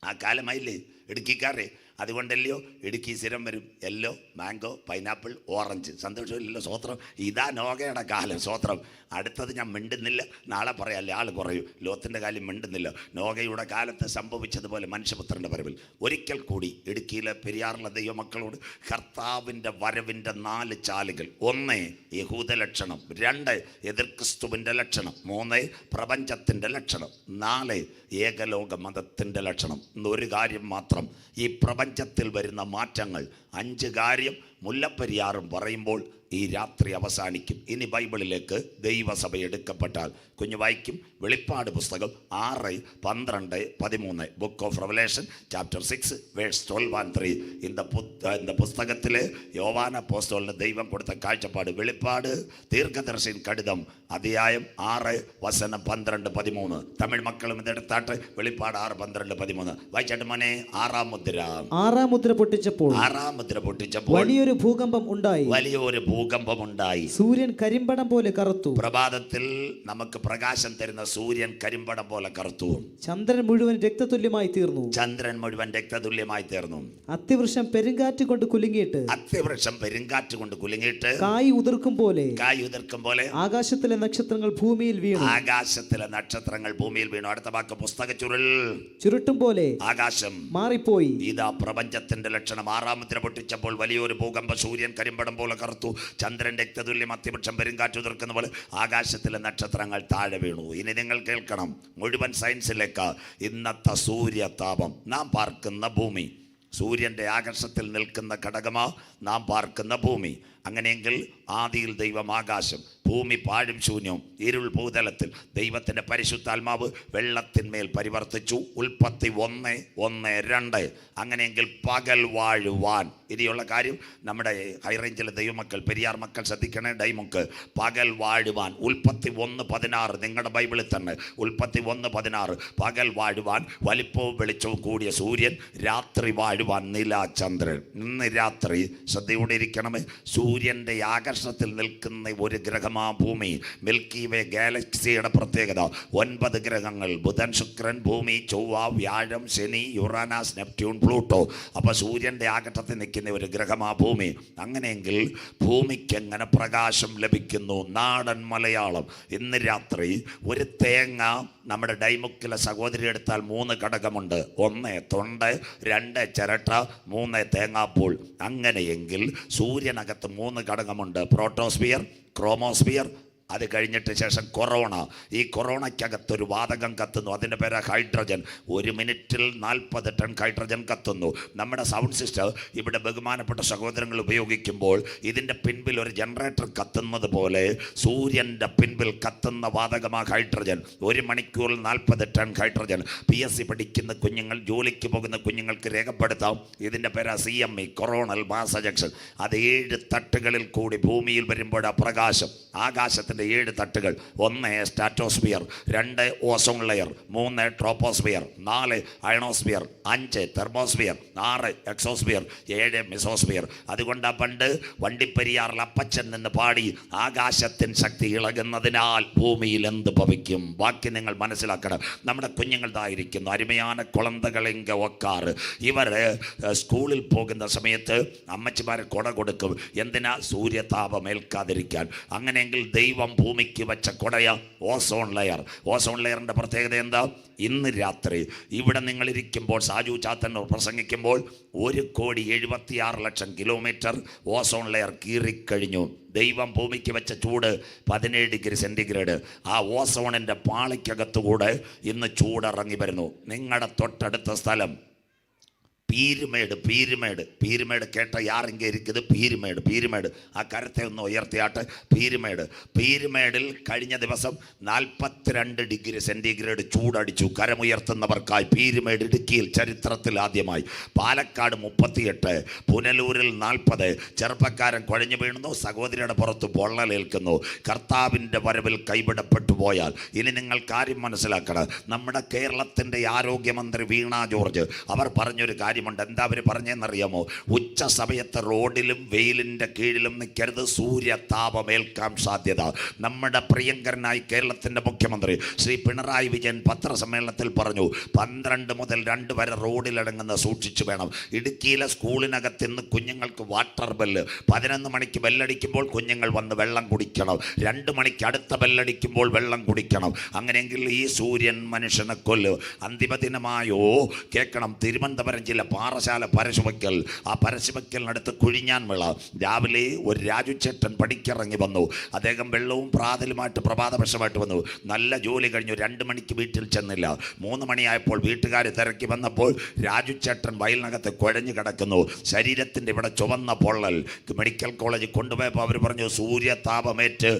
ആ കാലമായില്ലേ ഇടുക്കിക്കാരെ? അതുകൊണ്ടല്ലയോ ഇടുക്കി സ്ഥിരം വരും യെല്ലോ, മാംഗോ, പൈനാപ്പിൾ, ഓറഞ്ച്. സന്തോഷമില്ലല്ലോ? സ്വോത്രം. ഇതാ നോഹയുടെ കാലം. സ്വോത്രം. അടുത്തത് ഞാൻ മിണ്ടുന്നില്ല, നാളെ പറയാല്ലേ ആൾ കുറയും. ലോത്തിൻ്റെ കാലം മിണ്ടുന്നില്ല. നോഹയുടെ കാലത്ത് സംഭവിച്ചതുപോലെ മനുഷ്യപുത്രൻ്റെ വരവിൽ. ഒരിക്കൽ കൂടി ഇടുക്കിയിലെ പെരിയാറിലെ ദൈവമക്കളോട് കർത്താവിൻ്റെ വരവിൻ്റെ 4 ചാലുകൾ. 1 യഹൂദ ലക്ഷണം, 2 എതിർ ക്രിസ്തുവിൻ്റെ ലക്ഷണം, 3 പ്രപഞ്ചത്തിൻ്റെ ലക്ഷണം, 4 ഏകലോക മതത്തിൻ്റെ ലക്ഷണം. ഒരു കാര്യം മാത്രം, ഈ പ്രപഞ്ചത്തിൽ വരുന്ന മാറ്റങ്ങൾ. 5 കാര്യം മുല്ലപ്പെരിയാറും പറയുമ്പോൾ ഈ രാത്രി അവസാനിക്കും. ഇനി ബൈബിളിലേക്ക് ദൈവസഭ എടുക്കപ്പെട്ടാൽ കുഞ്ഞു വായിക്കും വെളിപ്പാട് പുസ്തകം 6, 12, 13. Book of Revelation chapter 6 verse 12 and 3. இந்த പുസ്തകത്തിൽ യോവാന അപ്പോസ്തലന് ദൈവം കൊടുത്ത കാഴ്ചപ്പാട്. വെളിപ്പാട് ദീർഘദർശിൻ കടിതം അധ്യായം 6 വചനം 12, 13. തമിഴ് മക്കളും ഇതെടുത്താട്ട് വെളിപ്പാട് 6, 12, 13 വായിച്ചാട്ട് മോനെ. 6ാം മുദ്ര പൊട്ടിച്ചപ്പോൾ വലിയൊരു ഭൂകമ്പം ഉണ്ടായി. സൂര്യൻ കരിമ്പടം പോലെ കറുത്തു. പ്രഭാതത്തിൽ നമുക്ക് പ്രകാശം തരുന്ന സൂര്യൻ കരിമ്പടം പോലെ കറുത്തു. ചന്ദ്രൻ മുഴുവൻ രക്തതുല്യമായി തീർന്നു. അത്തിവൃക്ഷം പെരുങ്കാറ്റ് കൊണ്ട് കുലുങ്ങിയിട്ട് കായ് ഉതിർക്കും പോലെ ആകാശത്തിലെ നക്ഷത്രങ്ങൾ ഭൂമിയിൽ വീണു. അടുത്ത വാക്ക് പുസ്തക ചുരുട്ടും പോലെ ആകാശം മാറിപ്പോയി. ഇതാ പ്രപഞ്ചത്തിന്റെ ലക്ഷണം. 6ാം മുദ്ര പൊട്ടിച്ചപ്പോൾ വലിയൊരു ഭൂകമ്പം, സൂര്യൻ കരിമ്പടം പോലെ കറുത്തു, ചന്ദ്രൻ രക്തതുല്യം, അത്തിവൃക്ഷം പെരുങ്കാറ്റ് ഉതിർക്കുന്ന പോലെ ആകാശത്തിലെ നക്ഷത്രങ്ങൾ താഴെ വീണു. ഇനി നിങ്ങൾ കേൾക്കണം, മുഴുവൻ സയൻസിലേക്ക്. ഇന്നത്തെ സൂര്യതാപം, നാം പാർക്കുന്ന ഭൂമി, സൂര്യൻ്റെ ആകർഷത്തിൽ നിൽക്കുന്ന ഘടകമാ നാം പാർക്കുന്ന ഭൂമി. അങ്ങനെയെങ്കിൽ ആദിയിൽ ദൈവം ആകാശം, ഭൂമി പാഴും ശൂന്യവും ഇരുൾ ഭൂതലത്തിൽ. ദൈവത്തിൻ്റെ പരിശുദ്ധാത്മാവ് വെള്ളത്തിന്മേൽ പരിവർത്തിച്ചു. ഉൽപ്പത്തി 1:1-2. അങ്ങനെയെങ്കിൽ പകൽ വാഴുവാൻ. ഇനിയുള്ള കാര്യം നമ്മുടെ ഹൈറേഞ്ചിലെ ദൈവമക്കൾ, പെരിയാർ മക്കൾ ശ്രദ്ധിക്കണേ. ഡൈമുക്ക് പകൽ വാഴുവാൻ. ഉൽപ്പത്തി 1:16 നിങ്ങളുടെ ബൈബിളിൽ തന്നെ. ഉൽപ്പത്തി 1:16 പകൽ വാഴുവാൻ വലിപ്പവും വെളിച്ചവും കൂടിയ സൂര്യൻ, രാത്രി വാഴുവാൻ നിലാചന്ദ്രൻ. ഇന്ന് രാത്രി ശ്രദ്ധയോടെ ഇരിക്കണമേ. സൂര്യൻ്റെ ആകർഷണത്തിൽ നിൽക്കുന്ന ഒരു ഗ്രഹമാ ഭൂമി. മിൽക്കി വേ ഗാലക്സിയുടെ പ്രത്യേകത 9 ഗ്രഹങ്ങൾ: ബുധൻ, ശുക്രൻ, ഭൂമി, ചൊവ്വ, വ്യാഴം, ശനി, യുറാനസ്, നെപ്റ്റ്യൂൺ, പ്ലൂട്ടോ. അപ്പോൾ സൂര്യൻ്റെ ആകർഷണത്തിൽ നിൽക്കുന്ന ഒരു ഗ്രഹമാ ഭൂമി. അങ്ങനെയെങ്കിൽ ഭൂമിക്ക് എങ്ങനെ പ്രകാശം ലഭിക്കുന്നു? നാടൻ മലയാളം. ഇന്ന് രാത്രി ഒരു തേങ്ങ നമ്മുടെ ഡൈമുക്കിലെ സഹോദരി എടുത്താൽ 3 ഘടകമുണ്ട്. 1 തൊണ്ട്, 2 ചിരട്ട, 3 തേങ്ങാപ്പൂൾ. അങ്ങനെയെങ്കിൽ സൂര്യനകത്ത് 3 ഘടകമുണ്ട്: പ്രോട്ടോസ്ഫിയർ, ക്രോമോസ്ഫിയർ, അത് കഴിഞ്ഞിട്ട് ശേഷം കൊറോണ. ഈ കൊറോണയ്ക്കകത്തൊരു വാതകം കത്തുന്നു, അതിൻ്റെ പേര് ഹൈഡ്രജൻ. 1 മിനിറ്റിൽ 40 ടൺ ഹൈഡ്രജൻ കത്തുന്നു. നമ്മുടെ സൗണ്ട് സിസ്റ്റം ഇവിടെ ബഹുമാനപ്പെട്ട സഹോദരങ്ങൾ ഉപയോഗിക്കുമ്പോൾ ഇതിൻ്റെ പിൻപിൽ ഒരു ജനറേറ്റർ കത്തുന്നത് പോലെ സൂര്യൻ്റെ പിൻപിൽ കത്തുന്ന വാതകമാണ് ഹൈഡ്രജൻ. 1 മണിക്കൂറിൽ 40 ടൺ ഹൈഡ്രജൻ. PSC പഠിക്കുന്ന കുഞ്ഞുങ്ങൾ, ജോലിക്ക് പോകുന്ന കുഞ്ഞുങ്ങൾക്ക് രേഖപ്പെടുത്താം. ഇതിൻ്റെ പേര് CME, കൊറോണൽ മാസ് എജക്ഷൻ. അത് 7 തട്ടുകളിൽ കൂടി ഭൂമിയിൽ വരുമ്പോഴാണ് പ്രകാശം. ആകാശത്തിൻ്റെ ആകാശത്തിൻ്റെ 7 തട്ടുകൾ: 1 stratosphere, 2 ozone layer, 3 troposphere, 4 ionosphere, 5 thermosphere, 6 exosphere, 7 mesosphere. അതുകൊണ്ടാ പണ്ട് വണ്ടിപ്പെരിയാറിൽ അപ്പച്ചൻ നിന്ന് പാടി, ആകാശത്തിൻ ശക്തി ഇളകുന്നതിനാൽ ഭൂമിയിൽ എന്ത് ഭവിക്കും. ബാക്കി നിങ്ങൾ മനസ്സിലാക്കണം. നമ്മുടെ കുഞ്ഞുങ്ങളുടേതായിരിക്കുന്നു അരുമയാണ് കുളന്തകളെങ്ക ഒക്കാറ്. ഇവർ സ്കൂളിൽ പോകുന്ന സമയത്ത് അമ്മച്ചിമാരെ കൊട കൊടുക്കും. എന്തിനാ? സൂര്യതാപം ഏൽക്കാതിരിക്കാൻ. അങ്ങനെയെങ്കിൽ ദൈവം ഭൂമിക്ക് വെച്ച കൊടയ ഓസോൺ ലെയർ. ഓസോൺ ലെയറിൻ്റെ പ്രത്യേകത എന്താ? ഇന്ന് രാത്രി ഇവിടെ നിങ്ങളിരിക്കുമ്പോൾ, സാജു ചാത്തൻ പ്രസംഗിക്കുമ്പോൾ 1,76,00,000 കിലോമീറ്റർ ഓസോൺ ലെയർ കീറിക്കഴിഞ്ഞു. ദൈവം ഭൂമിക്ക് വെച്ച ചൂട് 17 ഡിഗ്രി സെൻറ്റിഗ്രേഡ്. ആ ഓസോണിൻ്റെ പാളിക്കകത്തുകൂടെ ഇന്ന് ചൂടിറങ്ങി വരുന്നു. നിങ്ങളുടെ തൊട്ടടുത്ത സ്ഥലം പീരുമേട് കേട്ട യാറിങ്ക ഇരിക്കുന്നത് പീരുമേട്. ആ കരത്തെ ഒന്ന് ഉയർത്തിയാട്ട്. പീരുമേടിൽ കഴിഞ്ഞ ദിവസം 42 ഡിഗ്രി സെൻറ്റിഗ്രേഡ് ചൂടടിച്ചു. കരമുയർത്തുന്നവർക്കായി പീരുമേട് ഇടുക്കിയിൽ ചരിത്രത്തിൽ ആദ്യമായി. പാലക്കാട് 38, പുനലൂരിൽ 40. ചെറുപ്പക്കാരൻ കുഴഞ്ഞു വീണുന്നു, സഹോദരിയുടെ പുറത്ത് പൊള്ളലേൽക്കുന്നു. കർത്താവിൻ്റെ വരവിൽ കൈവിടപ്പെട്ടു പോയാൽ ഇനി നിങ്ങൾ കാര്യം മനസ്സിലാക്കണം. നമ്മുടെ കേരളത്തിൻ്റെ ആരോഗ്യമന്ത്രി വീണ ജോർജ് അവർ പറഞ്ഞൊരു കാര്യം. എന്താ അവർ പറഞ്ഞെന്നറിയാമോ? ഉച്ച സമയത്ത് റോഡിലും വെയിലിൻ്റെ കീഴിലും നിൽക്കരുത്, സൂര്യതാപമേൽക്കാൻ സാധ്യത. നമ്മുടെ പ്രിയങ്കരനായി കേരളത്തിൻ്റെ മുഖ്യമന്ത്രി ശ്രീ പിണറായി വിജയൻ പത്രസമ്മേളനത്തിൽ പറഞ്ഞു, 12 മുതൽ 2 വരെ റോഡിലിറങ്ങുന്ന സൂക്ഷിച്ചു വേണം. ഇടുക്കിയിലെ സ്കൂളിനകത്ത് ഇന്ന് കുഞ്ഞുങ്ങൾക്ക് വാട്ടർ ബെല്ല് 11 മണിക്ക് ബെല്ലടിക്കുമ്പോൾ കുഞ്ഞുങ്ങൾ വന്ന് വെള്ളം കുടിക്കണം. 2 മണിക്ക് അടുത്ത ബെല്ലടിക്കുമ്പോൾ വെള്ളം കുടിക്കണം. അങ്ങനെയെങ്കിൽ ഈ സൂര്യൻ മനുഷ്യനെ കൊല്ലും. അന്തിമ ദിനമായോ കേൾക്കണം. തിരുവനന്തപുരം ജില്ല പാറശാല പരശുവയ്ക്കൽ. ആ പരശുവയ്ക്കലിനടുത്ത് കുഴിഞ്ഞാൻ വിള. രാവിലെ ഒരു രാജുചേട്ടൻ പടിക്കിറങ്ങി വന്നു. അദ്ദേഹം വെള്ളവും പ്രാതലുമായിട്ട് പ്രഭാതപക്ഷമായിട്ട് വന്നു. നല്ല ജോലി കഴിഞ്ഞു. 2 മണിക്ക് വീട്ടിൽ ചെന്നില്ല. 3 മണിയായപ്പോൾ വീട്ടുകാർ തിരക്കി വന്നപ്പോൾ രാജുചേട്ടൻ വയലിനകത്ത് കുഴഞ്ഞു കിടക്കുന്നു. ശരീരത്തിൻ്റെ ഇവിടെ ചുവന്ന പൊള്ളൽ. മെഡിക്കൽ കോളേജിൽ കൊണ്ടുപോയപ്പോൾ അവർ പറഞ്ഞു, സൂര്യതാപമേറ്റ്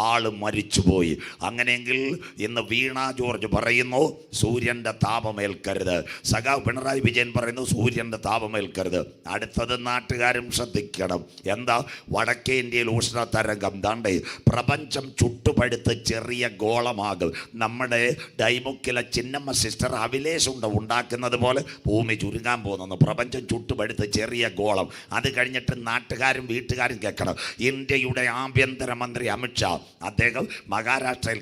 ആള് മരിച്ചുപോയി. അങ്ങനെയെങ്കിൽ ഇന്ന് വീണ ജോർജ് പറയുന്നു, സൂര്യൻ്റെ താപമേൽക്കരുത്. സഖാവ് പിണറായി വിജയൻ പറയുന്നു, സൂര്യൻ്റെ താപമേൽക്കരുത്. അടുത്തത് നാട്ടുകാരും ശ്രദ്ധിക്കണം. എന്താ? വടക്കേ ഇന്ത്യയിൽ ഉഷ്ണതരംഗം. ദാണ്ടേ പ്രപഞ്ചം ചുട്ടുപഴുത്ത് ചെറിയ ഗോളമാകും. നമ്മുടെ ഡൈമുക്കിലെ ചിന്നമ്മ സിസ്റ്റർ അഭിലേഷുണ്ട ഉണ്ടാക്കുന്നത് പോലെ ഭൂമി ചുരുങ്ങാൻ പോകുന്നു. പ്രപഞ്ചം ചുട്ടുപഴുത്ത് ചെറിയ ഗോളം. അത് കഴിഞ്ഞിട്ട് നാട്ടുകാരും വീട്ടുകാരും കേൾക്കണം. ഇന്ത്യയുടെ ആഭ്യന്തരമന്ത്രി അമിത്ഷാ അദ്ദേഹം മഹാരാഷ്ട്രയിൽ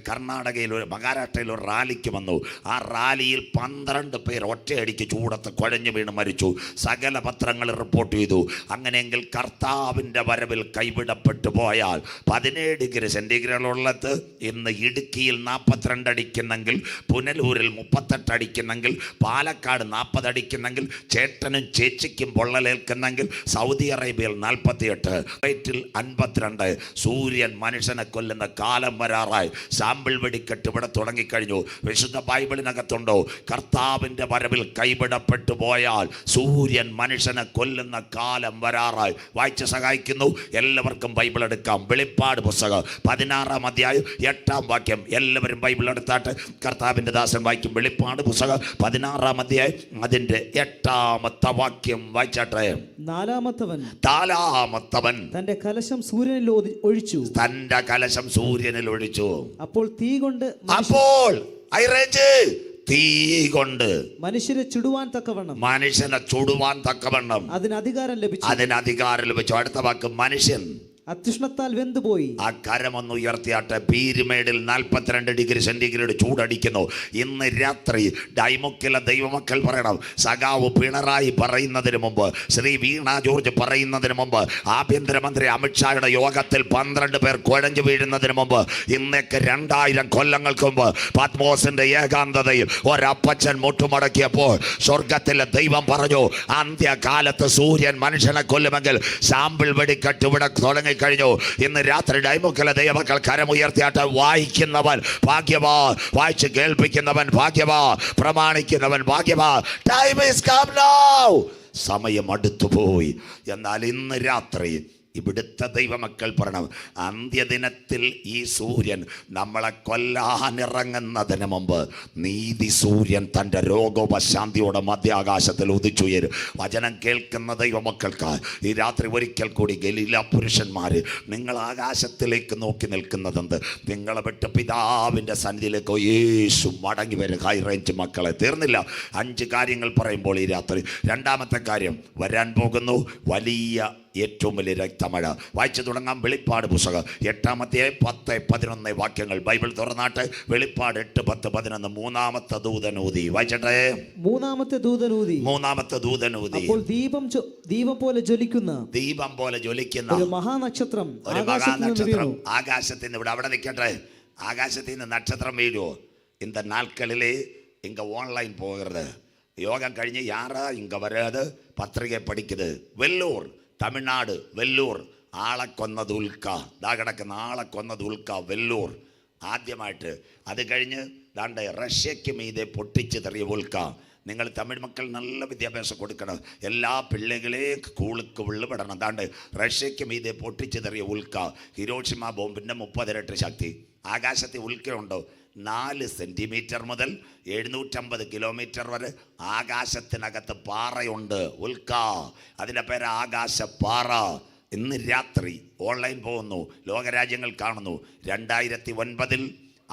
ഒരു റാലിക്ക് വന്നു. ആ റാലിയിൽ 12 പേർ ഒറ്റയടിക്ക് ചൂടത്ത് കുഴഞ്ഞു വീണ് മരിച്ചു. സകല പത്രങ്ങൾ റിപ്പോർട്ട് ചെയ്തു. അങ്ങനെയെങ്കിൽ കർത്താവിൻ്റെ വരവിൽ കൈവിടപ്പെട്ടു പോയാൽ 17 ഡിഗ്രി സെൻറ്റിഗ്രേഡുള്ളത് ഇന്ന് ഇടുക്കിയിൽ 42 അടിക്കുന്നെങ്കിൽ, പുനലൂരിൽ 38 അടിക്കുന്നെങ്കിൽ, പാലക്കാട് 40 അടിക്കുന്നെങ്കിൽ, ചേട്ടനും ചേച്ചിക്കും പൊള്ളലേൽക്കുന്നെങ്കിൽ, സൗദി അറേബ്യയിൽ 48, കുവൈറ്റിൽ 52. സൂര്യൻ മനുഷ്യനെ കൊല്ലുന്ന കാലം വരാറായി. സാമ്പിൾ വെടിക്കെട്ട് ഇവിടെ തുടങ്ങിക്കഴിഞ്ഞു. വിശുദ്ധ ബൈബിളിനകത്തുണ്ടോ? കർത്താവിൻ്റെ വരവിൽ കൈവിടപ്പെട്ടു പോയാൽ സൂര്യൻ മനുഷ്യനെ കൊല്ലുന്ന കാലം വരാറായി. വായിച്ച് സഹായിക്കുന്നു. എല്ലാവർക്കും ബൈബിൾ എടുക്കാം. വെളിപ്പാട് പുസ്തകം 16-ാം അധ്യായം 8-ാം വാക്യം. എല്ലാവരും ബൈബിൾ എടുത്താട്ട് കർത്താവിൻ്റെ ദാസൻ വായിക്കും. വെളിപ്പാട് പുസ്തകം 16-ാം അധ്യായം അതിൻ്റെ 8-ാമത്തെ വാക്യം വായിച്ചാട്ടെ. നാലാമത്തവൻ തന്റെ കലശം സൂര്യനിൽ ഒഴിച്ചു. അപ്പോൾ തീ കൊണ്ട് തീ കൊണ്ട് മനുഷ്യനെ ചുടുവാൻ തക്കവണ്ണം അതിന് അധികാരം ലഭിച്ചു. അടുത്ത വാക്ക് മനുഷ്യൻ അത്യുഷ്ണത്താൽ വെന്തുപോയി. ആ കരമൊന്ന് ഉയർത്തിയാട്ടെ. പീരുമേടിൽ 42 ഡിഗ്രി സെൻറ്റിഗ്രേഡ് ചൂടടിക്കുന്നു. ഇന്ന് രാത്രി ഡൈമുക്കിലെ ദൈവമക്കൾ പറയണം, സഖാവ് പിണറായി പറയുന്നതിന് മുമ്പ്, ശ്രീ വീണ ജോർജ് പറയുന്നതിന് മുമ്പ്, ആഭ്യന്തരമന്ത്രി അമിത്ഷായുടെ യോഗത്തിൽ 12 പേർ കുഴഞ്ഞു വീഴുന്നതിന് മുമ്പ്, ഇന്നേക്ക് 2000 കൊല്ലങ്ങൾക്ക് മുമ്പ് പത്മോസിന്റെ ഏകാന്തതയിൽ ഒരപ്പച്ചൻ മുട്ടുമടക്കിയപ്പോൾ സ്വർഗത്തിലെ ദൈവം പറഞ്ഞു, അന്ത്യകാലത്ത് സൂര്യൻ മനുഷ്യനെ കൊല്ലുമെങ്കിൽ സാമ്പിൾ വെടിക്കെട്ട് ഇവിടെ തുടങ്ങി കഴിഞ്ഞു. ഇന്ന് രാത്രി ഡൈമുക്കിലെ ദൈവമക്കൾ കരമുയർത്തിയാട്ട് വായിക്കുന്നവൻ ഭാഗ്യവാ, വായിച്ച് കേൾപ്പിക്കുന്നവൻ ഭാഗ്യവാ, പ്രമാണിക്കുന്നവൻ ഭാഗ്യവാ. Time is come now. സമയം അടുത്തുപോയി. എന്നാൽ ഇന്ന് രാത്രി ഇവിടുത്തെ ദൈവമക്കൾ പറയണം, അന്ത്യദിനത്തിൽ ഈ സൂര്യൻ നമ്മളെ കൊല്ലാനിറങ്ങുന്നതിന് മുമ്പ് നീതി സൂര്യൻ തൻ്റെ രോഗോപശാന്തിയോടെ മധ്യാകാശത്തിൽ ഉദിച്ചുയരും. വചനം കേൾക്കുന്ന ദൈവമക്കൾക്ക് ഈ രാത്രി ഒരിക്കൽ കൂടി ഗലീല പുരുഷന്മാർ, നിങ്ങൾ ആകാശത്തിലേക്ക് നോക്കി നിൽക്കുന്നതെന്ത്? നിങ്ങളെ വിട്ട് പിതാവിൻ്റെ സന്നിധിയിലേക്ക് യേശു മടങ്ങി വരും. ഹൈ റേഞ്ച് മക്കളെ, തീർന്നില്ല. 5 കാര്യങ്ങൾ പറയുമ്പോൾ ഈ രാത്രി രണ്ടാമത്തെ കാര്യം, വരാൻ പോകുന്നു വലിയ ഏറ്റവും വലിയ രക്തമഴ. വായിച്ചു തുടങ്ങാം. വെളിപ്പാട് പുസ്തകം 8-10-11 വാക്യങ്ങൾ ബൈബിൾ തുറന്നാട്ടെ. വെളിപ്പാട് 8-10-11. മൂന്നാമത്തെ ദൂതനൂതി. വായിച്ചട്ടെ. മൂന്നാമത്തെ ദൂതനൂതി. അപ്പോൾ ദീപം പോലെ ജ്വലിക്കുന്ന ഒരു മഹാനക്ഷത്രം ആകാശത്തിൽ നിന്ന് ഇവിടെ അവിടെ നിൽക്കട്ടെ. ആകാശത്തിൽ നിന്ന് നക്ഷത്രം വീഴുവോ? இந்த நாட்களிலே இங்கே ஆன்லைன் போகிறது. யோகம் கழிஞ்சு யாரா இங்கே வராது பத்திரிகை படிக்குது. வெள்ளூர், തമിഴ്നാട്, വെല്ലൂർ. ആളെ കൊന്നത് ഉൽക്ക, ദാ കിടക്കുന്ന ആളെ കൊന്നത് ഉൽക്ക, വെല്ലൂർ ആദ്യമായിട്ട്. അത് കഴിഞ്ഞ് ദാണ്ടെ റഷ്യയ്ക്ക് മീതെ പൊട്ടിച്ച് തെറിയ ഉൽക്ക. നിങ്ങൾ തമിഴ് മക്കൾ നല്ല വിദ്യാഭ്യാസം കൊടുക്കണം. എല്ലാ പിള്ളേകളെ സ്കൂൾക്ക് വിടണം. ദാണ്ട് റഷ്യയ്ക്ക് മീതെ പൊട്ടിച്ച് തെറിയ ഉൽക്ക. ഹിരോഷിമ ബോംബിൻ്റെ 30 ഇരട്ടി ശക്തി. ആകാശത്തിൽ ഉൽക്കയുണ്ടോ? 4 സെൻറ്റിമീറ്റർ മുതൽ 750 കിലോമീറ്റർ വരെ ആകാശത്തിനകത്ത് പാറയുണ്ട്. ഉൽക്ക, അതിൻ്റെ പേര് ആകാശപ്പാറ. ഇന്ന് രാത്രി ഓൺലൈൻ പോകുന്നു, ലോകരാജ്യങ്ങൾ കാണുന്നു. 2009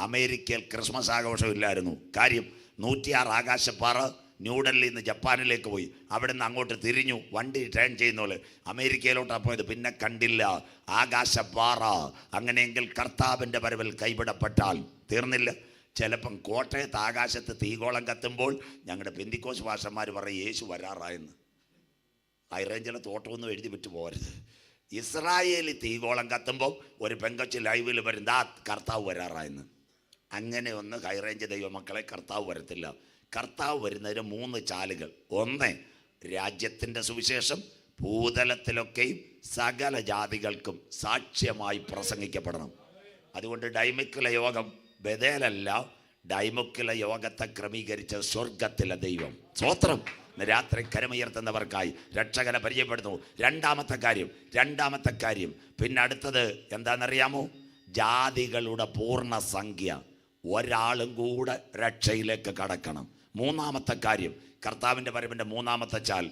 അമേരിക്കയിൽ ക്രിസ്മസ് ആഘോഷമില്ലായിരുന്നു. കാര്യം 106 ആകാശപ്പാറ ന്യൂഡൽഹിയിൽ നിന്ന് ജപ്പാനിലേക്ക് പോയി. അവിടെ നിന്ന് അങ്ങോട്ട് തിരിഞ്ഞു, വണ്ടി ടേൺ ചെയ്യുന്നോള് അമേരിക്കയിലോട്ടാണ് പോയത്. പിന്നെ കണ്ടില്ല ആകാശപ്പാറ. അങ്ങനെയെങ്കിൽ കർത്താവിൻ്റെ വരവിൽ കൈവിടപ്പെട്ടാൽ തീർന്നില്ല. ചിലപ്പം കോട്ടയത്ത് ആകാശത്ത് തീകോളം കത്തുമ്പോൾ ഞങ്ങളുടെ പെന്തിക്കോസ് ഭാഷന്മാർ പറയും യേശു വരാറായെന്ന്. ഹൈറേഞ്ചിലെ തോട്ടമൊന്നും എഴുതി വിട്ടു പോകരുത്. ഇസ്രായേലിൽ തീകോളം കത്തുമ്പോൾ ഒരു പെങ്കൊച്ച് ലൈവിൽ വരും, ദാ കർത്താവ് വരാറായെന്ന്. അങ്ങനെ ഒന്ന് ഹൈറേഞ്ച് ദൈവമക്കളെ കർത്താവ് വരത്തില്ല. കർത്താവ് വരുന്നതിന് 3 ചാലുകൾ. 1, രാജ്യത്തിൻ്റെ സുവിശേഷം ഭൂതലത്തിലൊക്കെയും സകല ജാതികൾക്കും സാക്ഷ്യമായി പ്രസംഗിക്കപ്പെടണം. അതുകൊണ്ട് ഡൈമിക്കുല യോഗം ബദേലല്ല, ഡൈമുക്കുല യോഗത്തെ ക്രമീകരിച്ച സ്വർഗത്തിലെ ദൈവം. സ്തോത്രം. രാത്രി കരമുയർത്തുന്നവർക്കായി രക്ഷകനെ പരിചയപ്പെടുന്നു. രണ്ടാമത്തെ കാര്യം പിന്നെ അടുത്തത് എന്താണെന്നറിയാമോ? ജാതികളുടെ പൂർണ്ണ സംഖ്യ ഒരാളും കൂടെ രക്ഷയിലേക്ക് കടക്കണം. മൂന്നാമത്തെ കാര്യം, കർത്താവിൻ്റെ വരവിൻ്റെ മൂന്നാമത്തെ ചാൽ,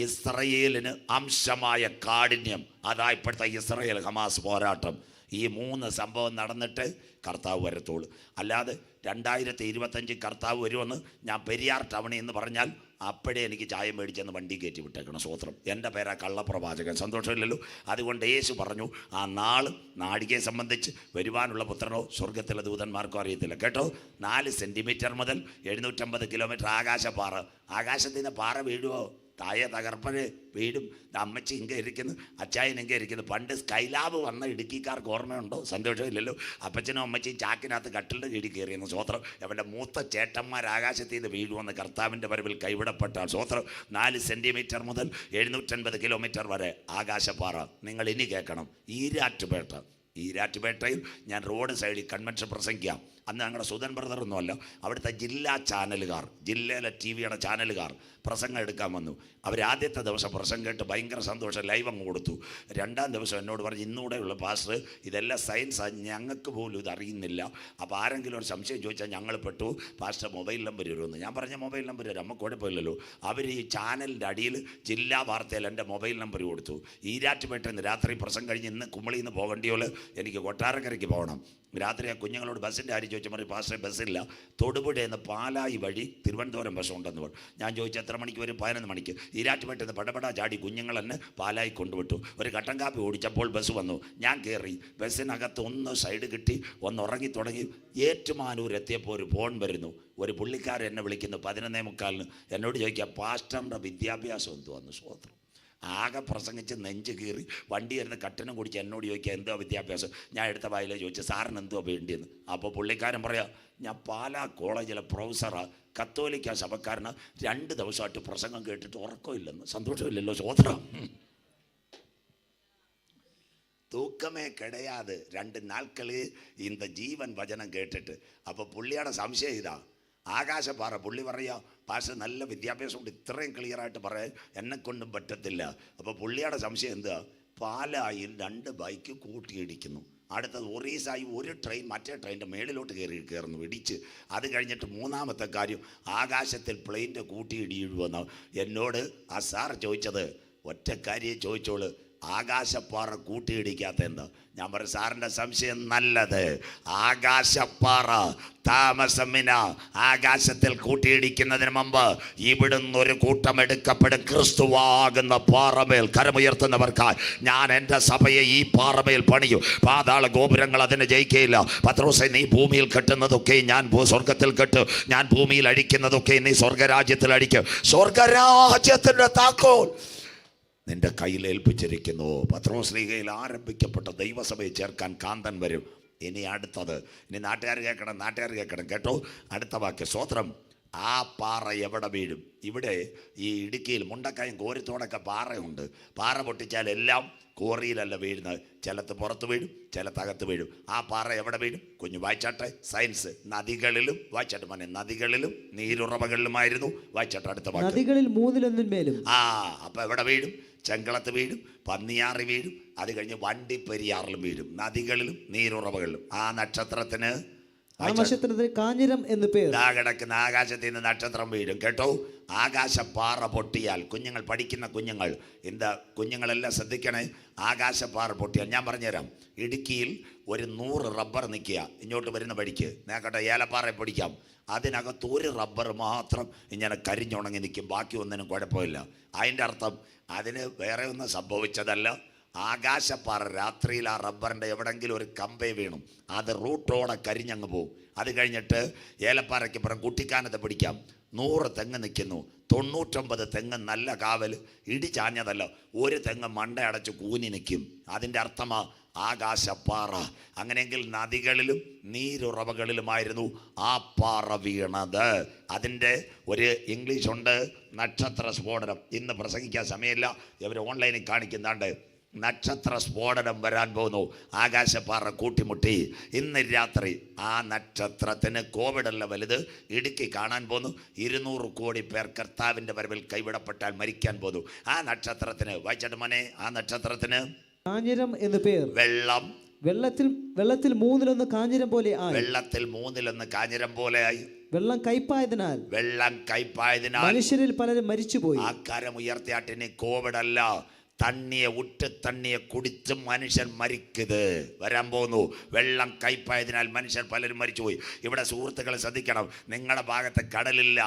ഇസ്രയേലിന് അംശമായ കാഠിന്യം. അതാ ഇപ്പോഴത്തെ ഇസ്രയേൽ ഹമാസ് പോരാട്ടം. ഈ 3 സംഭവം നടന്നിട്ട് കർത്താവ് വരത്തുള്ളൂ. അല്ലാതെ 2025 കർത്താവ് വരുമെന്ന് ഞാൻ പെരിയാർ ടൗണിൽ എന്ന് പറഞ്ഞാൽ അപ്പോഴേ എനിക്ക് ചായ മേടിച്ചെന്ന് വണ്ടി കയറ്റി വിട്ടേക്കണം. സ്വോത്രം. എൻ്റെ പേരാ കള്ളപ്രവാചകൻ. സന്തോഷമില്ലല്ലോ. അതുകൊണ്ട് യേശു പറഞ്ഞു, ആ നാൾ നാഴികയെ സംബന്ധിച്ച് വരുവാനുള്ള പുത്രനോ സ്വർഗത്തിലെ ദൂതന്മാർക്കോ അറിയത്തില്ല. കേട്ടോ, 4 സെൻറ്റിമീറ്റർ മുതൽ 750 കിലോമീറ്റർ ആകാശപ്പാറ. ആകാശത്തിൽ നിന്ന് പാറ വീഴുവോ? താഴെ തകർപ്പഴ് വീടും. അമ്മച്ചി ഇங்கே ഇരിക്കുന്നു, അച്ചായൻ ഇங்கே ഇരിക്കുന്നു. പണ്ട് സ്കൈലാബ് വന്ന ഇടുക്കിക്കാർക്ക് ഓർമ്മയുണ്ടോ? സന്തോഷമില്ലല്ലോ. അപ്പച്ചനും അമ്മച്ചിയും ചാക്കിനകത്ത് കട്ടിലിൻ്റെ കീഴിൽ കയറിയെന്ന്. സ്വോത്രം. അവൻ്റെ മൂത്ത ചേട്ടന്മാർ ആകാശത്തിൽ നിന്ന് വീഴുവെന്ന് കർത്താവിൻ്റെ വരവിൽ കൈവിടപ്പെട്ടാൽ. സ്വോത്രം. 4 സെൻറ്റിമീറ്റർ മുതൽ 750 കിലോമീറ്റർ വരെ ആകാശപ്പാറ. നിങ്ങൾ ഇനി കേൾക്കണം. ഈരാറ്റുപേട്ടയിൽ ഞാൻ റോഡ് സൈഡിൽ കൺവെൻഷൻ പ്രസംഗിക്കാം. അന്ന് ഞങ്ങളുടെ സുധൻ ബ്രദറൊന്നുമല്ല, അവിടുത്തെ ജില്ലാ ചാനലുകാർ, ജില്ലയിലെ TV-യുടെ ചാനലുകാർ പ്രസംഗം എടുക്കാൻ വന്നു. അവരാദ്യത്തെ ദിവസം പ്രസംഗം കേട്ട് ഭയങ്കര സന്തോഷം, ലൈവ് അങ്ങ് കൊടുത്തു. 2ാം ദിവസം എന്നോട് പറഞ്ഞു, ഇന്നൂടെയുള്ള പാസ്റ്റർ ഇതെല്ലാം സയൻസാണ്, ഞങ്ങൾക്ക് പോലും ഇത് അറിയുന്നില്ല. അപ്പോൾ ആരെങ്കിലും ഒരു സംശയം ചോദിച്ചാൽ ഞങ്ങൾ പെട്ടു, പാസ്റ്റർ മൊബൈൽ നമ്പർ വരുമെന്ന്. ഞാൻ പറഞ്ഞ മൊബൈൽ നമ്പർ വരും, നമുക്ക് കുഴപ്പമില്ലല്ലോ. അവർ ഈ ചാനലിൻ്റെ അടിയിൽ ജില്ലാ വാർത്തയിൽ എൻ്റെ മൊബൈൽ നമ്പർ കൊടുത്തു. ഈരാറ്റുപേട്ടയിൽ നിന്ന് രാത്രി പ്രസംഗം കഴിഞ്ഞ് ഇന്ന് കുമളിയിൽ നിന്ന് പോകേണ്ടിയോള് എനിക്ക് കൊട്ടാരക്കരയ്ക്ക് പോകണം. രാത്രി ആ കുഞ്ഞുങ്ങളോട് ബസ്സിൻ്റെ കാര്യം ചോദിച്ചാൽ മതി, പാസ്റ്റർ ബസ്സില്ല, തൊടുപുഴയിൽ നിന്ന് പാലായി വഴി തിരുവനന്തപുരം ബസ് ഉണ്ടെന്ന് പറഞ്ഞു. ഞാൻ ചോദിച്ചു എത്ര മണിക്ക് വരും? 11 മണിക്ക്. ഈരാറ്റുപേട്ടയിൽ നിന്ന് പടപടാ ചാടി കുഞ്ഞുങ്ങൾ തന്നെ പാലായി കൊണ്ടുവിട്ടു. ഒരു കട്ടൻ കാപ്പി ഓടിച്ചപ്പോൾ ബസ് വന്നു. ഞാൻ കയറി. ബസ്സിനകത്ത് ഒന്ന് സൈഡ് കിട്ടി, ഒന്ന് ഉറങ്ങി തുടങ്ങി. ഏറ്റുമാനൂർ എത്തിയപ്പോൾ ഒരു ഫോൺ വരുന്നു. ഒരു പുള്ളിക്കാരൻ എന്നെ വിളിക്കുന്നു 11:45. എന്നോട് ചോദിക്കുക, പാസ്റ്ററിൻ്റെ വിദ്യാഭ്യാസം എന്തുവാന്ന്. സ്വോത്രം. ആകെ പ്രസംഗിച്ച് നെഞ്ച് കീറി വണ്ടി ഇരുന്ന് കട്ടനും കുടിച്ച് എന്നോട് ചോദിക്കുക എന്തോ വിദ്യാഭ്യാസം. ഞാൻ എടുത്ത വായിലെ ചോദിച്ചു, സാറിന് എന്തോ വേണ്ടിയെന്ന്. അപ്പോൾ പുള്ളിക്കാരൻ പറയാം, ഞാൻ പാലാ കോളേജിലെ പ്രൊഫസറാണ്, കത്തോലിക്ക സഭക്കാരന്, 2 ദിവസമായിട്ട് പ്രസംഗം കേട്ടിട്ട് ഉറക്കമില്ലെന്ന്. സന്തോഷമില്ലല്ലോ. സ്വോത്രം. തൂക്കമേ കിടയാതെ 2 നാൾക്കളിൽ இந்த ജീവൻ വചനം കേട്ടിട്ട്. അപ്പോൾ പുള്ളിയുടെ സംശയം ഇതാ, ആകാശപ്പാറ. പുള്ളി പറയുക, പാസ്റ്റർ നല്ല വിദ്യാഭ്യാസം കൊണ്ട് ഇത്രയും ക്ലിയറായിട്ട് പറയാൻ എന്നെക്കൊണ്ടും പറ്റത്തില്ല. അപ്പോൾ പുള്ളിയുടെ സംശയം എന്താ, പാലായിൽ 2 ബൈക്ക് കൂട്ടിയിടിക്കുന്നു. അടുത്തത് ഒറീസായി ഒരു ട്രെയിൻ മറ്റേ ട്രെയിനിൻ്റെ മേളിലോട്ട് കയറുന്നു ഇടിച്ച്. അത് കഴിഞ്ഞിട്ട് മൂന്നാമത്തെ കാര്യം ആകാശത്തിൽ പ്ലെയിൻ്റെ കൂട്ടിയിടിയുമെന്ന് എന്നോട് ആ സാർ ചോദിച്ചത് ഒറ്റ കാര്യം ചോദിച്ചോളൂ, ആകാശപ്പാറ കൂട്ടിയിടിക്കാത്ത എന്താ? ഞാൻ പറയും സാറിൻ്റെ സംശയം നല്ലത്. ആകാശപ്പാറ താമസമിന ആകാശത്തിൽ കൂട്ടിയിടിക്കുന്നതിന് മുമ്പ് ഇവിടുന്ന് ഒരു കൂട്ടം എടുക്കപ്പെടും. ക്രിസ്തുവാകുന്ന പാറമേൽ കരമുയർത്തുന്നവർക്കായി ഞാൻ എൻ്റെ സഭയെ ഈ പാറമേൽ പണിയും. പാതാള ഗോപുരങ്ങൾ അതിനെ ജയിക്കുകയില്ല. പത്രോസേ, നീ ഭൂമിയിൽ കെട്ടുന്നതൊക്കെ ഞാൻ സ്വർഗത്തിൽ കെട്ടും, ഞാൻ ഭൂമിയിൽ അടിക്കുന്നതൊക്കെ നീ സ്വർഗരാജ്യത്തിൽ അടിക്കും. സ്വർഗരാജ്യത്തിൻ്റെ താക്കോൽ നിന്റെ കയ്യിൽ ഏൽപ്പിച്ചിരിക്കുന്നു. പത്രോസ്ലീഹയിൽ ആരംഭിക്കപ്പെട്ട ദൈവസഭയെ ചേർക്കാൻ കാന്തൻ വരും. ഇനി അടുത്തത്, ഇനി നാട്ടുകാർ കേൾക്കണം കേട്ടോ. അടുത്ത വാക്യം, സ്തോത്രം. ആ പാറ എവിടെ വീഴും? ഇവിടെ ഈ ഇടുക്കിയിൽ മുണ്ടക്കായും കോരിത്തോടൊക്കെ പാറയുണ്ട്. പാറ പൊട്ടിച്ചാൽ എല്ലാം കോറിയിലല്ല വീഴുന്നത്, ചിലത്ത് പുറത്ത് വീഴും, ചിലത്തകത്ത് വീഴും. ആ പാറ എവിടെ വീഴും? കുഞ്ഞു വായിച്ചാട്ടെ, സയൻസ്. നദികളിലും വായിച്ചാട്ട് മോനെ, നദികളിലും നീരുറവകളിലുമായിരുന്നു. വായിച്ചാട്ടെ അടുത്ത വാക്യം, നദികളിൽ 3-1 അപ്പൊ എവിടെ വീഴും? ചെങ്കളത്ത് വീഴും, പന്നിയാറി വീഴും, അത് കഴിഞ്ഞ് വണ്ടിപ്പെരിയാറിലും വീഴും. നദികളിലും നീരുറവകളിലും. ആ നക്ഷത്രത്തിന് കാഞ്ഞിരം എന്ന് പേര്. കിടക്കുന്ന ആകാശത്തിൽ നിന്ന് നക്ഷത്രം വീഴും കേട്ടോ. ആകാശപ്പാറ പൊട്ടിയാൽ കുഞ്ഞുങ്ങൾ, പഠിക്കുന്ന കുഞ്ഞുങ്ങൾ, എന്താ കുഞ്ഞുങ്ങളെല്ലാം ശ്രദ്ധിക്കണേ. ആകാശപ്പാറ പൊട്ടിയാൽ ഞാൻ പറഞ്ഞുതരാം. ഇടുക്കിയിൽ ഒരു 100 റബ്ബർ നിൽക്കുക ഇങ്ങോട്ട് വരുന്ന വഴിക്ക്, നേക്കട്ടെ ഏലപ്പാറ പൊടിക്കാം. അതിനകത്ത് ഒരു റബ്ബർ മാത്രം ഇങ്ങനെ കരിഞ്ഞുണങ്ങി നിൽക്കും, ബാക്കി ഒന്നിനും കുഴപ്പമില്ല. അതിൻ്റെ അർത്ഥം അതിന് വേറെ ഒന്നും സംഭവിച്ചതല്ല. ആകാശപ്പാറ രാത്രിയിൽ ആ റബ്ബറിൻ്റെ എവിടെങ്കിലും ഒരു കമ്പേ വീണു, അത് റൂട്ടോടെ കരിഞ്ഞങ്ങ് പോകും. അത് കഴിഞ്ഞിട്ട് ഏലപ്പാറയ്ക്ക് പുറം കുട്ടിക്കാനത്ത് പിടിക്കാം. 100 തെങ്ങ് നിൽക്കുന്നു, 99 തെങ്ങ് നല്ല കാവൽ, ഇടിച്ചാഞ്ഞതല്ല. ഒരു തെങ്ങ് മണ്ട അടച്ച് കൂനി നിൽക്കും. അതിൻ്റെ അർത്ഥമാ ആകാശപ്പാറ. അങ്ങനെയെങ്കിൽ നദികളിലും നീരുറവകളിലുമായിരുന്നു ആ പാറ വീണത്. അതിൻ്റെ ഒരു ഇംഗ്ലീഷുണ്ട്, നക്ഷത്ര സ്ഫോടനം. ഇന്ന് പ്രസംഗിക്കാൻ സമയമില്ല, ഇവർ ഓൺലൈനിൽ കാണിക്കുന്നുണ്ട്. നക്ഷത്ര സ്ഫോടനം വരാൻ പോകുന്നു. ആകാശപ്പാറ കൂട്ടിമുട്ടി. ഇന്ന് രാത്രി ആ നക്ഷത്രത്തിന് കോവിഡല്ല വലുത്. ഇടുക്കി കാണാൻ പോന്നു. 200 കോടി പേർ കർത്താവിൻ്റെ വരവിൽ കൈവിടപ്പെട്ടാൽ മരിക്കാൻ പോന്നു. ആ നക്ഷത്രത്തിന് വായിച്ചാട്ട് മോനെ, ആ നക്ഷത്രത്തിന് കാഞ്ഞിരം എന്ന് പേർ. വെള്ളത്തിൽ 3-1 കാഞ്ഞിരം പോലെ ആയി. വെള്ളത്തിൽ 3-1 കാഞ്ഞിരം പോലെ ആയി. വെള്ളം കയ്പായതിനാൽ മനുഷ്യരിൽ പലരും മരിച്ചുപോയി. ആ കരം ഉയർത്തിയാട്ടിന് കോവിഡല്ല, തണ്ണിയെ കുടിച്ച് മനുഷ്യൻ മരിക്കത് വരാൻ പോകുന്നു. വെള്ളം കയ്പായതിനാൽ മനുഷ്യർ പലരും മരിച്ചുപോയി. ഇവിടെ സുഹൃത്തുക്കളെ ശ്രദ്ധിക്കണം, നിങ്ങളുടെ ഭാഗത്ത് കടലില്ല.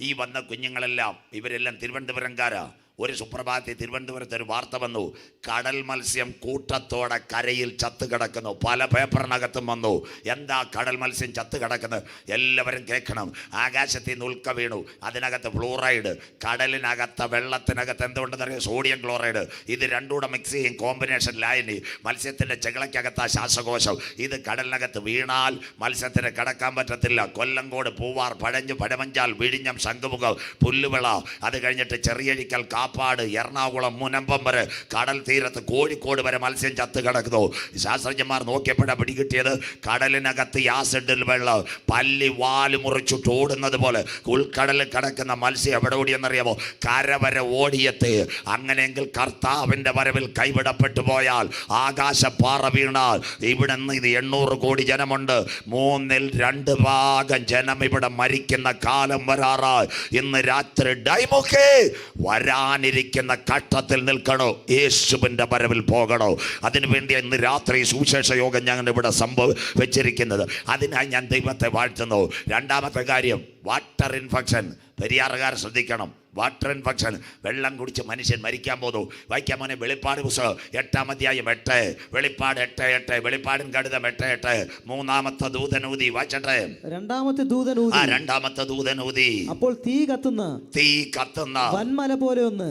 ഈ വന്ന കുഞ്ഞുങ്ങളെല്ലാം ഇവരെല്ലാം തിരുവനന്തപുരംകാരാ. ഒരു സുപ്രഭാതത്തിൽ തിരുവനന്തപുരത്ത് ഒരു വാർത്ത വന്നു, കടൽ മത്സ്യം കൂട്ടത്തോടെ കരയിൽ ചത്ത് കിടക്കുന്നു. പല പേപ്പറിനകത്തും വന്നു. എന്താ കടൽ മത്സ്യം ചത്ത് കിടക്കുന്നത്? എല്ലാവരും കേൾക്കണം. ആകാശത്തിൽ നിന്ന് ഉൽക്ക വീണു, അതിനകത്ത് ഫ്ലൂറൈഡ്. കടലിനകത്ത് വെള്ളത്തിനകത്ത് എന്തുകൊണ്ടെന്നറിയാം? Sodium chloride. ഇത് രണ്ടുകൂടെ മിക്സ് ചെയ്യും, കോമ്പിനേഷൻ ലായനി. മത്സ്യത്തിൻ്റെ ചെകിളയ്ക്കകത്ത് ശ്വാസകോശം. ഇത് കടലിനകത്ത് വീണാൽ മത്സ്യത്തിന് കിടക്കാൻ പറ്റത്തില്ല. കൊല്ലങ്കോട്, പൂവാർ, പഴഞ്ഞ്, പഴമഞ്ചാൽ, വിഴിഞ്ഞം, ശംഖുമുഖം, പുല്ലുവിള, അത് കഴിഞ്ഞിട്ട് ചെറിയഴിക്കൽ, കാപ്പാട്, എറണാകുളം, മുനമ്പം വരെ, കടൽ തീരത്ത് കോഴിക്കോട് വരെ മത്സ്യം ചത്ത് കിടക്കുന്നു. ശാസ്ത്രജ്ഞന്മാർ നോക്കിയപ്പോഴാണ് പിടികിട്ടിയത്, കടലിനകത്ത് ആസിഡിൽ വെള്ളം പല്ലി വാല് മുറിച്ചിട്ട് ഓടുന്നത് പോലെ ഉൾക്കടലിൽ കിടക്കുന്ന മത്സ്യം എവിടെ ഓടിയെന്നറിയാമോ? കരവരെ ഓടിയെത്തി. അങ്ങനെയെങ്കിൽ കർത്താവിൻ്റെ വരവിൽ കൈവിടപ്പെട്ടു പോയാൽ, ആകാശപ്പാറ വീണാൽ, ഇവിടെ നിന്ന് ഇത് 800 കോടി ജനമുണ്ട്, 2/3 ഭാഗം ജനം ഇവിടെ മരിക്കുന്ന കാലം വരാറായി. ഇന്ന് രാത്രി ഡൈമുഖേ വരാനിരിക്കുന്ന ഘട്ടത്തിൽ നിൽക്കണോ? യേശുവിൻ്റെ വരവിൽ പോകണോ? അതിനുവേണ്ടി ഇന്ന് രാത്രി സുവിശേഷ യോഗം ഞങ്ങൾ ഇവിടെ വെച്ചിരിക്കുന്നത്. അതിനായി ഞാൻ ദൈവത്തെ വാഴ്ത്തുന്നു. രണ്ടാമത്തെ കാര്യം, വാട്ടർ ഇൻഫെക്ഷൻ. പെരിയാറുകാർ ശ്രദ്ധിക്കണം. വാട്ടർ ഇൻഫെക്ഷൻ, വെള്ളം കുടിച്ച് മനുഷ്യൻ മരിക്കാൻ പോകുന്നു. വായിക്കാൻ മോനെ, വെളിപ്പാട് പുസ്തകം 8-ാം അധ്യായം 8, വെളിപ്പാട് 8:8, വെളിപ്പാടിൻ കടുതം 8:8. മൂന്നാമത്തെ ദൂതനൂതി വായിച്ചട്ടെ. രണ്ടാമത്തെ ദൂതനൂതി. അപ്പോൾ തീ കത്തുന്ന വൻമല പോലെ ഒന്ന്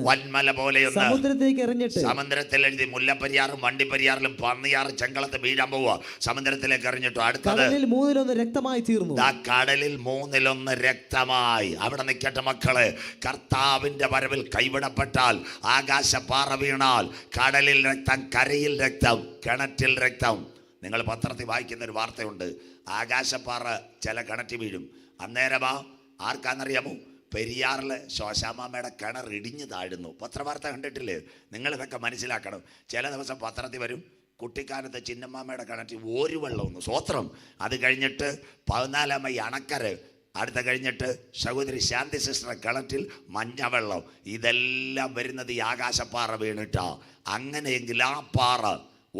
സമുദ്രത്തിലേക്ക് എറിഞ്ഞിട്ട്, സമുദ്രത്തിൽ എഴുതി മുല്ലപ്പെരിയാറും വണ്ടിപ്പെരിയാറിലും പന്നിയാറും ചെങ്കളത്ത് വീഴാൻ പോവുക. സമുദ്രത്തിലേക്ക് എറിഞ്ഞിട്ടു. അടുത്തത് കടലിൽ 3/1 രക്തമായി തീർന്നു. കടലിൽ 3/1 രക്തമായി. അവിടെ നിൽക്കട്ടെ മക്കളെ, കർത്താവിൻ്റെ വരവിൽ കൈവിടപ്പെട്ടാൽ, ആകാശപ്പാറ വീണാൽ, കടലിൽ രക്തം, കരയിൽ രക്തം, കിണറ്റിൽ രക്തം. നിങ്ങൾ പത്രത്തിൽ വായിക്കുന്ന ഒരു വാർത്തയുണ്ട്, ആകാശപ്പാറ ചില കിണറ്റിൽ വീഴും. അന്നേരമാ ആർക്കാന്നറിയാമോ? പെരിയാറിൽ ശോശാമ്മയുടെ കിണർ ഇടിഞ്ഞു താഴുന്നു. പത്രവാർത്ത കണ്ടിട്ടില്ലേ? നിങ്ങളിതൊക്കെ മനസ്സിലാക്കണം. ചില ദിവസം പത്രത്തിൽ വരും, കുട്ടിക്കാലത്ത് ചിന്നമ്മാമ്മയുടെ കിണറ്റിൽ ഒരു വെള്ളമൊന്നും, സ്വത്രം. അത് കഴിഞ്ഞിട്ട് 14 മൈ അണക്കര, അടുത്ത കഴിഞ്ഞിട്ട് സഹോദരി ശാന്തി സിസ്റ്റർ കിണറ്റിൽ മഞ്ഞവെള്ളം. ഇതെല്ലാം വരുന്നത് ഈ ആകാശപ്പാറ വീണിട്ടാ. അങ്ങനെയെങ്കിൽ ആ പാറ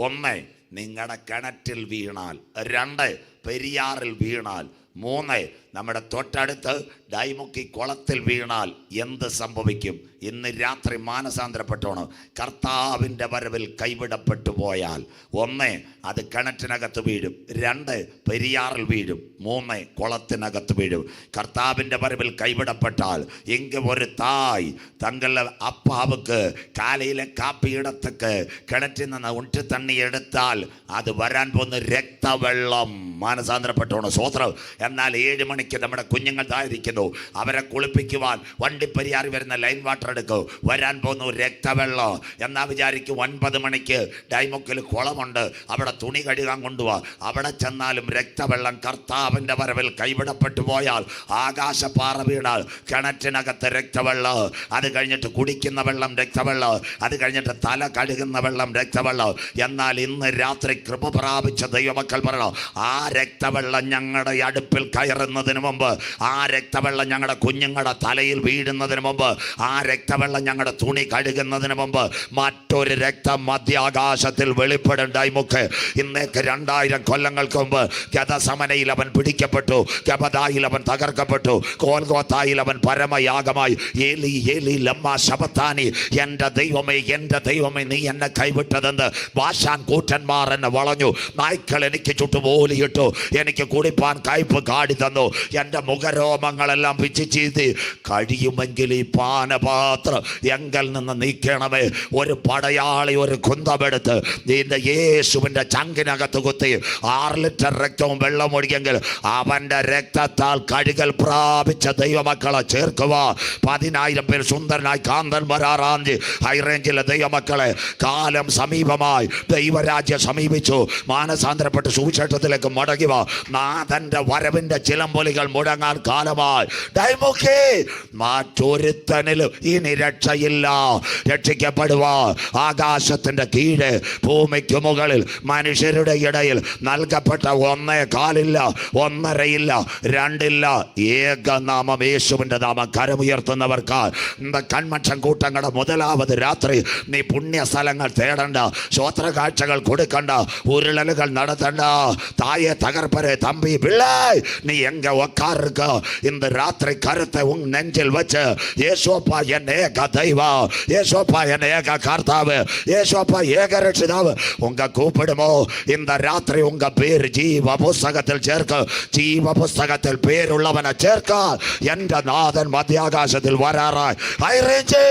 1 നിങ്ങളുടെ കിണറ്റിൽ വീണാൽ, 2 പെരിയാറിൽ വീണാൽ, 3 നമ്മുടെ തൊട്ടടുത്ത് ഡൈമുക്കി കുളത്തിൽ വീണാൽ എന്ത് സംഭവിക്കും? ഇന്ന് രാത്രി മാനസാന്തരപ്പെട്ടോണം. കർത്താവിൻ്റെ വരവിൽ കൈവിടപ്പെട്ടു പോയാൽ 1 അത് കിണറ്റിനകത്ത് വീഴും, 2 പെരിയാറിൽ വീഴും, 3 കുളത്തിനകത്ത് വീഴും. കർത്താവിൻ്റെ വരവിൽ കൈവിടപ്പെട്ടാൽ എങ്കിൽ ഒരു തായ് തങ്ങളുടെ അപ്പാവുക്ക് കാലയിലെ കാപ്പിയിടത്തേക്ക് കിണറ്റിൽ നിന്ന് ഉണ്ടി തണ്ണി എടുത്താൽ അത് വരാൻ പോകുന്ന രക്തവെള്ളം. മാനസാന്തരപ്പെട്ടോണം, സ്വോത്രം. എന്നാൽ 7 മണിക്ക് നമ്മുടെ കുഞ്ഞുങ്ങൾ തായിരിക്കുന്നു, അവരെ കുളിപ്പിക്കുവാൻ വണ്ടിപ്പെരിയാറി വരുന്ന ലൈൻ വാട്ടർ എടുക്കും, വരാൻ പോകുന്നു രക്തവെള്ളം. എന്നാ വിചാരിക്കും 9 മണിക്ക് ഡൈമുക്കിൽ കുളമുണ്ട്, അവിടെ തുണി കഴുകാൻ കൊണ്ടുപോവാ. അവിടെ ചെന്നാലും രക്തവെള്ളം. കർത്താവിൻ്റെ വരവിൽ കൈവിടപ്പെട്ടു പോയാൽ, ആകാശപ്പാറ വീണാൽ കിണറ്റിനകത്ത് രക്തവെള്ളം. അത് കഴിഞ്ഞിട്ട് കുടിക്കുന്ന വെള്ളം രക്തവെള്ളം. അത് കഴിഞ്ഞിട്ട് തല കഴുകുന്ന വെള്ളം രക്തവെള്ളം. എന്നാൽ ഇന്ന് രാത്രി കൃപ പ്രാപിച്ച ദൈവമക്കൾ പറയണം, ആ രക്തവെള്ളം ഞങ്ങളുടെ അടുപ്പിൽ കയറുന്നതിന് മുമ്പ്, ആ രക്തവെള്ളം ഞങ്ങളുടെ കുഞ്ഞുങ്ങളുടെ തലയിൽ വീഴുന്നതിന് മുമ്പ്, ആ രക്തവെള്ളം ഞങ്ങളുടെ തുണി കഴുകുന്നതിന് മുമ്പ് മറ്റൊരു രക്തം മധ്യാകാശത്തിൽ വെളിപ്പെടുണ്ടായിമുക്ക്. ഇന്നേക്ക് 2000 കൊല്ലങ്ങൾക്ക് മുമ്പ് ഗതസമനയിൽ അവൻ പിടിക്കപ്പെട്ടു, ഗബദായിൽ അവൻ തകർക്കപ്പെട്ടു, ഗോൽഗോഥായിൽ അവൻ പരമയാഗമായി. ഏലി ഏലി ലമ്മ ശബത്താനി, എൻ്റെ ദൈവമേ എൻ്റെ ദൈവമേ നീ എന്നെ കൈവിട്ടതെന്ന് ബാശാൻ കൂറ്റന്മാർ എന്നെ വളഞ്ഞു. നായ്ക്കൾ എനിക്ക് ചുട്ടുപോലിയിട്ടു, എനിക്ക് കുടിപ്പാൻ കയ്പ് കാടി തന്നു. എൻ്റെ മുഖരോമങ്ങളെല്ലാം പിച്ചു ചീന്തി. കഴിയുമെങ്കിൽ ഈ പാനപാത്രം എങ്കിൽ നിന്ന് നീക്കണമേ. ഒരു പടയാളി ഒരു കുന്തമെടുത്ത് നിന്റെ യേശുവിൻ്റെ ചങ്കിനകത്ത് കുത്തി 6 ലിറ്റർ രക്തവും വെള്ളം ഒഴിക്കെങ്കിൽ അവൻ്റെ രക്തത്താൽ കഴുകൽ പ്രാപിച്ച ദൈവമക്കളെ ചേർക്കുക. 10,000 പേർ സുന്ദരനായി കാന്തൻ വരാറാഞ്ചി ഹൈറേഞ്ചിലെ ദൈവമക്കളെ, കാലം സമീപമായി, ദൈവരാജ്യം സമീപിച്ചു. മാനസാന്തരപ്പെട്ട് സുവിശേഷത്തിലേക്ക് മടങ്ങുക. നാഥന്റെ വരവിന്റെ ചിലമ്പൊലികൾ മുടങ്ങാൻ കാലമായി. ഡൈമുക്കി മറ്റൊരുത്തനിലും ഇനി രക്ഷയില്ല. രക്ഷിക്കപ്പെടുക. ആകാശത്തിന്റെ കീഴ് ഭൂമിക്ക് മുകളിൽ മനുഷ്യരുടെ ഇടയിൽ നൽകപ്പെട്ട 1 കാലില്ല, 1.5 2 ഏകനാമം യേശുവിന്റെ നാമം. കരമുയർത്തുന്നവർക്ക് இந்த കൺവെൻഷൻ കൂട്ടങ്ങളുടെ 1ാമത് രാത്രി നീ പുണ്യ സ്ഥലങ്ങൾ തേടണ്ട, സ്വോത്ര കാഴ്ചകൾ കൊടുക്കണ്ട, ഉരുളലുകൾ നടത്തണ്ട. தாயே தகர்ப்பரே தம்பி பிள்ளை நீ எங்க உட்காருக்க? இந்த ராத்திரி கருத்தை உன் நெஞ்சில் வச்சு, ஏசோப்பா என் ஏக தெய்வம், ஏசோப்பா என் ஏக கர்த்தாவு, ஏசோப்பா ஏக ரட்சிதாவு உங்க கூப்பிடுமோ இந்த ராத்திரி உங்க பேர் ஜீவ புஸ்தகத்தில் சேர்க்க, ஜீவ புஸ்தகத்தில் பேர் உள்ளவனை சேர்க்க. என்ற நாதன் மத்தியாகாசத்தில் வராராய். ഹൈറേഞ്ച്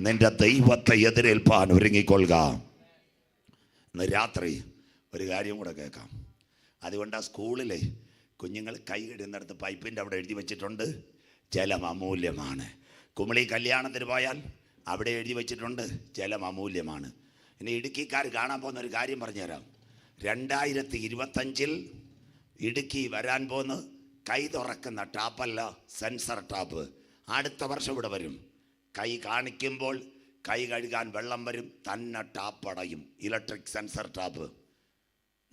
നിന്റെ ദൈവത്തെ എതിരേൽപ്പാൻ ഒരുങ്ങിക്കൊള്ളുക. ഇന്ന് രാത്രി ഒരു കാര്യം കൂടെ കേൾക്കാം. അതുകൊണ്ട് ആ സ്കൂളിലെ കുഞ്ഞുങ്ങൾ കൈ കഴുകുന്നിടത്ത് പൈപ്പിൻ്റെ അവിടെ എഴുതി വെച്ചിട്ടുണ്ട്, ജലം അമൂല്യമാണ്. കുമളി കല്യാണത്തിന് പോയാൽ അവിടെ എഴുതി വെച്ചിട്ടുണ്ട്, ജലം അമൂല്യമാണ്. ഇനി ഇടുക്കിക്കാർ കാണാൻ പോകുന്ന ഒരു കാര്യം പറഞ്ഞുതരാം. 2025 ഇടുക്കി വരാൻ പോകുന്ന കൈ തുറക്കുന്ന ടാപ്പല്ല, സെൻസർ ടാപ്പ്. അടുത്ത വർഷം ഇവിടെ വരും. കൈ കാണിക്കുമ്പോൾ കൈ കഴുകാൻ വെള്ളം വരും, തന്നെ ടാപ്പടയും. Electric sensor tap.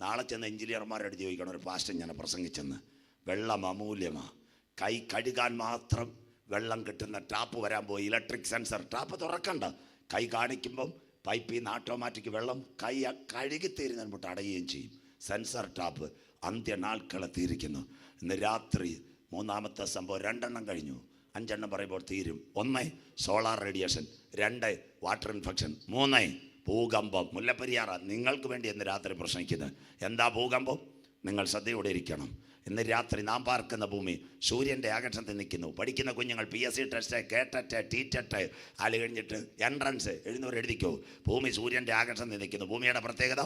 നാളെ ചെന്ന് എഞ്ചിനീയർമാരെടുത്ത് ചോദിക്കണം, ഒരു പാസ്റ്റർ ഞാൻ പ്രസംഗിച്ചെന്ന്. വെള്ളം അമൂല്യമാണ്. കൈ കഴുകാൻ മാത്രം വെള്ളം കിട്ടുന്ന ടാപ്പ് വരാൻ പോയി. ഇലക്ട്രിക് സെൻസർ ടാപ്പ് തുറക്കണ്ട, കൈ കാണിക്കുമ്പം പൈപ്പിൽ നിന്ന് ഓട്ടോമാറ്റിക് വെള്ളം കൈ കഴുകിത്തീരുന്ന മുട്ട് അടയുകയും ചെയ്യും. സെൻസർ ടാപ്പ് അന്ത്യനാൾക്കളെത്തിയിരിക്കുന്നു. ഇന്ന് രാത്രി 3ാമത്തെ സംഭവം. 2 കഴിഞ്ഞു, 5 പറയുമ്പോൾ തീരും. 1 സോളാർ റേഡിയേഷൻ, 2 വാട്ടർ ഇൻഫെക്ഷൻ, 3 ഭൂകമ്പം. മുല്ലപ്പെരിയാറ നിങ്ങൾക്ക് വേണ്ടി ഇന്ന് രാത്രി പ്രശ്നിക്കുന്നത്. എന്താ ഭൂകമ്പം? നിങ്ങൾ ശ്രദ്ധയോടെ ഇരിക്കണം. ഇന്ന് രാത്രി നാം പാർക്കുന്ന ഭൂമി സൂര്യൻ്റെ ആകർഷണത്തിൽ നിൽക്കുന്നു. പഠിക്കുന്ന കുഞ്ഞുങ്ങൾ PSC ടെസ്റ്റ്, കേട്ടറ്റ്, ടീറ്ററ്റ്, അത് കഴിഞ്ഞിട്ട് എൻട്രൻസ് എഴുന്നൂറ് എഴുതിക്കോ. ഭൂമി സൂര്യൻ്റെ ആകർഷണത്തിൽ നിൽക്കുന്നു. ഭൂമിയുടെ പ്രത്യേകത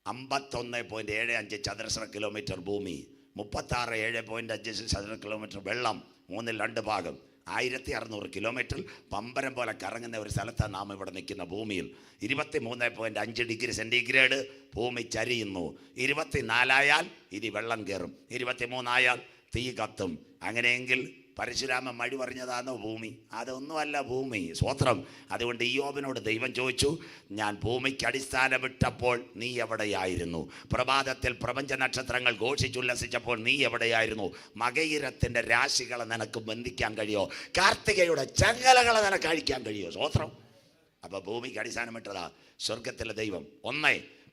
51.75 ചതുരശ്ര കിലോമീറ്റർ ഭൂമി, 36.7.5 ചതുരശ്ര കിലോമീറ്റർ വെള്ളം, 1/2 ഭാഗം, 1600 കിലോമീറ്റർ പമ്പരം പോലെ കറങ്ങുന്ന ഒരു സ്ഥലത്താണ് നാം ഇവിടെ നിൽക്കുന്ന ഭൂമിയിൽ. 23.5 ഡിഗ്രി സെൻറ്റിഗ്രേഡ് ഭൂമി ചരിയുന്നു. 24 ആയാൽ ഇനി വെള്ളം കയറും, 23 ആയാൽ തീ കത്തും. അങ്ങനെയെങ്കിൽ പരശുരാമൻ മഴ പറഞ്ഞതാണോ ഭൂമി? അതൊന്നുമല്ല ഭൂമി. സ്വത്രം. അതുകൊണ്ട് ഇയ്യോബിനോട് ദൈവം ചോദിച്ചു, ഞാൻ ഭൂമിക്ക് അടിസ്ഥാനമിട്ടപ്പോൾ നീ എവിടെയായിരുന്നു? പ്രഭാതത്തിൽ പ്രപഞ്ച നക്ഷത്രങ്ങൾ ഘോഷിച്ചുല്ലസിച്ചപ്പോൾ നീ എവിടെയായിരുന്നു? മകയിരത്തിൻ്റെ രാശികളെ നിനക്ക് ബന്ധിക്കാൻ കഴിയോ? കാർത്തികയുടെ ചങ്ങലകളെ നിനക്ക് അഴിക്കാൻ കഴിയോ? സ്വത്രം. അപ്പോൾ ഭൂമിക്ക് അടിസ്ഥാനമിട്ടതാ സ്വർഗത്തിലെ ദൈവം.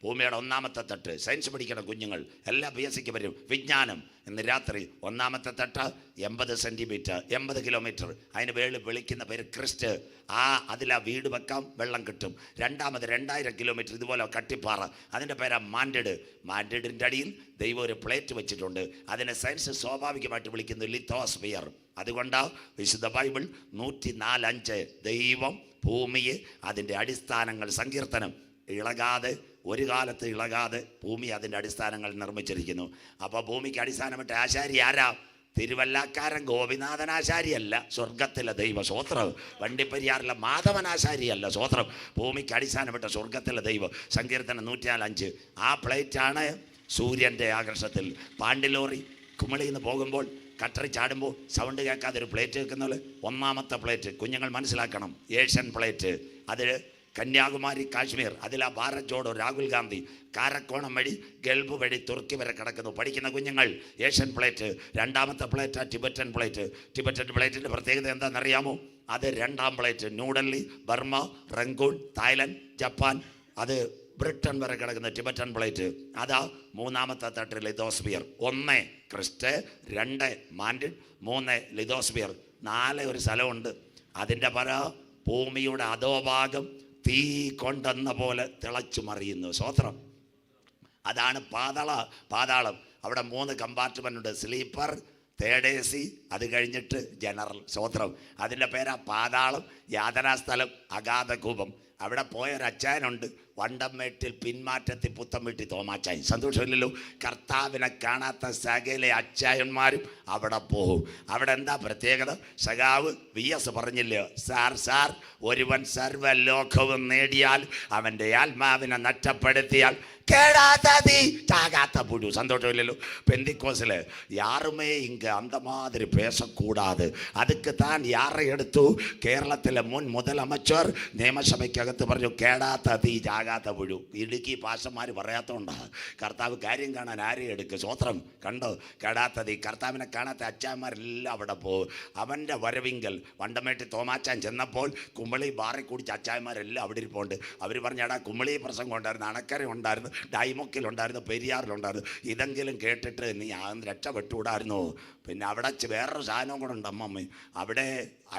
ഭൂമിയുടെ ഒന്നാമത്തെ തട്ട്. സയൻസ് പഠിക്കണം കുഞ്ഞുങ്ങൾ, എല്ലാ PSCക്ക് വരും. വിജ്ഞാനം. ഇന്ന് രാത്രി ഒന്നാമത്തെ തട്ട് 80 സെൻറ്റിമീറ്റർ, 80 കിലോമീറ്റർ. അതിന് വേളി വിളിക്കുന്ന പേര് ക്രിസ്റ്റ്. അതിലാ വീട് വെക്കാം, വെള്ളം കിട്ടും. രണ്ടാമത് 2000 കിലോമീറ്റർ ഇതുപോലെ കട്ടിപ്പാറ, അതിൻ്റെ പേരാ മാൻഡഡ്. മാൻഡഡിൻ്റെ അടിയിൽ ദൈവം ഒരു പ്ലേറ്റ് വെച്ചിട്ടുണ്ട്. അതിനെ സയൻസ് സ്വാഭാവികമായിട്ട് വിളിക്കുന്നത് ലിത്തോസ്ഫിയർ. അതുകൊണ്ടാണ് വിശുദ്ധ ബൈബിൾ 104:5 ദൈവം ഭൂമിയെ അതിൻ്റെ അടിസ്ഥാനങ്ങൾ, സങ്കീർത്തനം, ഇളകാതെ, ഒരു കാലത്ത് ഇളകാതെ ഭൂമി അതിൻ്റെ അടിസ്ഥാനങ്ങൾ നിർമ്മിച്ചിരിക്കുന്നു. അപ്പോൾ ഭൂമിക്ക് അടിസ്ഥാനമിട്ട ആശാരി ആരാ? തിരുവല്ലാക്കാരൻ ഗോപിനാഥനാശാരിയല്ല, സ്വർഗത്തിലെ ദൈവ. സ്വത്രം. വണ്ടിപ്പെരിയാറിലെ മാധവനാശാരിയല്ല. സ്വത്രം. ഭൂമിക്ക് അടിസ്ഥാനമിട്ട സ്വർഗത്തിലെ ദൈവം. സങ്കീർത്തനം 104:5. ആ പ്ലേറ്റാണ് സൂര്യൻ്റെ ആകർഷത്തിൽ. പാണ്ടിലോറി കുമളിയിൽ നിന്ന് പോകുമ്പോൾ കട്ടറി ചാടുമ്പോൾ സൗണ്ട് കേൾക്കാതെ ഒരു പ്ലേറ്റ് വെക്കുന്നത്. ഒന്നാമത്തെ പ്ലേറ്റ് കുഞ്ഞുങ്ങൾ മനസ്സിലാക്കണം, ഏഷ്യൻ പ്ലേറ്റ്. അത് കന്യാകുമാരി, കാശ്മീർ, അതിലാ ഭാരത് ജോഡോ, രാഹുൽ ഗാന്ധി, കാരക്കോണം വഴി ഗൾഫ് വഴി തുർക്കി വരെ കിടക്കുന്നു. പഠിക്കുന്ന കുഞ്ഞുങ്ങൾ, ഏഷ്യൻ പ്ലേറ്റ്. രണ്ടാമത്തെ പ്ലേറ്റാ ടിബറ്റൻ പ്ലേറ്റ്. ടിബറ്റൻ പ്ലേറ്റിൻ്റെ പ്രത്യേകത എന്താണെന്നറിയാമോ? അത് രണ്ടാം plate. New Delhi, Burma, Rangoon, Thailand, Japan, അത് ബ്രിട്ടൻ വരെ കിടക്കുന്ന ടിബറ്റൻ പ്ലേറ്റ്. അതാ മൂന്നാമത്തെ തട്ട് ലിതോസ്ഫിയർ. 1 Christ, 2 മാൻഡിഡ്, 3 lithosphere. 4 ഒരു സ്ഥലമുണ്ട്. അതിൻ്റെ പര ഭൂമിയുടെ അധോഭാഗം തീ കൊണ്ടെന്ന പോലെ തിളച്ചു മറിയുന്നു. സ്വത്രം. അതാണ് പാതാളം. അവിടെ 3 കമ്പാർട്ട്മെൻ്റ് ഉണ്ട്. സ്ലീപ്പർ, തേർഡ് AC, അത് കഴിഞ്ഞിട്ട് ജനറൽ. സ്വത്രം. അതിൻ്റെ പേരാ പാതാളം. യാതനാസ്ഥലം അഗാധകൂപം. അവിടെ പോയൊരച്ചായനുണ്ട്, വണ്ടംമേട്ടിൽ പിന്മാറ്റത്തിൽ പുത്തം വീട്ടി തോമാച്ചായൻ. സന്തോഷമില്ലല്ലോ? കർത്താവിനെ കാണാത്ത സകല അച്ചായന്മാരും അവിടെ പോകും. അവിടെ എന്താ പ്രത്യേകത? സഖാവ് VS പറഞ്ഞില്ലേ, സാർ ഒരുവൻ സർവ്വലോകവും നേടിയാൽ അവൻ്റെ ആത്മാവിനെ നഷ്ടപ്പെടുത്തിയാൽ കേടാത്ത തീ ചാകാത്ത പുഴു. സന്തോഷമില്ലല്ലോ? പെന്തിക്കോസിൽ യാറുമേ ഇങ്ങ് அந்த மாதிரி பேசக்கூடாது, அதுக்கு தான் யாரை எடுத்து കേരളത്തിലെ മുൻ മുതലമച്ചർ നിയമസഭയ്ക്കകത്ത് പറഞ്ഞു, കേടാത്ത തീ ചാകാത്ത പുഴു. ഇടുക്കി പാഷന്മാർ പറയാത്തതുകൊണ്ടാണ്. കർത്താവ് കാര്യം കാണാൻ ആരെയും എടുക്കുക. സ്വത്രം. കണ്ടോ? കേടാത്ത തീ. കർത്താവിനെ കാണാത്ത അച്ചാന്മാരെല്ലാം അവിടെ പോകും. അവൻ്റെ വരവിങ്കൽ വണ്ടമേട്ടി തോമാച്ചാൻ ചെന്നപ്പോൾ കുമ്പളി ബാറി കുടിച്ച അച്ചാന്മാരെല്ലാം അവിടെ ഇരിപ്പുണ്ട്. അവർ പറഞ്ഞാടാ, കുമ്പളി പ്രസംഗം ഉണ്ടായിരുന്നു, അണക്കര ഉണ്ടായിരുന്നു, ഡൈമൊക്കിലുണ്ടായിരുന്നു, പെരിയാറിലുണ്ടായിരുന്നു. ഇതെങ്കിലും കേട്ടിട്ട് നീ രക്ഷപ്പെട്ടുകൂടായിരുന്നു. പിന്നെ അവിടെ വേറൊരു സാധനവും കൂടെ ഉണ്ട് അമ്മമ്മ. അവിടെ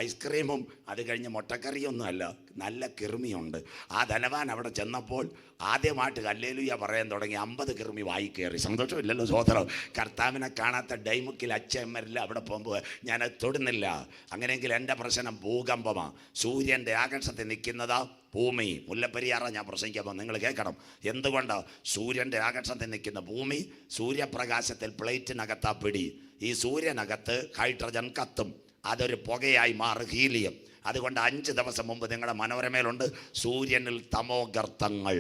ഐസ്ക്രീമും അത് കഴിഞ്ഞ് മുട്ടക്കറിയൊന്നും അല്ല, നല്ല കിർമിയുണ്ട്. ആ ധനവാൻ അവിടെ ചെന്നപ്പോൾ ആദ്യമായിട്ട് ഹല്ലേലൂയ പറയാൻ തുടങ്ങി. 50 കിർമി വായി കയറി. സന്തോഷമില്ലല്ലോ സഹോദരം? കർത്താവിനെ കാണാത്ത ഡൈമുക്കിൽ അച്ഛന്മാരില്ല. അവിടെ പോകുമ്പോൾ ഞാനത് തൊടുന്നില്ല. അങ്ങനെയെങ്കിൽ എൻ്റെ പ്രശ്നം ഭൂകമ്പമാണ്. സൂര്യൻ്റെ ആകാശത്തിൽ നിൽക്കുന്നതാ ഭൂമി. മുല്ലപ്പെരിയാറാണ് ഞാൻ പ്രസംഗിക്കുമ്പോൾ നിങ്ങൾ കേൾക്കണം. എന്തുകൊണ്ട്? സൂര്യൻ്റെ ആകാശത്തിൽ നിൽക്കുന്ന ഭൂമി സൂര്യപ്രകാശത്തിൽ പ്ലേറ്റിനകത്താ പിടി. ഈ സൂര്യനകത്ത് ഹൈഡ്രജൻ കത്തും, അതൊരു പുകയായി മാറും, ഹീലിയം. അതുകൊണ്ട് 5 ദിവസം മുമ്പ് നിങ്ങളുടെ മനോരമയിലുണ്ട് സൂര്യനിൽ തമോഗർത്തങ്ങൾ.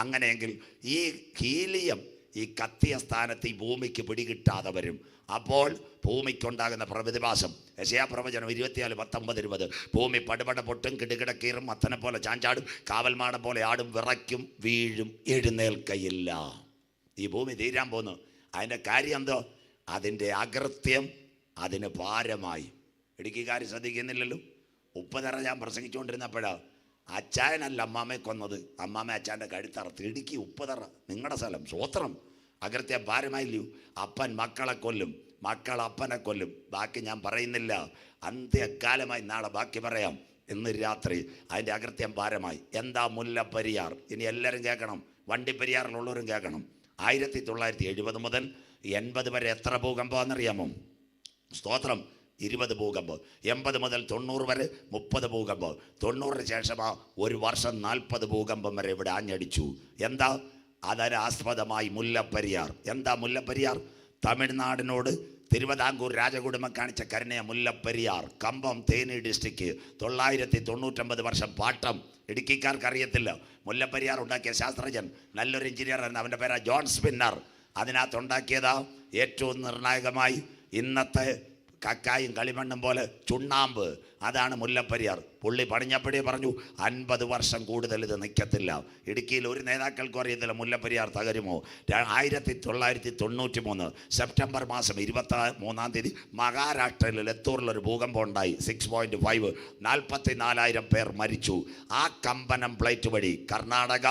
അങ്ങനെയെങ്കിൽ ഈ ഹീലിയം ഈ കത്തിയ സ്ഥാനത്ത് ഈ ഭൂമിക്ക് പിടികിട്ടാതെ വരും. അപ്പോൾ ഭൂമിക്കുണ്ടാകുന്ന പ്രതിഭാസം. യെശയ്യാപ്രവചനം 24:19-20. ഭൂമി പടുപട പൊട്ടും, കിടുകിട കീറും, മത്തനെ പോലെ ചാഞ്ചാടും, കാവൽമാടം പോലെ ആടും, വിറയ്ക്കും, വീഴും, എഴുന്നേൽക്കയില്ല. ഈ ഭൂമി തീരാൻ പോന്നു. അതിൻ്റെ കാര്യം എന്തോ? അതിൻ്റെ അകൃത്യം അതിന് ഭാരമായി. ഇടുക്കിക്കാർ ശ്രദ്ധിക്കുന്നില്ലല്ലോ? ഉപ്പതറ ഞാൻ പ്രസംഗിച്ചുകൊണ്ടിരുന്നപ്പോഴാണ് അച്ചായനല്ല അമ്മാമ്മയെ കൊന്നത്, അമ്മാമ്മ അച്ചാൻ്റെ കഴുത്തറത്ത്. ഇടുക്കി ഉപ്പതറ നിങ്ങളുടെ സ്ഥലം. സ്വത്രം. അകൃത്യം ഭാരമായില്ലയോ? അപ്പൻ മക്കളെ കൊല്ലും, മക്കൾ അപ്പനെ കൊല്ലും. ബാക്കി ഞാൻ പറയുന്നില്ല, അന്ത്യകാലമായി നാളെ ബാക്കി പറയാം. ഇന്ന് രാത്രി അതിൻ്റെ അകൃത്യം ഭാരമായി. എന്താ മുല്ലപ്പെരിയാർ? ഇനി എല്ലാവരും കേൾക്കണം, വണ്ടിപ്പെരിയാറിലുള്ളവരും കേൾക്കണം. 1970 മുതൽ 80 വരെ എത്ര ഭൂകമ്പമാണെന്നറിയാമോ? സ്തോത്രം. 20 ഭൂകമ്പം. 80 മുതൽ 90 വരെ 30 ഭൂകമ്പം. 90-ന് ശേഷമാ ഒരു വർഷം 40 ഭൂകമ്പം വരെ ഇവിടെ ആഞ്ഞടിച്ചു. എന്താ? അതിനാസ്പദമായി മുല്ലപ്പെരിയാർ. എന്താ മുല്ലപ്പെരിയാർ? തമിഴ്നാടിനോട് തിരുവിതാംകൂർ രാജകുടുംബം കാണിച്ച കരുണയ മുല്ലപ്പെരിയാർ. കമ്പം, തേനി ഡിസ്ട്രിക്റ്റ്. 999 വർഷം പാട്ടം. ഇടുക്കിക്കാർക്ക് അറിയത്തില്ല. മുല്ലപ്പെരിയാർ ഉണ്ടാക്കിയ ശാസ്ത്രജ്ഞൻ നല്ലൊരു എഞ്ചിനീയറായിരുന്നു. അവൻ്റെ പേരാ ജോൺ സ്പിന്നർ. അതിനകത്തുണ്ടാക്കിയതാ ഏറ്റവും നിർണായകമായി ഇന്നത്തെ കക്കായും കളിമണ്ണും പോലെ ചുണ്ണാമ്പ്, അതാണ് മുല്ലപ്പെരിയാർ. പുള്ളി പണിഞ്ഞപ്പോഴേ പറഞ്ഞു 50 വർഷം കൂടുതൽ ഇത് നിൽക്കത്തില്ല. ഇടുക്കിയിൽ ഒരു നേതാക്കൾക്കും അറിയത്തില്ല മുല്ലപ്പെരിയാർ തകരുമോ. 1993 സെപ്റ്റംബർ മാസം 23-ാം തീയതി മഹാരാഷ്ട്രയിൽ ലത്തൂറിലൊരു ഭൂകമ്പം ഉണ്ടായി. 6.5, 44,000 പേർ മരിച്ചു. ആ കമ്പനം പ്ലേറ്റ് വഴി കർണാടക,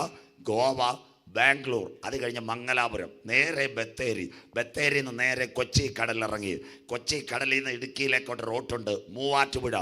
ഗോവ, ബാംഗ്ലൂർ, അത് കഴിഞ്ഞ് മംഗലാപുരം, നേരെ ബത്തേരിയിൽ നിന്ന് നേരെ കൊച്ചി കടലിറങ്ങി. കൊച്ചി കടലിൽ നിന്ന് ഇടുക്കിയിലേക്കോട്ട് റോട്ടുണ്ട്. Muvattupuzha,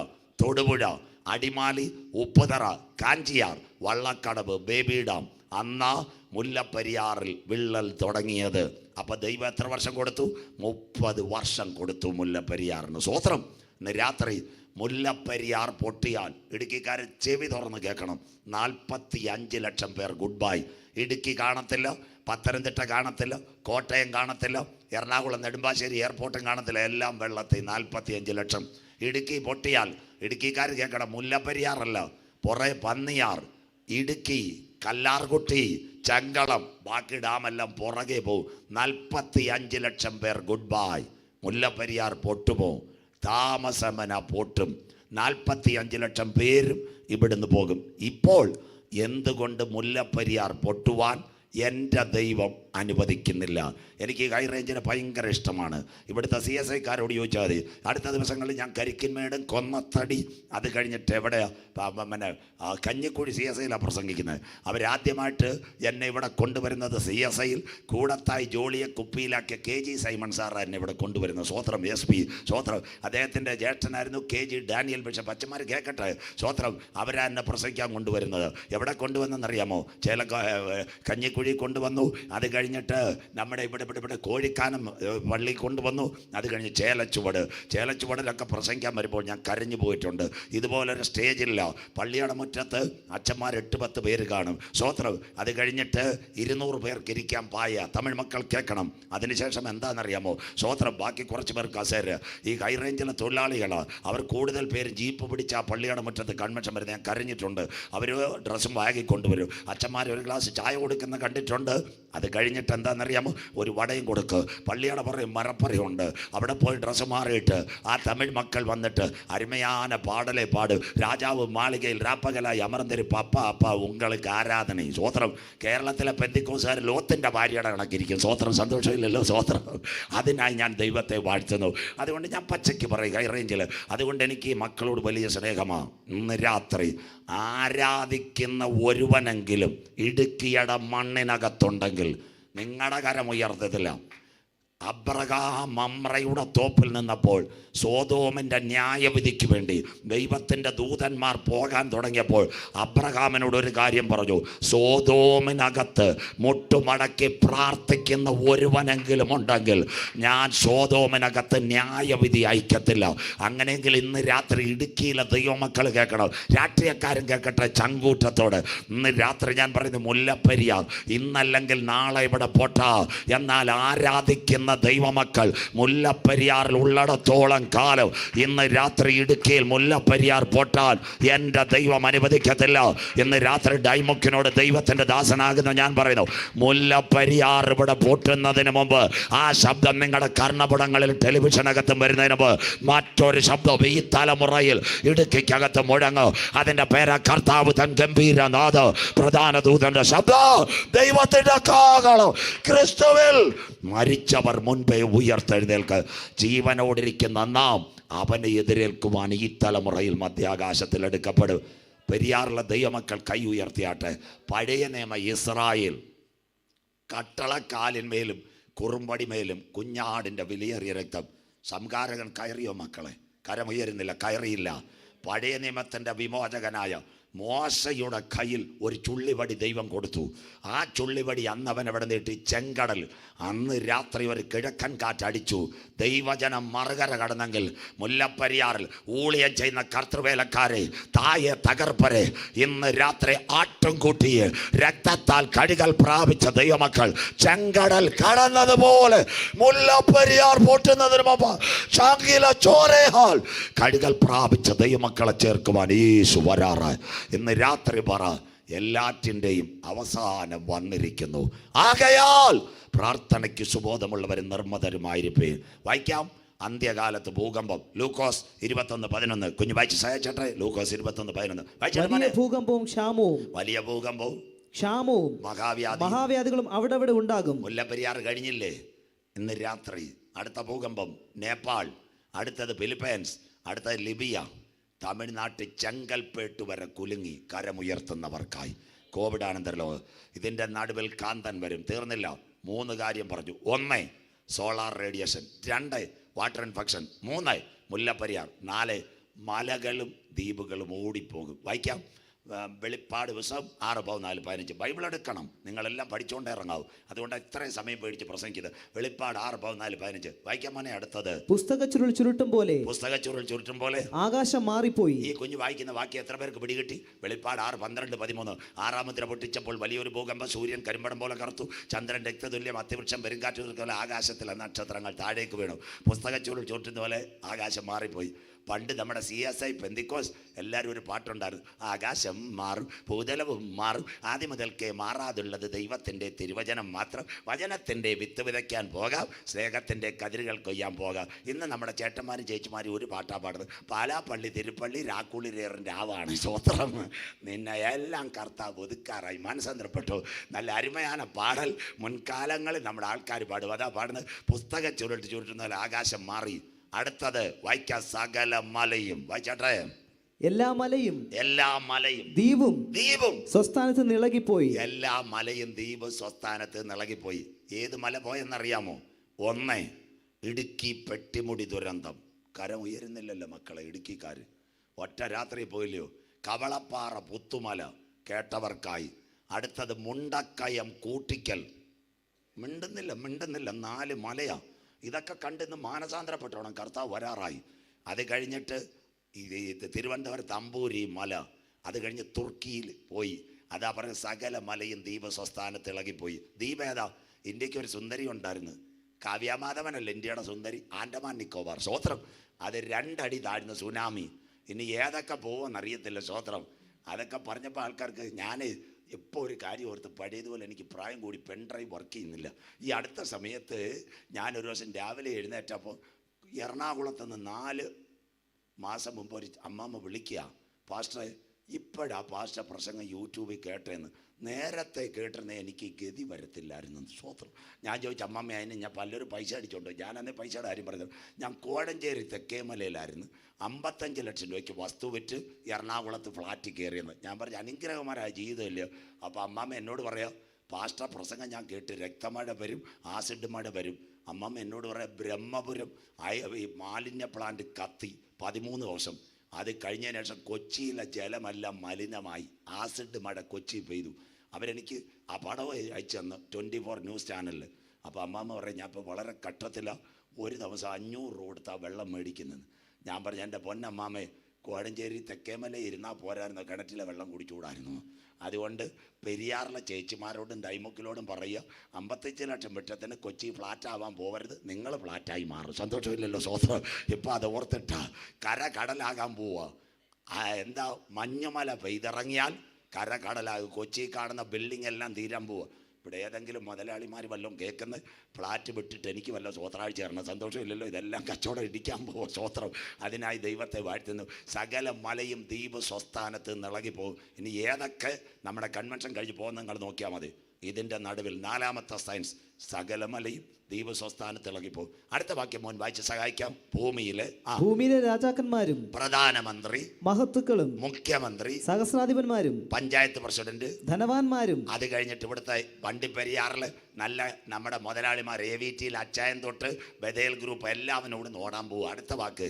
Thodupuzha, Adimali, Upputhara, Kanchiyar, Vallakkadavu, baby dam. അന്നാ മുല്ലപ്പെരിയാറിൽ വിള്ളൽ തുടങ്ങിയത്. അപ്പം ദൈവം എത്ര വർഷം കൊടുത്തു? 30 വർഷം കൊടുത്തു മുല്ലപ്പെരിയാറിന്. സ്വോത്രം. ഇന്ന് രാത്രി മുല്ലപ്പെരിയാർ പൊട്ടിയാൽ ഇടുക്കിക്കാരൻ ചെവി തുറന്ന് കേൾക്കണം. 45 ലക്ഷം പേർ ഗുഡ് ബൈ. ഇടുക്കി കാണത്തില്ല, പത്തനംതിട്ട കാണത്തില്ല, കോട്ടയം കാണത്തില്ല, എറണാകുളം നെടുമ്പാശ്ശേരി എയർപോർട്ടും കാണത്തില്ല. എല്ലാം വെള്ളത്തിൽ. 45 ലക്ഷം. ഇടുക്കി പൊട്ടിയാൽ ഇടുക്കിക്കാർ കേൾക്കണം, മുല്ലപ്പെരിയാറല്ല, പന്നിയാർ, ഇടുക്കി, കല്ലാർകുട്ടി, ചങ്കളം, ബാക്കി ഡാമെല്ലാം പുറകെ പോവും. 45 ലക്ഷം പേർ ഗുഡ് ബൈ. മുല്ലപ്പെരിയാർ പൊട്ടുമോ? താമസമന പൊട്ടും. 45 ലക്ഷം പേരും ഇവിടുന്ന് പോകും. ഇപ്പോൾ എന്തുകൊണ്ട് മുല്ലപ്പെരിയാർ പൊട്ടുവാൻ എൻ്റെ ദൈവം അനുവദിക്കുന്നില്ല? എനിക്ക് ഹൈ റേഞ്ചിന് ഭയങ്കര ഇഷ്ടമാണ്. ഇവിടുത്തെ CSIക്കാരോട് ചോദിച്ചാൽ മതി. അടുത്ത ദിവസങ്ങളിൽ ഞാൻ കരിക്കിൻമേടും, കൊന്നത്തടി, അത് കഴിഞ്ഞിട്ട് എവിടെയാണ് കഞ്ഞിക്കുഴി CSIയിലാണ് പ്രസംഗിക്കുന്നത്. അവരാദ്യമായിട്ട് എന്നെ ഇവിടെ കൊണ്ടുവരുന്നത് CSIയിൽ കൂടത്തായി ജോളിയെ കുപ്പിയിലാക്കിയ KG സൈമൺ സാറാണ് എന്നെ ഇവിടെ കൊണ്ടുവരുന്നത്. സ്വോത്രം. SP സ്വോത്രം. അദ്ദേഹത്തിൻ്റെ ജ്യേഷ്ഠനായിരുന്നു KG ഡാനിയൽ ബിഷപ്പ്. അച്ഛന്മാർ കേൾക്കട്ടെ. സ്വോത്രം. അവരാ എന്നെ പ്രസംഗിക്കാൻ കൊണ്ടുവരുന്നത്. എവിടെ കൊണ്ടുവന്നെന്നറിയാമോ? കഞ്ഞിക്കുഴി കൊണ്ടുവന്നു. അത് കഴിഞ്ഞിട്ട് നമ്മുടെ ഇവിടെ കോഴിക്കാനം പള്ളി കൊണ്ടുവന്നു. അത് കഴിഞ്ഞ് ചേലച്ചുവടിലൊക്കെ പ്രസംഗിക്കാൻ വരുമ്പോൾ ഞാൻ കരഞ്ഞു പോയിട്ടുണ്ട്. ഇതുപോലൊരു സ്റ്റേജില്ല. പള്ളിയുടെ മുറ്റത്ത് അച്ഛന്മാർ 8-10 പേര് കാണും. സ്വോത്രം. അത് കഴിഞ്ഞിട്ട് 200 പേർക്ക് ഇരിക്കാൻ പായ. തമിഴ് മക്കൾ കേൾക്കണം. അതിനുശേഷം എന്താണെന്നറിയാമോ? സ്വോത്രം. ബാക്കി കുറച്ച് പേർ കസേര. ഈ ഹൈ റേഞ്ചിലെ തൊഴിലാളികളാണ്. അവർ കൂടുതൽ പേര് ജീപ്പ് പിടിച്ച് ആ പള്ളിയുടെ മുറ്റത്ത് കൺവെൻഷൻ വരുന്നത് ഞാൻ കരഞ്ഞിട്ടുണ്ട്. അവർ ഡ്രസ്സും വാങ്ങി കൊണ്ടുവരും. അച്ഛന്മാർ ഒരു ഗ്ലാസ് ചായ കൊടുക്കുന്ന കണ്ടിട്ടുണ്ട്. അത് കഴിഞ്ഞിട്ട് എന്താണെന്നറിയാമോ? ഒരു വടയും കൊടുക്ക്. പള്ളിയുടെ പറയും മരപ്പറയുണ്ട്. അവിടെ പോയി ഡ്രസ്സ് മാറിയിട്ട് ആ തമിഴ് മക്കൾ വന്നിട്ട് അരുമயான പാടലേ പാട്. രാജാവ് മാളികയിൽ രാപ്പകലായി അമർന്നൊരു പപ്പ അപ്പ ഉങ്ങൾക്ക് ആരാധന. സ്വോത്രം. കേരളത്തിലെ പെന്തിക്കോസുകാർ ലോത്തിൻ്റെ ഭാര്യയുടെ കണക്കിരിക്കും. സ്വോത്രം. സന്തോഷമില്ലല്ലോ. സ്വോത്രം. അതിനായി ഞാൻ ദൈവത്തെ വാഴ്ത്തുന്നു. അതുകൊണ്ട് ഞാൻ പച്ചയ്ക്ക് പറയും ഹൈ റേഞ്ചിൽ. അതുകൊണ്ട് എനിക്ക് ഈ മക്കളോട് വലിയ സ്നേഹമാണ്. ഇന്ന് രാത്രി ആരാധിക്കുന്ന ഒരുവനെങ്കിലും ഇടുക്കിയുടെ മണ്ണിനകത്തുണ്ടെങ്കിൽ നിങ്ങളുടെ കരം ഉയർത്തത്തില്ല. അബ്രഹാം മമ്രയുടെ തോപ്പിൽ നിന്നപ്പോൾ സോദോമിൻ്റെ ന്യായവിധിക്ക് വേണ്ടി ദൈവത്തിൻ്റെ ദൂതന്മാർ പോകാൻ തുടങ്ങിയപ്പോൾ അബ്രഹാമിനോട് ഒരു കാര്യം പറഞ്ഞു. സോദോമിനകത്ത് മുട്ടുമടക്കി പ്രാർത്ഥിക്കുന്ന ഒരുവനെങ്കിലും ഉണ്ടെങ്കിൽ ഞാൻ സോദോമിനകത്ത് ന്യായവിധി അയക്കത്തില്ല. അങ്ങനെയെങ്കിൽ ഇന്ന് രാത്രി ഇടുക്കിയിലെ ദൈവമക്കൾ കേൾക്കണം. രാഷ്ട്രീയക്കാരും കേൾക്കട്ടെ ചങ്കൂറ്റത്തോടെ. ഇന്ന് രാത്രി ഞാൻ പറയുന്നു മുല്ലപ്പെരിയാർ ഇന്നല്ലെങ്കിൽ നാളെ ഇവിടെ പോട്ടാ. എന്നാൽ ആരാധിക്കുന്ന ദൈവമക്കൾ മുല്ലപ്പെരിയാറിൽ ഉള്ളിടത്തോളം കാലം ഇന്ന് രാത്രി ഇടുക്കിയിൽ മുല്ലപ്പെരിയാർ പൊട്ടാൻ എൻ്റെ ദൈവം അനുവദിക്കത്തില്ല. ഇന്ന് രാത്രി ഡൈമുക്കിനോട് ദൈവത്തിൻ്റെ ദാസനാകുന്ന ഞാൻ പറയുന്നു, മുല്ലപ്പെരിയാർ ഇവിടെ പൊട്ടുന്നതിന് മുമ്പ് ആ ശബ്ദം നിങ്ങളുടെ കർണപുടങ്ങളിൽ ടെലിവിഷനകത്തും വരുന്നതിന് മുമ്പ് മറ്റൊരു ശബ്ദം ഈ തലമുറയിൽ ഇടുക്കിക്കകത്ത് മുഴങ്ങ്. അതിൻ്റെ പേരാ കർത്താവ് തൻ ഗംഭീരനാഥ പ്രധാന ദൂതന്റെ ശബ്ദം. ദൈവത്തിൻ്റെ കാഹളം. ക്രിസ്തുവിൽ മരിച്ചവർ മുൻപേ ഉയർത്തെഴുന്നേൽക്ക്. ജീവനോടിരിക്കുന്ന നാം അവനെ എതിരേൽക്കുവാൻ ഈ തലമുറയിൽ മധ്യാകാശത്തിൽ എടുക്കപ്പെടും. പെരിയാറിലെ ദൈവമക്കൾ കൈ ഉയർത്തിയാട്ടെ. പഴയ നിയമ ഇസ്രായേൽ കട്ടളക്കാലിന്മേലും കുറുമ്പടിമേലും കുഞ്ഞാടിൻ്റെ വിലയേറിയ രക്തം. സംഹാരകൻ കയറിയോ മക്കളെ? കരമുയരുന്നില്ല, കയറിയില്ല. പഴയ നിയമത്തിൻ്റെ വിമോചകനായ മോശയുടെ കയ്യിൽ ഒരു ചുള്ളിവടി ദൈവം കൊടുത്തു. ആ ചുള്ളിവടി അന്നവൻ എവിടെ നീട്ടി? ചെങ്കടൽ. അന്ന് രാത്രി ഒരു കിഴക്കൻ കാറ്റടിച്ചു. ദൈവജനം മറുകര കടന്നെങ്കിൽ മുല്ലപ്പെരിയാറിൽ ഊളിയം ചെയ്യുന്ന കർത്തൃവേലക്കാരെ, തായെ തകർപ്പരെ ഇന്ന് രാത്രി ആട്ടും കൂട്ടിയെ രക്തത്താൽ കഴുകൽ പ്രാപിച്ച ദൈവമക്കൾ ചെങ്കടൽ കടന്നതുപോലെ മുല്ലപ്പെരിയാർ പൊട്ടുന്നതിന് മുമ്പ് ചാങ്കില ചോരയാൽ കഴുകൽ പ്രാപിച്ച ദൈവമക്കളെ ചേർക്കുവാൻ യേശു വരാറ്. ഇന്ന് രാത്രി പറ, എല്ലാറ്റിൻ്റെയും അവസാനം വന്നിരിക്കുന്നു. ആകയാൽ പ്രാർത്ഥനയ്ക്ക് സുബോധമുള്ളവരും നിർമ്മതരുമായിരിപ്പേ. വായിക്കാം അന്ത്യകാലത്ത് ഭൂകമ്പം. ലൂക്കോസ് 21:11. കുഞ്ഞു വായിച്ച് സഹായിച്ചട്ടെ. ലൂക്കോസ് 21:11. വലിയ ഭൂകമ്പവും ക്ഷാമവും വലിയ ഭൂകമ്പവും ക്ഷാമവും മഹാവ്യാധികളും അവിടെ ഉണ്ടാകും. മുല്ലപ്പെരിയാർ കഴിഞ്ഞില്ലേ? ഇന്ന് രാത്രി അടുത്ത ഭൂകമ്പം നേപ്പാൾ, അടുത്തത് ഫിലിപ്പൈൻസ്, അടുത്തത് ലിബിയ, തമിഴ്നാട്ടിൽ ചെങ്കൽപ്പേട്ട് വരെ കുലുങ്ങി കരമുയർത്തുന്നവർക്കായി കോവിഡാനന്തര ലോകം. ഇതിൻ്റെ നടുവിൽ കാന്തൻ വരും. തീർന്നില്ല. 3 കാര്യം പറഞ്ഞു. 1 solar radiation, 2 water infection, 3 Mullaperiyar, 4 മലകളും ദ്വീപുകളും ഓടിപ്പോകും. വായിക്കാം. വെളിപ്പാട് പുസ്തകം 6:4-15. ബൈബിൾ എടുക്കണം. നിങ്ങളെല്ലാം പഠിച്ചുകൊണ്ടേ ഇറങ്ങാവും. അതുകൊണ്ട് ഇത്രയും സമയം പേടിച്ച് പ്രസംഗിക്കുന്നത്. വെളിപ്പാട് 6:4-15. വായിക്കാൻ മോനെ. അടുത്തത് പുസ്തകച്ചുരുൾ ചുരുട്ടും പോലെ ആകാശം മാറിപ്പോയി. ഈ കുഞ്ഞു വായിക്കുന്ന വാക്യം എത്ര പേർക്ക് പിടികിട്ടി? വെളിപ്പാട് 6:12-13. 6-ാം മുദ്ര പൊട്ടിച്ചപ്പോൾ വലിയൊരു ഭൂകമ്പം, സൂര്യൻ കരിമ്പടം പോലെ കറുത്തു, ചന്ദ്രൻ രക്തതുല്യം, അത്തിവൃക്ഷം പെരുങ്കാറ്റ് പോലെ, ആകാശത്തിലെ നക്ഷത്രങ്ങൾ താഴേക്ക് വീണു. പുസ്തകച്ചുരുൾ ചുരുട്ടുന്ന പോലെ ആകാശം മാറിപ്പോയി. പണ്ട് നമ്മുടെ CSI പെന്തിക്കോസ് എല്ലാവരും ഒരു പാട്ടുണ്ടായിരുന്നു. ആകാശം മാറും, ഭൂതലവും മാറും, ആദ്യം മുതൽക്കേ മാറാതുള്ളത് ദൈവത്തിൻ്റെ തിരുവചനം മാത്രം. വചനത്തിൻ്റെ വിത്ത് വിതയ്ക്കാൻ പോകാം, സ്നേഹത്തിൻ്റെ കതിരുകൾ കൊയ്യാൻ പോകാം. ഇന്ന് നമ്മുടെ ചേട്ടന്മാരും ചേച്ചിമാരും ഒരു പാട്ടാ പാടുന്നത്. പാലാപ്പള്ളി, തിരുപ്പള്ളി, രാക്കുളിരേറിൻ്റെ ആവാണ്. സ്വത്രം നിന്നെ എല്ലാം കർത്താവ് ഒതുക്കാറായി. മനസ്സന്തരപ്പെട്ടു. നല്ല അരുമയാണ് പാടൽ. മുൻകാലങ്ങളിൽ നമ്മുടെ ആൾക്കാർ പാടും. അതാ പാടുന്നത്. പുസ്തക ചുരുട്ടുന്ന പോലെ ആകാശം മാറി. അടുത്തത് വായിക്കാം. സകല മലയും. വായിച്ചാട്ടെ. എല്ലാ മലയും ദ്വീപും സ്വസ്ഥാനത്ത് നിളകിപ്പോയി. എല്ലാ മലയും ദ്വീപും സ്വസ്ഥാനത്ത് നിളകിപ്പോയി. ഏത് മല പോയെന്നറിയാമോ? 1 ഇടുക്കി പെട്ടിമുടി ദുരന്തം. കരം ഉയരുന്നില്ലല്ലോ മക്കളെ ഇടുക്കിക്കാര്. ഒറ്റ രാത്രി പോയില്ലയോ? കവളപ്പാറ പുത്തുമല കേട്ടവർക്കായി. അടുത്തത് മുണ്ടക്കയം കൂട്ടിക്കൽ. മിണ്ടുന്നില്ല. 4 മലയാ. ഇതൊക്കെ കണ്ടിന്ന് മാനസാന്തരപ്പെട്ടോണം. കർത്താവ് വരാറായി. അത് കഴിഞ്ഞിട്ട് തിരുവനന്തപുരത്ത് അമ്പൂരി മല, അത് കഴിഞ്ഞ് തുർക്കിയിൽ പോയി. അതാ പറഞ്ഞ സകല മലയും ദ്വീപ സ്വസ്ഥാനത്ത് ഇളകിപ്പോയി. ദ്വീപ് ഏതാ? ഇന്ത്യക്ക് ഒരു സുന്ദരി ഉണ്ടായിരുന്നു. കാവ്യമാധവനല്ല ഇന്ത്യയുടെ സുന്ദരി. ആൻഡമാൻ നിക്കോബാർ. സ്വോത്രം. അത് 2 അടി താഴ്ന്ന സുനാമി. ഇനി ഏതൊക്കെ പോകുമെന്നറിയത്തില്ല. സ്വോത്രം. അതൊക്കെ പറഞ്ഞപ്പോൾ ആൾക്കാർക്ക് ഞാൻ ഇപ്പോൾ ഒരു കാര്യം ഓർത്ത്, പഴയതുപോലെ എനിക്ക് പ്രായം കൂടി പെൻഡ്രൈവ് വർക്ക് ചെയ്യുന്നില്ല. ഈ അടുത്ത സമയത്ത് ഞാനൊരു ദിവസം രാവിലെ എഴുന്നേറ്റപ്പോൾ എറണാകുളത്ത് നിന്ന് 4 മാസം മുമ്പ് ഒരു അമ്മമ്മ വിളിക്കുക, പാസ്റ്ററെ ഇപ്പോഴാ പാസ്റ്റർ പ്രസംഗം യൂട്യൂബിൽ കേട്ടേന്ന്. നേരത്തെ കേട്ടിരുന്നേ എനിക്ക് ഗതി വരത്തില്ലായിരുന്നു. സ്വോത്രം. ഞാൻ ചോദിച്ചു, അമ്മമ്മ അതിന് ഞാൻ പലരും പൈസ അടിച്ചോണ്ടോ? ഞാനന്നേ പൈസയുടെ കാര്യം പറഞ്ഞത്. ഞാൻ കോഴഞ്ചേരി തെക്കേമലയിലായിരുന്നു. 55 ലക്ഷം രൂപയ്ക്ക് വസ്തു വിറ്റ് എറണാകുളത്ത് ഫ്ലാറ്റിൽ കയറിയെന്ന്. ഞാൻ പറഞ്ഞു, അനുഗ്രഹകരമായ ജീവിതമില്ലയോ? അപ്പോൾ അമ്മമ്മ എന്നോട് പറയാം, പാസ്റ്റർ പ്രസംഗം ഞാൻ കേട്ട് രക്തമഴ വരും, ആസിഡ് മഴ വരും. അമ്മമ്മ എന്നോട് പറയാം, ബ്രഹ്മപുരം ഈ മാലിന്യ പ്ലാന്റ് കത്തി 13 ദിവസം. അത് കഴിഞ്ഞതിന് ശേഷം കൊച്ചിയിലെ ജലമെല്ലാം മലിനമായി. ആസിഡ് മഴ കൊച്ചി പെയ്തു. അവരെനിക്ക് ആ പടം അയച്ചു തന്നു 24 ന്യൂസ് ചാനലിൽ. അപ്പോൾ അമ്മാമ്മ പറയും, ഞാൻ ഇപ്പോൾ വളരെ കട്ടത്തിലാണ്, ഒരു ദിവസം 500 രൂപ കൊടുത്താൽ വെള്ളം മേടിക്കുന്നത്. ഞാൻ പറഞ്ഞു, എൻ്റെ പൊന്നമ്മാമ്മേ, കോഴഞ്ചേരി തെക്കേമല ഇരുന്നാൽ പോരായിരുന്നു, കിണറ്റിലെ വെള്ളം കുടിച്ചുകൂടായിരുന്നു. അതുകൊണ്ട് പെരിയാറിലെ ചേച്ചിമാരോടും ഡൈമുക്കിലോടും പറയുക, 55 ലക്ഷം വിട്ടത്തിന് കൊച്ചി ഫ്ലാറ്റാവാൻ പോകരുത്, നിങ്ങൾ ഫ്ലാറ്റായി മാറും. സന്തോഷമില്ലല്ലോ? സ്വന്തം. ഇപ്പം അത് ഓർത്തിട്ടാ കടലാകാൻ പോവുക. എന്താ മഞ്ഞുമല പെയ്തിറങ്ങിയാൽ കടലാകും. കൊച്ചി കാണുന്ന ബിൽഡിംഗ് എല്ലാം തീരാൻ പോവുക. ഇവിടെ ഏതെങ്കിലും മുതലാളിമാർ വല്ലതും കേൾക്കുന്ന ഫ്ലാറ്റ് വിട്ടിട്ട് എനിക്ക് വല്ല സ്വത്രാഴ്ച തരണം. സന്തോഷമില്ലല്ലോ? ഇതെല്ലാം കച്ചവടം ഇടിക്കാൻ പോവുക. സ്വത്രം. അതിനായി ദൈവത്തെ വാഴ്ത്തുന്നു. സകല മലയും ദ്വീപ് സ്വസ്ഥാനത്ത് നിളകിപ്പോകും. ഇനി ഏതൊക്കെ നമ്മുടെ കൺവെൻഷൻ കഴിഞ്ഞ് പോകുന്ന നിങ്ങൾ നോക്കിയാൽ മതി. ഇതിൻ്റെ നടുവിൽ 4ാമത്തെ സയൻസ്, സകല മലയും ദ്വീപ് സ്വസ്ഥാനത്ത് ഇളകിപ്പോകും. അടുത്ത വാക്യം മോൻ വായിച്ച് സഹായിക്കാം. ഭൂമിയിലെ രാജാക്കന്മാരും പ്രധാനമന്ത്രി മഹത്തുക്കളും മുഖ്യമന്ത്രി സഹസ്രാധിപന്മാരും പഞ്ചായത്ത് പ്രസിഡന്റ് ധനവാന്മാരും. അത് കഴിഞ്ഞിട്ട് ഇവിടുത്തെ വണ്ടിപ്പെരിയാറിൽ നല്ല നമ്മുടെ മുതലാളിമാർ AVTയിൽ അച്ചായൻ തൊട്ട് ബദേൽ ഗ്രൂപ്പ് എല്ലാവരും ഓടാൻ പോകും. അടുത്ത വാക്ക്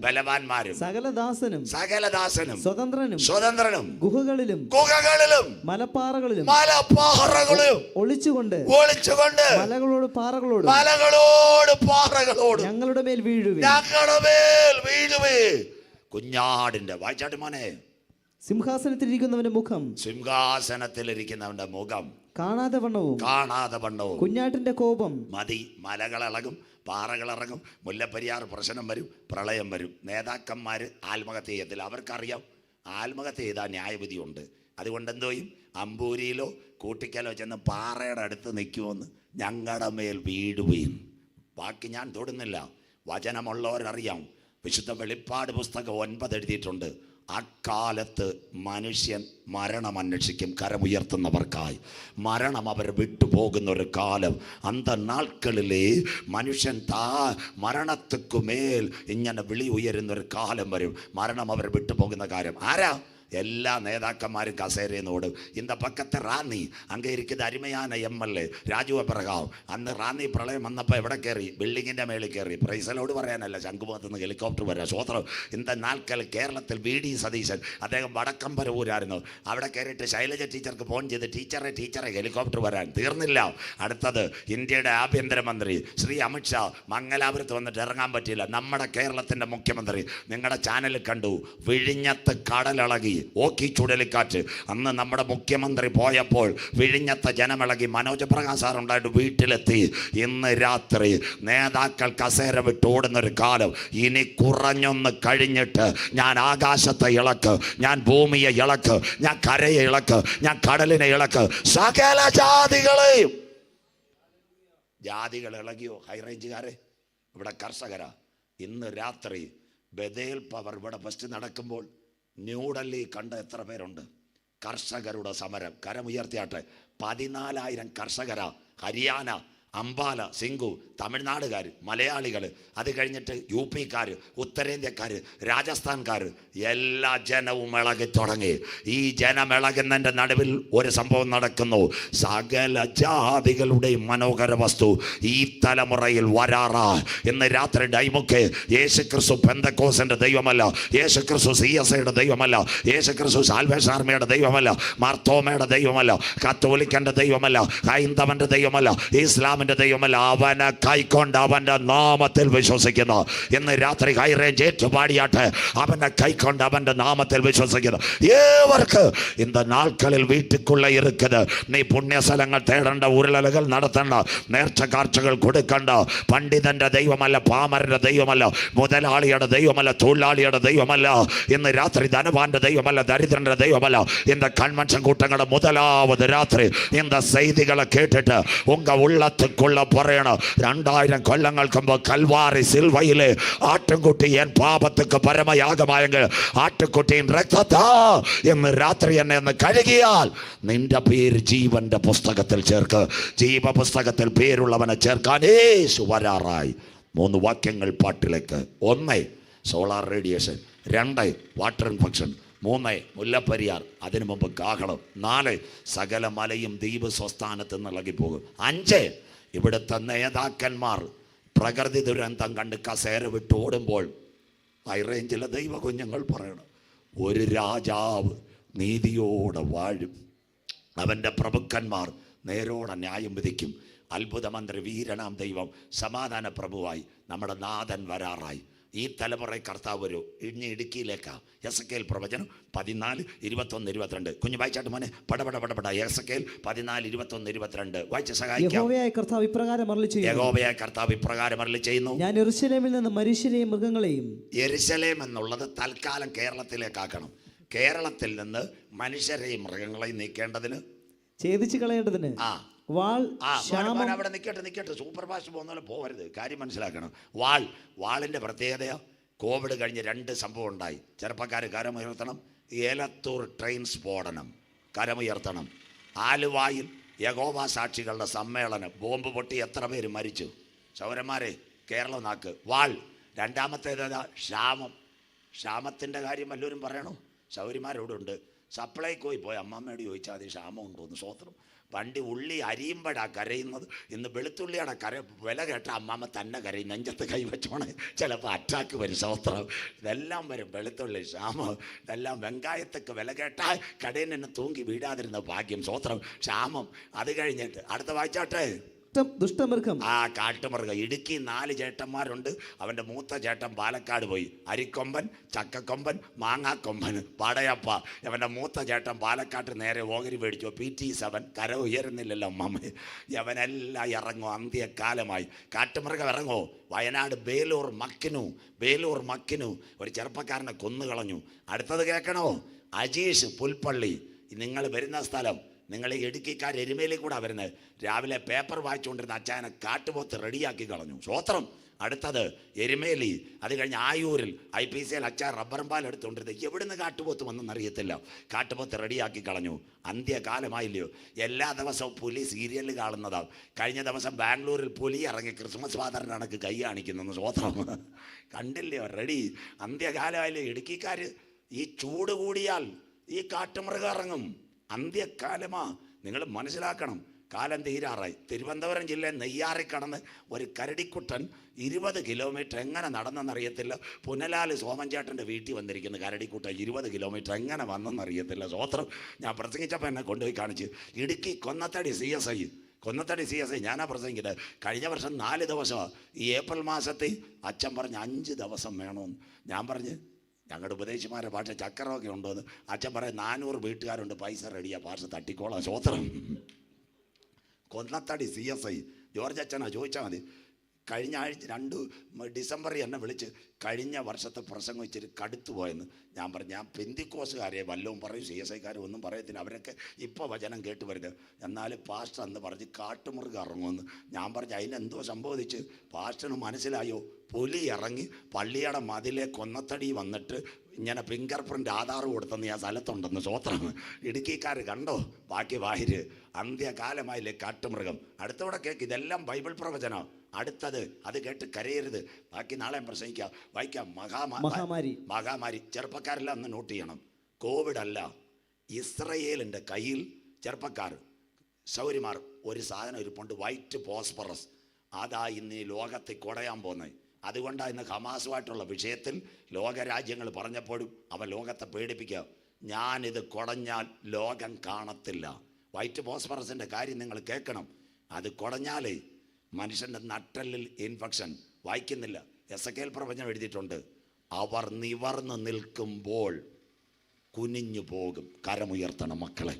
ബലവാന്മാരും സകലദാസനും സ്വതന്ത്രനും ഗുഹകളിലും മലപ്പാറകളിലും ഒളിച്ചുകൊണ്ട് മലകളോട് പാറകളോട് ഞങ്ങളുടെ മേൽ വീഴുവേ. കുഞ്ഞാടിന്റെ വായിച്ചാട്ട് മോനെ. സിംഹാസനത്തിലിരിക്കുന്നവന്റെ മുഖം കാണാതെ വണ്ണവും കുഞ്ഞാട്ടിന്റെ കോപം മതി. മലകളിളകും, പാറകളിറങ്ങും, മുല്ലപ്പെരിയാർ പ്രശ്നം വരും, പ്രളയം വരും. നേതാക്കന്മാർ ആത്മഹത്യ ചെയ്യത്തില്ല. അവർക്കറിയാം ആത്മഹത്യ ചെയ്താൽ ന്യായവിധിയുണ്ട്. അതുകൊണ്ട് എന്തോ ചെയ്യും? അമ്പൂരിയിലോ കൂട്ടിക്കലോ ചെന്ന് പാറയുടെ അടുത്ത് നിൽക്കുമെന്ന്, ഞങ്ങളുടെ മേൽ വീഴുകയും. ബാക്കി ഞാൻ തൊടുന്നില്ല. വചനമുള്ളവരറിയാം. വിശുദ്ധ വെളിപ്പാട് പുസ്തകം 9 എഴുതിയിട്ടുണ്ട്. അക്കാലത്ത് മനുഷ്യൻ മരണം അന്വേഷിക്കും കരമുയർത്തുന്നവർക്കായി. മരണം അവർ വിട്ടുപോകുന്ന ഒരു കാലം. അന്ത നാൾക്കളിലെ മനുഷ്യൻ മരണത്തിക്കുമേൽ ഇങ്ങനെ വിളി ഉയരുന്നൊരു കാലം വരും. മരണം അവർ വിട്ടുപോകുന്ന കാര്യം. ആരാ? എല്ലാ നേതാക്കന്മാരും കസേരയിൽ ഓടും. இந்த பக்கத்து റാന്നി அங்கே இருக்குது அருமையான MLA രാജു അബ്രഹാം. അന്ന് റാന്നി പ്രളയം വന്നപ്പോൾ എവിടെ കയറി? ബിൽഡിങ്ങിൻ്റെ മേളിൽ കയറി. പ്രൈസലോട് പറയാനല്ല, ശംഖുമുഖത്ത് നിന്ന് ഹെലികോപ്റ്റർ വരാം. സ്വോത്രം. ഇന്ന നാൾക്കൽ കേരളത്തിൽ VD സതീശൻ, അദ്ദേഹം വടക്കമ്പരൂരായിരുന്നു. അവിടെ കയറിയിട്ട് ശൈലജ ടീച്ചർക്ക് ഫോൺ ചെയ്ത് ടീച്ചറെ ഹെലികോപ്റ്റർ വരാൻ. തീർന്നില്ല. അടുത്തത് ഇന്ത്യയുടെ ആഭ്യന്തരമന്ത്രി ശ്രീ അമിത്ഷാ മംഗലാപുരത്ത് വന്നിട്ട് ഇറങ്ങാൻ പറ്റിയില്ല. നമ്മുടെ കേരളത്തിൻ്റെ മുഖ്യമന്ത്രി നിങ്ങളുടെ ചാനലിൽ കണ്ടു, വിഴിഞ്ഞത്ത് കടലിളകി, ഓക്കി ചുഴലിക്കാറ്റ്. അന്ന് നമ്മുടെ മുഖ്യമന്ത്രി പോയപ്പോൾ വിഴിഞ്ഞത്തെ ജനമിളകി. മനോജ് പ്രകാശ് സാർ ഉണ്ടായിട്ട് വീട്ടിലെത്തി. ഇന്ന് രാത്രി നേതാക്കൾ കസേര വിട്ട് ഓടുന്നൊരു കാലം. ഇനി കുറഞ്ഞൊന്ന് കഴിഞ്ഞിട്ട് ഞാൻ ആകാശത്തെ ഇളക്ക്, ഞാൻ ഭൂമിയെ ഇളക്ക്, ഞാൻ കരയെ ഇളക്ക്, ഞാൻ കടലിനെ ഇളക്ക്, സകല ജാതികളെയും. ജാതികൾ ഇളകിയോ? ഹൈറേഞ്ചുകാരെ, ഇവിടെ കർഷകരാ. ഇന്ന് രാത്രി ബദേൽ പവർ ഇവിടെ ഫസ്റ്റ് നടക്കുമ്പോൾ ന്യൂഡൽഹി കണ്ട എത്ര പേരുണ്ട്? കർഷകരുടെ സമരം. കരമുയർത്തിയാട്ടെ. 14,000 കർഷകരാ. ഹരിയാന, അംബാല, സിംഗു, തമിഴ്നാടുകാർ, മലയാളികൾ, അത് കഴിഞ്ഞിട്ട് UP-ക്കാർ, ഉത്തരേന്ത്യക്കാർ, രാജസ്ഥാൻകാർ, എല്ലാ ജനവും ഇളകി തുടങ്ങി. ഈ ജനം ഇളകുന്നതിൻ്റെ നടുവിൽ ഒരു സംഭവം നടക്കുന്നു. സകല ജാതികളുടെയും മനോഹര വസ്തു ഈ തലമുറയിൽ വരാറാ. ഇന്ന് രാത്രി ഡൈമുക്ക് യേശുക്രിസ്തു പെന്തക്കോസിൻ്റെ ദൈവമല്ല, യേശുക്രിസ്തു CSIയുടെ ദൈവമല്ല, യേശുക്രിസ്തു സാൽവേഷൻ ആർമിയുടെ ദൈവമല്ല, മാർത്തോമയുടെ ദൈവമല്ല, കത്തോലിക്കൻ്റെ ദൈവമല്ല, ഹൈന്ദവൻ്റെ ദൈവമല്ല, ഇസ്ലാമിൻ്റെ ദൈവമല്ല. അവനെ കൈക്കൊണ്ട് അവൻ്റെ നാമത്തിൽ വിശ്വസിക്കുന്നു. ഇന്ന് രാത്രി ഹൈറേഞ്ച് ഏറ്റുപാടിയാട്ടെ. അവനെ കൈക്കൊണ്ട് അവൻ്റെ നാമത്തിൽ വിശ്വസിക്കുന്നു ഏവർക്ക് இந்த நாட்களில் வீட்டுக்குள்ள இருக்குது. നീ പുണ്യസ്ഥലങ്ങൾ തേടേണ്ട, ഉരുളലുകൾ നടത്തേണ്ട, നേർച്ച കാഴ്ചകൾ കൊടുക്കണ്ട. പണ്ഡിതന്റെ ദൈവമല്ല, പാമരന്റെ ദൈവമല്ല, മുതലാളിയുടെ ദൈവമല്ല, തൊഴിലാളിയുടെ ദൈവമല്ല. ഇന്ന് രാത്രി ധനവാന്റെ ദൈവമല്ല, ദരിദ്രന്റെ ദൈവമല്ല. இந்த കൺവെൻഷൻ കൂട്ടങ്ങളുടെ முதலாவது രാത്രി இந்த செய்திகளை கேட்டுட்டு உங்க உள்ளத்துக்குள்ள പറയണം, 2000 കൊല്ലങ്ങൾക്ക് മുമ്പ് കൽവാരി സിൽവയിലെ ആട്ടുംകുട്ടി എൻ പാപത്തുക്ക് പരമയാഗമായെങ്കിൽ ആട്ടുകുട്ടിയും രക്തത്താ എന്ന് രാത്രി എന്നെ ഒന്ന് കഴുകിയാൽ നിന്റെ പേര് ജീവന്റെ പുസ്തകത്തിൽ ചേർക്ക്. ജീവപുസ്തകത്തിൽ പേരുള്ളവനെ ചേർക്കാൻ യേശു വരാറായി. 3 വാക്യങ്ങൾ പാട്ടിലേക്ക്. 1 solar radiation, 2 water infection, 3 Mullaperiyar, അതിനു മുമ്പ് കാഹളം, 4 സകല മലയും ദ്വീപ് സ്വസ്ഥാനത്ത് നിന്ന് ഇളകിപ്പോകും, 5 ഇവിടുത്തെ നേതാക്കന്മാർ പ്രകൃതി ദുരന്തം കണ്ട് കസേര വിട്ട് ഓടുമ്പോൾ ഹൈറേഞ്ചിലെ ദൈവ കുഞ്ഞുങ്ങൾ പറയണം, ഒരു രാജാവ് നീതിയോടെ വാഴും, അവൻ്റെ പ്രഭുക്കന്മാർ നേരോടെ ന്യായം വിധിക്കും. അത്ഭുതമന്ത്രി, വീരനാം ദൈവം, സമാധാന പ്രഭുവായി നമ്മുടെ നാഥൻ വരാറായി. ഈ തലമുറ കർത്താവ് വരൂ. ഇനി ഇടുക്കിയിലേക്കാ. എസക്കേൽ പ്രവചനം 14, 21, 22. കുഞ്ഞു വായിച്ചാട്ട് മോനെ, പടപട. എസക്കേൽ 14, 21, 22 വായിച്ച് സഹായിക്കാം. യഹോവയായ കർത്താവ് ഇപ്രകാരം അരുളി ചെയ്യുന്നു, ഞാൻ യെരൂശലേമിൽ നിന്ന് മനുഷ്യരെയും മൃഗങ്ങളെയും. യെരൂശലേം എന്നുള്ളത് തൽക്കാലം കേരളത്തിലേക്കാക്കണം. കേരളത്തിൽ നിന്ന് മനുഷ്യരെയും മൃഗങ്ങളെയും നീക്കേണ്ടതിന്, ഛേദിച്ചു കളയേണ്ടതിന് അവിടെ നിൽക്കട്ടെ. സൂപ്പർ ഫാസ്റ്റ് പോകുന്ന പോകരുത്. കാര്യം മനസ്സിലാക്കണം. വാളിൻ്റെ പ്രത്യേകതയോ, കോവിഡ് കഴിഞ്ഞ് 2 സംഭവം ഉണ്ടായി. ചെറുപ്പക്കാർ കരമുയർത്തണം. ഏലത്തൂർ ട്രെയിൻ സ്ഫോടനം, കരമുയർത്തണം. ആലുവായിൽ യഹോവ സാക്ഷികളുടെ സമ്മേളനം, ബോംബ് പൊട്ടി എത്ര പേര് മരിച്ചു. സൗരന്മാരെ, കേരളം നാക്ക്. രണ്ടാമത്തേതാ ക്ഷാമത്തിൻ്റെ കാര്യം വല്ലവരും പറയണോ? സൗരിമാരോടുണ്ട്. സപ്ലൈക്കോയി പോയി അമ്മമ്മയോട് ചോദിച്ചാൽ അത് ക്ഷാമം ഉണ്ടോന്ന്. സ്വോത്രം. പണ്ട് ഉള്ളി അരിയുമ്പോഴാണ് കരയുന്നത്. ഇന്ന് വെളുത്തുള്ളിയുടെ വില കേട്ട അമ്മമ്മ തന്നെ കരയും. നെഞ്ചത്ത് കൈവച്ചോണേ, ചിലപ്പോൾ അറ്റാക്ക് വരും. സ്വോത്രം. ഇതെല്ലാം വരും. വെളുത്തുള്ളി ക്ഷാമം, ഇതെല്ലാം. വെങ്കായത്തൊക്കെ വില കേട്ടാൽ കടയിൽ നിന്ന് തൂങ്ങി വീഴാതിരുന്ന ഭാഗ്യം. സ്വോത്രം. ക്ഷാമം. അത് കഴിഞ്ഞിട്ട് അടുത്ത വായിച്ചാട്ടെ. ദുഷ്ടമൃഗം, കാട്ടുമൃഗം. ഇടുക്കി 4 ചേട്ടന്മാരുണ്ട്. അവൻ്റെ മൂത്ത ചേട്ടൻ പാലക്കാട് പോയി. അരിക്കൊമ്പൻ, ചക്കക്കൊമ്പൻ, മാങ്ങാക്കൊമ്പൻ, പടയപ്പ. അവൻ്റെ മൂത്ത ചേട്ടൻ പാലക്കാട്ട് നേരെ ഓഹരി മേടിച്ചു. PT7 കര ഉയരുന്നില്ലല്ലോ അമ്മമ്മ. അവനെല്ലാം ഇറങ്ങും. അന്ത്യകാലമായി. കാട്ടുമൃഗം ഇറങ്ങോ. വയനാട് ബേലൂർ മക്കിനു ഒരു ചെറുപ്പക്കാരനെ കൊന്നുകളഞ്ഞു. അടുത്തത് കേൾക്കണോ? അജീഷ് പുൽപ്പള്ളി. നിങ്ങൾ വരുന്ന സ്ഥലം നിങ്ങൾ ഈ ഇടുക്കിക്കാർ എരുമേലി കൂടെ വരുന്നത്. രാവിലെ പേപ്പർ വായിച്ചുകൊണ്ടിരുന്ന അച്ചായനെ കാട്ടുപോത്ത് റെഡിയാക്കി കളഞ്ഞു. സ്വോത്രം. അടുത്തത് എരുമേലി, അത് കഴിഞ്ഞ് ആയൂരിൽ IPCL അച്ചാർ റബ്ബറും പാൽ എടുത്തുകൊണ്ടിരുന്നത്. എവിടുന്ന് കാട്ടുപോത്ത് വന്നെന്നറിയത്തില്ല. കാട്ടുപോത്ത് റെഡിയാക്കി കളഞ്ഞു. അന്ത്യകാലമായില്ലയോ? എല്ലാ ദിവസവും പുലി സീരിയൽ കാണുന്നതാണ്. കഴിഞ്ഞ ദിവസം ബാംഗ്ലൂരിൽ പുലി ഇറങ്ങി ക്രിസ്മസ് ഫാദറിൻ്റെ കണക്ക് കൈ കാണിക്കുന്നു. സ്വോത്രം. കണ്ടില്ലയോ? റെഡി. അന്ത്യകാലമായില്ലേ? ഇടുക്കിക്കാർ ഈ ചൂട് കൂടിയാൽ ഈ കാട്ടുമൃഗം ഇറങ്ങും. അന്ത്യകാലമാ. നിങ്ങൾ മനസ്സിലാക്കണം. കാലം തീരാറായി. തിരുവനന്തപുരം ജില്ലയിൽ നെയ്യാറി കടന്ന് ഒരു കരടിക്കുട്ടൻ 20 കിലോമീറ്റർ എങ്ങനെ നടന്നെന്നറിയത്തില്ല. പുനലാല് സോമൻചേട്ടൻ്റെ വീട്ടിൽ വന്നിരിക്കുന്നു കരടിക്കുട്ടൻ. 20 കിലോമീറ്റർ എങ്ങനെ വന്നെന്നറിയത്തില്ല. സ്വോത്രം. ഞാൻ പ്രസംഗിച്ചപ്പോൾ എന്നെ കൊണ്ടുപോയി കാണിച്ച്. ഇടുക്കി കൊന്നത്തടി CSI ഞാനാ പ്രസംഗിക്കുന്നത്. കഴിഞ്ഞ വർഷം 4 ദിവസമാണ്. ഈ ഏപ്രിൽ മാസത്തിൽ അച്ഛൻ പറഞ്ഞ് 5 ദിവസം വേണമെന്ന്. ഞാൻ പറഞ്ഞ് ഞങ്ങളുടെ ഉപദേശിമാരെ ഭാഷ ചക്കരമൊക്കെ ഉണ്ടോയെന്ന്. അച്ഛൻ പറയാം 400 വീട്ടുകാരുണ്ട്, പൈസ റെഡിയാ, ഭാഷ തട്ടിക്കോളാം. സ്വോത്രം. കൊന്നത്തടി CSI ജോർജ് അച്ഛനാ, ചോദിച്ചാൽ മതി. കഴിഞ്ഞ ആഴ്ച 2 ഡിസംബറിൽ എന്നെ വിളിച്ച് കഴിഞ്ഞ വർഷത്തെ പ്രസംഗം ഇച്ചിരി കടുത്തു പോയെന്ന്. ഞാൻ പറഞ്ഞു, ഞാൻ പെന്തിക്കോസുകാരെ വല്ലതും പറയും, CSIക്കാരും ഒന്നും പറയത്തില്ല, അവരൊക്കെ ഇപ്പോൾ വചനം കേട്ട് വരുന്നത്. എന്നാൽ പാസ്റ്റർ അന്ന് പറഞ്ഞ് കാട്ടുമൃഗം ഇറങ്ങുമെന്ന്. ഞാൻ പറഞ്ഞു, അതിനെന്തോ സംഭവിച്ച്? പാസ്റ്ററിന് മനസ്സിലായോ? പുലി ഇറങ്ങി പള്ളിയുടെ മതിലെ കൊന്നത്തടി വന്നിട്ട് ഇങ്ങനെ ഫിംഗർ പ്രിൻ്റ് ആധാർ കൊടുത്തെന്ന് ഞാൻ സ്ഥലത്തുണ്ടെന്ന്. സ്വോത്രം. ഇടുക്കിക്കാർ കണ്ടോ? ബാക്കി വായിര്. അന്ത്യകാലമായില്ലേ കാട്ടുമൃഗം. അടുത്തവിടെ കേൾക്ക്. ഇതെല്ലാം ബൈബിൾ പ്രവചനം. അടുത്തത് അത് കേട്ട് കരയരുത്. ബാക്കി നാളെ പ്രസംഗിക്കാം, വായിക്കാം. മഹാമാരി. ചെറുപ്പക്കാരെല്ലാം ഒന്ന് നോട്ട് ചെയ്യണം. കോവിഡ് അല്ല, ഇസ്രയേലിൻ്റെ കയ്യിൽ ചെറുപ്പക്കാർ സൗരിമാർ ഒരു സാധനം ഇരിപ്പുണ്ട്, വൈറ്റ് ഫോസ്ഫറസ്. അതാ ഇന്ന് ഈ ലോകത്തിൽ കുടയാൻ പോകുന്നത്. അതുകൊണ്ടാണ് ഇന്ന് ഹമാസുമായിട്ടുള്ള വിഷയത്തിൽ ലോകരാജ്യങ്ങൾ പറഞ്ഞപ്പോഴും അവൻ ലോകത്തെ പേടിപ്പിക്കുക. ഞാനിത് കുടഞ്ഞാൽ ലോകം കാണത്തില്ല. വൈറ്റ് ഫോസ്ഫറസിൻ്റെ കാര്യം നിങ്ങൾ കേൾക്കണം. അത് കുടഞ്ഞാലേ മനുഷ്യൻ്റെ നട്ടലിൽ ഇൻഫെക്ഷൻ. വായിക്കുന്നില്ല. എസക്കേൽ പ്രവചനം എഴുതിയിട്ടുണ്ട്. അവർ നിവർന്ന് നിൽക്കുമ്പോൾ കുനിഞ്ഞു പോകും. കരമുയർത്തണം മക്കളെ.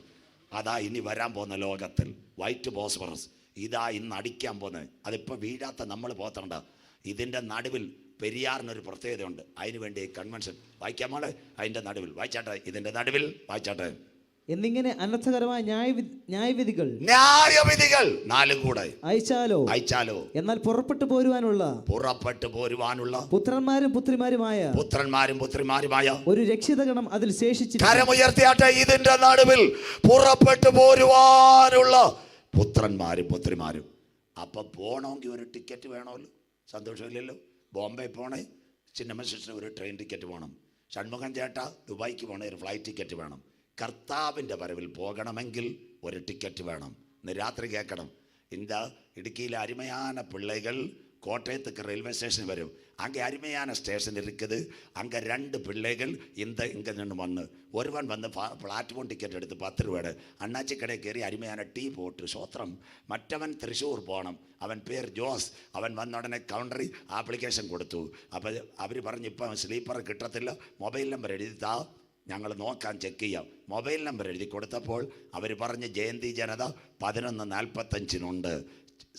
അതാ ഇനി വരാൻ പോകുന്ന ലോകത്തിൽ വൈറ്റ് ഫോസ്ഫറസ്. ഇതാ ഇന്ന് അടിക്കാൻ പോകുന്നത്. അതിപ്പോൾ വീഴാത്ത നമ്മൾ പോത്തണ്ട. ഇതിൻ്റെ നടുവിൽ പെരിയാറിനൊരു പ്രത്യേകതയുണ്ട്. അതിനു വേണ്ടി കൺവെൻഷൻ വായിക്കാം മോളെ. അതിൻ്റെ നടുവിൽ വായിച്ചാട്ടെ. ഇതിൻ്റെ നടുവിൽ വായിച്ചാട്ടെ. എന്നിങ്ങനെ അനർത്ഥകരമായ ന്യായവിധികൾ 4 കൂടെ അയച്ചാലോ എന്നാൽ പുറപ്പെട്ടു പോരുവാനുള്ള പുത്രന്മാരും പുത്രിമാരുമായ ഒരു രക്ഷിതഗണം അതിൽ ശേഷിച്ചു. കരമുയർത്തിയാട്ടെ. ഇതിന്റെ നടുവിൽ പുറപ്പെട്ടു പോരുവാനുള്ള പുത്രന്മാരും പുത്രിമാരും. അപ്പൊ പോണമെങ്കിൽ ഒരു ടിക്കറ്റ് വേണമല്ലോ. സന്തോഷമില്ലല്ലോ? ബോംബെ പോണേ ചിന്നമ്മ സിസ്റ്റർ ഒരു ട്രെയിൻ ടിക്കറ്റ് വേണം. ഷൺമുഖൻ ചേട്ടാ ദുബായിക്ക് പോണേ ഒരു ഫ്ലൈറ്റ് ടിക്കറ്റ് വേണം. കർത്താവിൻ്റെ വരവിൽ പോകണമെങ്കിൽ ഒരു ടിക്കറ്റ് വേണം. ഇന്ന് രാത്രി കേൾക്കണം. ഇടുക്കിയിലെ അരുമயான പിള്ളകൾ கோட்டயத்துக்கு ரயில்வே ஸ்டேஷன் வரும். அங்கே அருமையான ஸ்டேஷன் இருக்குது. அங்கே 2 பிள்ளைகள் இங்கே நின்று வന്ന് ഒരുവൻ വന്ന് പ്ലാറ്റ്ഫോം ടിക്കറ്റ് എടുത്ത് 10 രൂപയുടെ അണ്ണാച്ചി കടയിൽ കയറി അരുമயான ടീ പോട്ട്. സ്വോത്രം. മറ്റവൻ തൃശ്ശൂർ പോകണം. അവൻ പേര് ജോസ്. അവൻ വന്ന ഉടനെ കൗണ്ടറിൽ ആപ്ലിക്കേഷൻ കൊടുത്തു. അപ്പോൾ അവർ പറഞ്ഞു ഇപ്പം സ്ലീപ്പർ കിട്ടത്തില്ല, മൊബൈൽ നമ്പർ എഴുതിത്താ, ഞങ്ങൾ നോക്കാൻ ചെക്ക് ചെയ്യാം. മൊബൈൽ നമ്പർ എഴുതി കൊടുത്തപ്പോൾ അവർ പറഞ്ഞ് ജയന്തി ജനത 11:45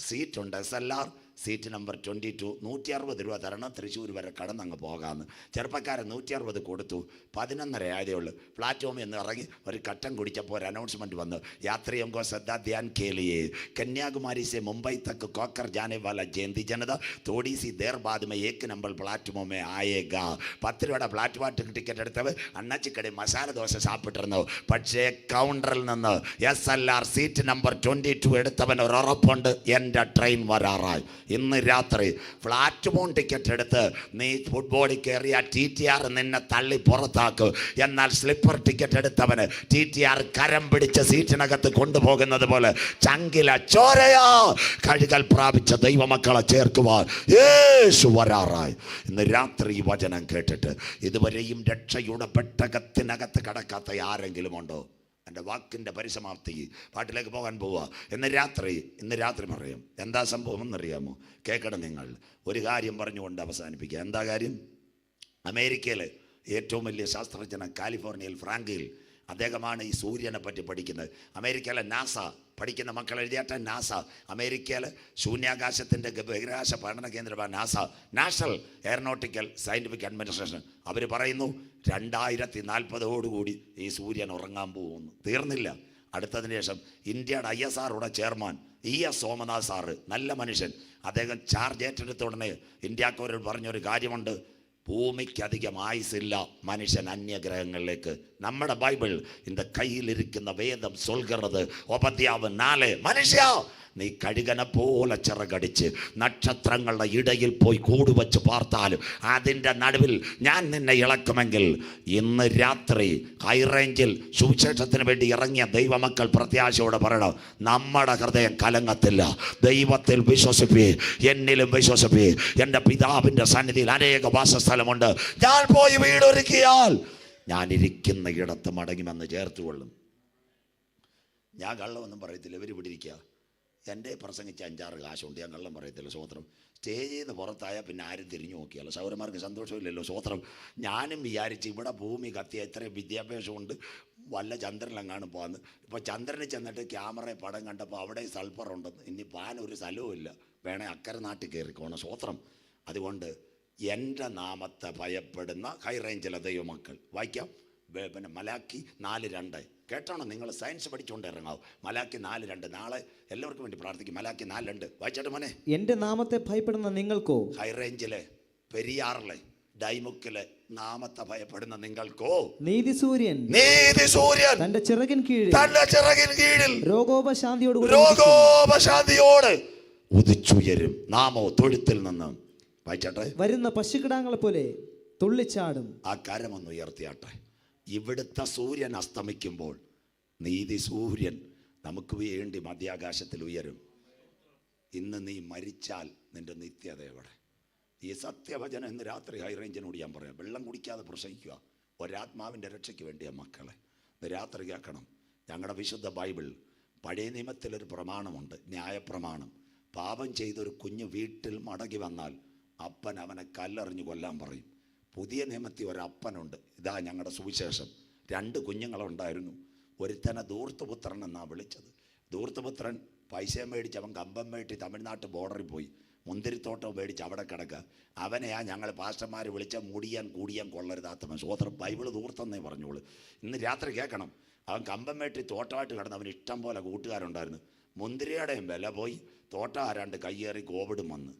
സീറ്റുണ്ട്. SLR seat number 22. 160 രൂപ തരണം, തൃശ്ശൂർ വരെ കടന്നങ്ങ് പോകാമെന്ന്. ചെറുപ്പക്കാരൻ 160 കൊടുത്തു. 11:30 ആയതേ ഉള്ളൂ. പ്ലാറ്റ്ഫോമിൽ നിന്ന് ഇറങ്ങി ഒരു കട്ടൻ കുടിച്ചപ്പോൾ ഒരു അനൗൺസ്മെൻറ്റ് വന്നു. യാത്രിयों को श्रद्धा ध्यान के लिए कन्याकुमारी से मुंबई तक कोकर जाने वाला जयंती जनता थोड़ी सी देर बाद में 1 नंबर प्लाറ്റ്ഫോം में आएगा. 10 രൂപയുടെ പ്ലാറ്റ്ഫോം ടിക്കറ്റ് എടുത്തവർ അണ്ണാച്ചിക്കട മസാല ദോശ സാപ്പിട്ടിരുന്നു. പക്ഷേ കൗണ്ടറിൽ നിന്ന് SLR സീറ്റ് നമ്പർ 22 എടുത്തവൻ ഒരു ഉറപ്പുണ്ട്, എൻ്റെ ട്രെയിൻ വരാറായി. ഇന്ന് രാത്രി പ്ലാറ്റ്ഫോം ടിക്കറ്റ് എടുത്ത് നീ ഫുട്ബോളിൽ കയറിയ TTR നിന്നെ തള്ളി പുറത്താക്കും. എന്നാൽ സ്ലിപ്പർ ടിക്കറ്റ് എടുത്തവന് TTR കരം പിടിച്ച സീറ്റിനകത്ത് കൊണ്ടുപോകുന്നത് പോലെ ചങ്കില ചോരയാ കഴുകൽ പ്രാപിച്ച ദൈവമക്കളെ ചേർക്കുവാൻ യേശു വരാറായി. ഇന്ന് രാത്രി വചനം കേട്ടിട്ട് ഇതുവരെയും രക്ഷയുടെ പെട്ടകത്തിനകത്ത് കടക്കാത്ത ആരെങ്കിലും ഉണ്ടോ? എൻ്റെ വാക്കിൻ്റെ പരിസമാപ്തി പാട്ടിലേക്ക് പോകാൻ പോവുക. ഇന്ന് രാത്രി പറയും എന്താ സംഭവം എന്നറിയാമോ? കേൾക്കണം നിങ്ങൾ. ഒരു കാര്യം പറഞ്ഞുകൊണ്ട് അവസാനിപ്പിക്കുക. എന്താ കാര്യം? അമേരിക്കയിൽ ഏറ്റവും വലിയ ശാസ്ത്രജ്ഞൻ കാലിഫോർണിയയിൽ ഫ്രാങ്കിൽ, അദ്ദേഹമാണ് ഈ സൂര്യനെ പറ്റി പഠിക്കുന്നത്. അമേരിക്കയിലെ നാസ പഠിക്കുന്ന മക്കൾ എഴുതിയാട്ട നാസ, അമേരിക്കയിൽ ശൂന്യാകാശത്തിൻ്റെ ബഹിരാകാശ പഠന കേന്ദ്രമാണ് NASA, National Aeronautical Scientific Administration. അവർ പറയുന്നു 2040 ഈ സൂര്യൻ ഉറങ്ങാൻ പോകുന്നു. തീർന്നില്ല. അടുത്തതിന് ശേഷം ഇന്ത്യയുടെ ISROയുടെ ചെയർമാൻ ES സോമനാഥ് സാറ്, നല്ല മനുഷ്യൻ. അദ്ദേഹം ചാർജ് ഏറ്റെടുത്ത ഉടനെ ഇന്ത്യക്കാരോട് പറഞ്ഞൊരു കാര്യമുണ്ട്, ഭൂമിക്കധികം ആയുസില്ല മനുഷ്യൻ അന്യഗ്രഹങ്ങളിലേക്ക്. നമ്മുടെ ബൈബിൾ இந்த കയ്യിലിരിക്കുന്ന വേദം சொல்கிறது ഉപദ്യാവ് 4, മനുഷ്യ നീ കഴുകനെ പോലെ ചിറകടിച്ച് നക്ഷത്രങ്ങളുടെ ഇടയിൽ പോയി കൂടുവച്ച് പാർത്താലും അതിൻ്റെ നടുവിൽ ഞാൻ നിന്നെ ഇളക്കുമെങ്കിൽ. ഇന്ന് രാത്രി ഹൈറേഞ്ചിൽ സുവിശേഷത്തിന് വേണ്ടി ഇറങ്ങിയ ദൈവമക്കൾ പ്രത്യാശയോടെ പറയണം, നമ്മുടെ ഹൃദയം കലങ്ങത്തില്ല. ദൈവത്തിൽ വിശ്വസിപ്പി, എന്നിലും വിശ്വസിപ്പി. എൻ്റെ പിതാവിൻ്റെ സന്നിധിയിൽ അനേക വാസസ്ഥലമുണ്ട്. ഞാൻ പോയി വീടൊരുക്കിയാൽ ഞാൻ ഇരിക്കുന്ന ഇടത്ത് മടങ്ങുമെന്ന് ചേർത്തുകൊള്ളും. ഞാൻ കള്ളമൊന്നും പറയത്തില്ല, ഇവർ ഇവിടെ ഇരിക്കുക. എൻ്റെ പ്രസംഗിച്ച് 5-6 കാശുണ്ട്, ഞാൻ കള്ളം പറയത്തില്ല. സ്വോത്രം. സ്റ്റേജിൽ നിന്ന് പുറത്തായാൽ പിന്നെ ആരും തിരിഞ്ഞു നോക്കിയാലോ, സൗരന്മാർക്ക് സന്തോഷമില്ലല്ലോ. സ്വോത്രം. ഞാനും വിചാരിച്ച് ഇവിടെ ഭൂമി കത്തിയ ഇത്രയും വിദ്യാഭ്യാസമുണ്ട്, വല്ല ചന്ദ്രനിലെങ്ങാനും പോകാന്ന്. ഇപ്പോൾ ചന്ദ്രനിൽ ചെന്നിട്ട് ക്യാമറയിൽ പടം കണ്ടപ്പോൾ അവിടെ സൾഫറുണ്ടെന്ന്. ഇനി പാൻ ഒരു സ്ഥലവും ഇല്ല, വേണേൽ അക്കരെ നാട്ടിൽ കയറിക്കോണം. സ്വോത്രം. അതുകൊണ്ട് എൻ്റെ നാമത്തെ ഭയപ്പെടുന്ന ഹൈറേഞ്ചിലെ ദൈവമക്കൾ വായിക്കാം. പിന്നെ മലാക്കി 4:2 കേട്ടാണോ? നിങ്ങൾ സയൻസ് പഠിച്ചുകൊണ്ട് ഇറങ്ങാവും. മലാക്കി 4:2 നാളെ എല്ലാവർക്കും വേണ്ടി പ്രാർത്ഥിക്കും. മലാക്കി 4:2 വായിച്ചാട്ട് മോനെ. എൻ്റെ നാമത്തെ ഭയപ്പെടുന്ന നിങ്ങൾക്കോ, ഹൈറേഞ്ചിലെ, പെരിയാറിലെ, ഡൈമുക്കിലെ നാമത്തെ ഭയപ്പെടുന്ന നിങ്ങൾക്കോ നീതിസൂര്യൻ തന്റെ ചിറകിൻ കീഴിൽ രോഗോപശാന്തിയോട് ഉദിച്ചുയരും. നാമോ തൊഴുത്തിൽ നിന്ന് വായിച്ചാട്ടെ. വരുന്ന പശുക്കിടാങ്ങളെ പോലെ തുള്ളിച്ചാടും. ആ കരമൊന്ന് ഉയർത്തിയാട്ടെ. ഇവിടുത്തെ സൂര്യൻ അസ്തമിക്കുമ്പോൾ നീതി സൂര്യൻ നമുക്ക് വേണ്ടി മധ്യാകാശത്തിൽ ഉയരും. ഇന്ന് നീ മരിച്ചാൽ നിന്റെ നിത്യത എവിടെ? ഈ സത്യവചനം ഇന്ന് രാത്രി ഹൈറേഞ്ചിനോട് ഞാൻ പറയാം. വെള്ളം കുടിക്കാതെ പ്രസംഗിക്കുക. ഒരാത്മാവിൻ്റെ രക്ഷയ്ക്ക് വേണ്ടിയ മക്കളെ ഇന്ന് രാത്രി കേൾക്കണം. ഞങ്ങളുടെ വിശുദ്ധ ബൈബിൾ പഴയ നിയമത്തിലൊരു പ്രമാണമുണ്ട്, ന്യായപ്രമാണം. പാപം ചെയ്തൊരു കുഞ്ഞ് വീട്ടിൽ മടങ്ങി വന്നാൽ അപ്പൻ അവനെ കല്ലെറിഞ്ഞ് കൊല്ലാൻ പറയും. പുതിയ നിയമത്തിൽ ഒരപ്പനുണ്ട്. ഇതാ ഞങ്ങളുടെ സുവിശേഷം. 2 കുഞ്ഞുങ്ങളുണ്ടായിരുന്നു. ഒരുത്തനെ ധൂർത്തുപുത്രൻ എന്നാണ് വിളിച്ചത്. ധൂർത്തുപുത്രൻ പൈസയും മേടിച്ച് അവൻ കമ്പം മേട്ടി തമിഴ്നാട്ട് ബോർഡറിൽ പോയി മുന്തിരിത്തോട്ടവും മേടിച്ച് അവിടെ കിടക്കുക. അവനെയാ ഞങ്ങൾ പാസ്റ്റർമാർ വിളിച്ച മുടിയാൻ കൂടിയാൻ കൊള്ളരുതാത്തവൻ. സ്വോത്രം. ബൈബിള് ധൂർത്തെന്നേ പറഞ്ഞോളൂ. ഇന്ന് രാത്രി കേൾക്കണം. അവൻ കമ്പം മേട്ടി തോട്ടമായിട്ട് കിടന്ന് അവന് ഇഷ്ടം പോലെ കൂട്ടുകാരുണ്ടായിരുന്നു. മുന്തിരിയുടെയും വില പോയി, തോട്ടം ആരാണ്ട് കയ്യേറി കോവിഡും വന്ന്.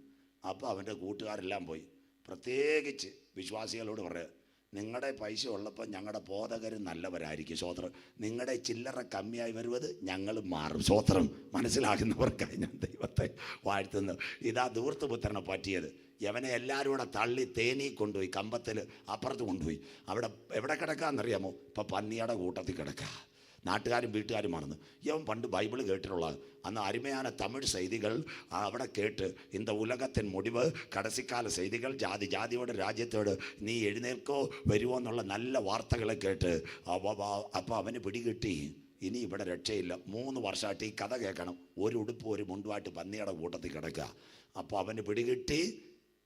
അപ്പോൾ അവൻ്റെ കൂട്ടുകാരെല്ലാം പോയി. പ്രത്യേകിച്ച് വിശ്വാസികളോട് പറയുക, നിങ്ങളുടെ പൈസ ഉള്ളപ്പോൾ ഞങ്ങളുടെ ബോധകർ നല്ലവരായിരിക്കും. സ്വോത്രം. നിങ്ങളുടെ ചില്ലറ കമ്മിയായി വരുന്നത് ഞങ്ങൾ മാറും. സ്വോത്രം. മനസ്സിലാകുന്നവർക്കായി ഞാൻ ദൈവത്തെ വാഴ്ത്തുന്നു. ഇതാ ധൂർത്തുപുത്രനെ പറ്റിയത്. യവനെ എല്ലാവരും കൂടെ തള്ളി തേനി കൊണ്ടുപോയി, കമ്പത്തിൽ അപ്പുറത്ത് കൊണ്ടുപോയി. അവിടെ എവിടെ കിടക്കാമെന്നറിയാമോ? ഇപ്പോൾ പന്നിയുടെ കൂട്ടത്തിൽ കിടക്കുക. നാട്ടുകാരും വീട്ടുകാരും ആണെന്ന്. ഇവൻ പണ്ട് ബൈബിള് കേട്ടിട്ടുള്ളത്. അന്ന് അരുമயான തമിഴ് ചെയ്തികൾ അവിടെ കേട്ട്, இந்த ഉലകത്തിൻ മുടിവ്, കടസിക്കാല ചെയ്തികൾ, ജാതി ജാതിയോട് രാജ്യത്തോട് നീ എഴുന്നേൽക്കോ വരുമോ എന്നുള്ള നല്ല വാർത്തകളെ കേട്ട് അപ്പോൾ അവന് പിടികിട്ടി ഇനി ഇവിടെ രക്ഷയില്ല. 3 വർഷമായിട്ട് ഈ കഥ കേൾക്കണം. ഒരു ഉടുപ്പ് ഒരു മുണ്ടുമായിട്ട് പന്നിയുടെ കൂട്ടത്തിൽ കിടക്കുക. അപ്പോൾ അവന് പിടികിട്ടി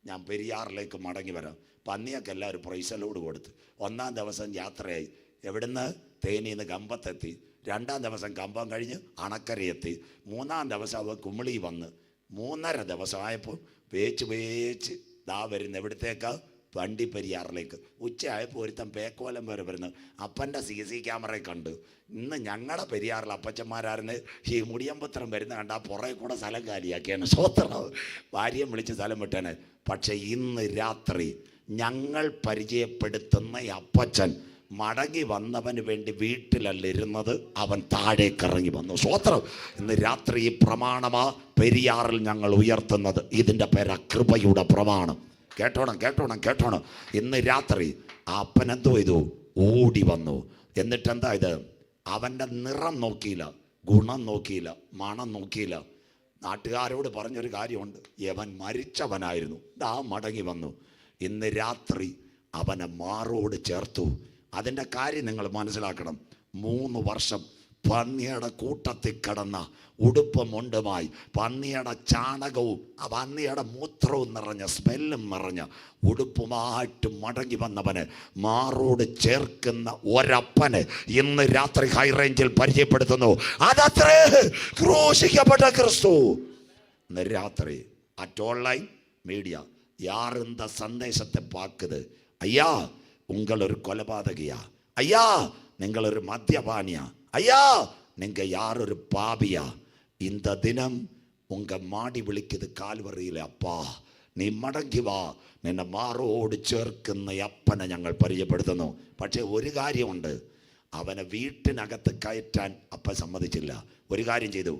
ഞാൻ പെരിയാറിലേക്ക് മടങ്ങി വരാം. പന്നിയൊക്കെ എല്ലാവരും പ്രൈസലോട് കൊടുത്ത് 1-ാം ദിവസം യാത്രയായി. എവിടുന്ന്? തേനിന്ന് കമ്പത്തെത്തി. 2-ാം ദിവസം കമ്പം കഴിഞ്ഞ് അണക്കരയെത്തി. 3-ാം ദിവസം അവ കുമിളി വന്ന് 3.5 ദിവസമായപ്പോൾ വേച്ച് ദാ വരുന്നു. എവിടത്തേക്കാ? വണ്ടിപ്പെരിയാറിലേക്ക്. ഉച്ചയായപ്പോൾ ഒരുത്തൻ പേക്കോലം വരെ വരുന്നു. അപ്പൻ്റെ CC ക്യാമറയെ കണ്ട്. ഇന്ന് ഞങ്ങളുടെ പെരിയാറിൽ അപ്പച്ചന്മാരായിരുന്നു ഈ മുടിയമ്പത്രം വരുന്ന കണ്ട ആ പുറകെ കൂടെ സ്ഥലം കാലിയാക്കിയാണ്. സ്വോത്രം. ഭാര്യയും വിളിച്ച് സ്ഥലം വിട്ടാണ്. പക്ഷേ ഇന്ന് രാത്രി ഞങ്ങൾ പരിചയപ്പെടുത്തുന്ന അപ്പച്ചൻ മടങ്ങി വന്നവന് വേണ്ടി വീട്ടിലല്ല ഇരുന്നത്, അവൻ താഴേക്കിറങ്ങി വന്നു. സ്വോത്രം. ഇന്ന് രാത്രി ഈ പ്രമാണമാ പെരിയാറിൽ ഞങ്ങൾ ഉയർത്തുന്നത്. ഇതിൻ്റെ പേരാ കൃപയുടെ പ്രമാണം. കേട്ടോണം. ഇന്ന് രാത്രി ആ അപ്പനെന്തോ ചെയ്തു? ഓടി വന്നു. എന്നിട്ടെന്താ ഇത്? അവൻ്റെ നിറം നോക്കിയില്ല, ഗുണം നോക്കിയില്ല, മണം നോക്കിയില്ല. നാട്ടുകാരോട് പറഞ്ഞൊരു കാര്യമുണ്ട്, യവൻ മരിച്ചവനായിരുന്നു, ദാ മടങ്ങി വന്നു. ഇന്ന് രാത്രി അവനെ മാറോട് ചേർത്തു. അതിൻ്റെ കാര്യം നിങ്ങൾ മനസ്സിലാക്കണം. 3 വർഷം പന്നിയുടെ കൂട്ടത്തിൽ കിടന്ന ഉടുപ്പ് മുണ്ടുമായി, പന്നിയുടെ ചാണകവും പന്നിയുടെ മൂത്രവും നിറഞ്ഞ സ്മെല്ലും നിറഞ്ഞ ഉടുപ്പുമായിട്ട് മടങ്ങി വന്നവന് മാറോട് ചേർക്കുന്ന ഒരപ്പന് ഇന്ന് രാത്രി ഹൈറേഞ്ചിൽ പരിചയപ്പെടുത്തുന്നു. അതത്രേ ക്രൂശിക്കപ്പെട്ട ക്രിസ്തു. ഇന്ന് രാത്രി അറ്റ് ഓൺലൈൻ மீடியா யார் இந்த சந்தேசத்தை பார்க்குது? ஐயா உங்கள் ஒரு கொலபாதகியா? ஐயா நீங்கள் ஒரு மத்தியபானியா? ஐயா நீங்க யார் ஒரு பாவியா, இந்த தினம் உங்க மாடி വിളിക്കത് കാൽവറിയിലെ അപ്പാ നീ മടങ്ങി വാ, നിന്നെ മാറോട് ചേർക്കുന്ന അപ്പനെ ഞങ്ങൾ പരിചയപ്പെടുത്തുന്നു. പക്ഷേ ഒരു കാര്യമുണ്ട്, അവനെ വീട്ടിനകത്ത് കയറ്റാൻ അപ്പൻ സമ്മതിച്ചില്ല. ഒരു കാര്യം ചെയ്തു,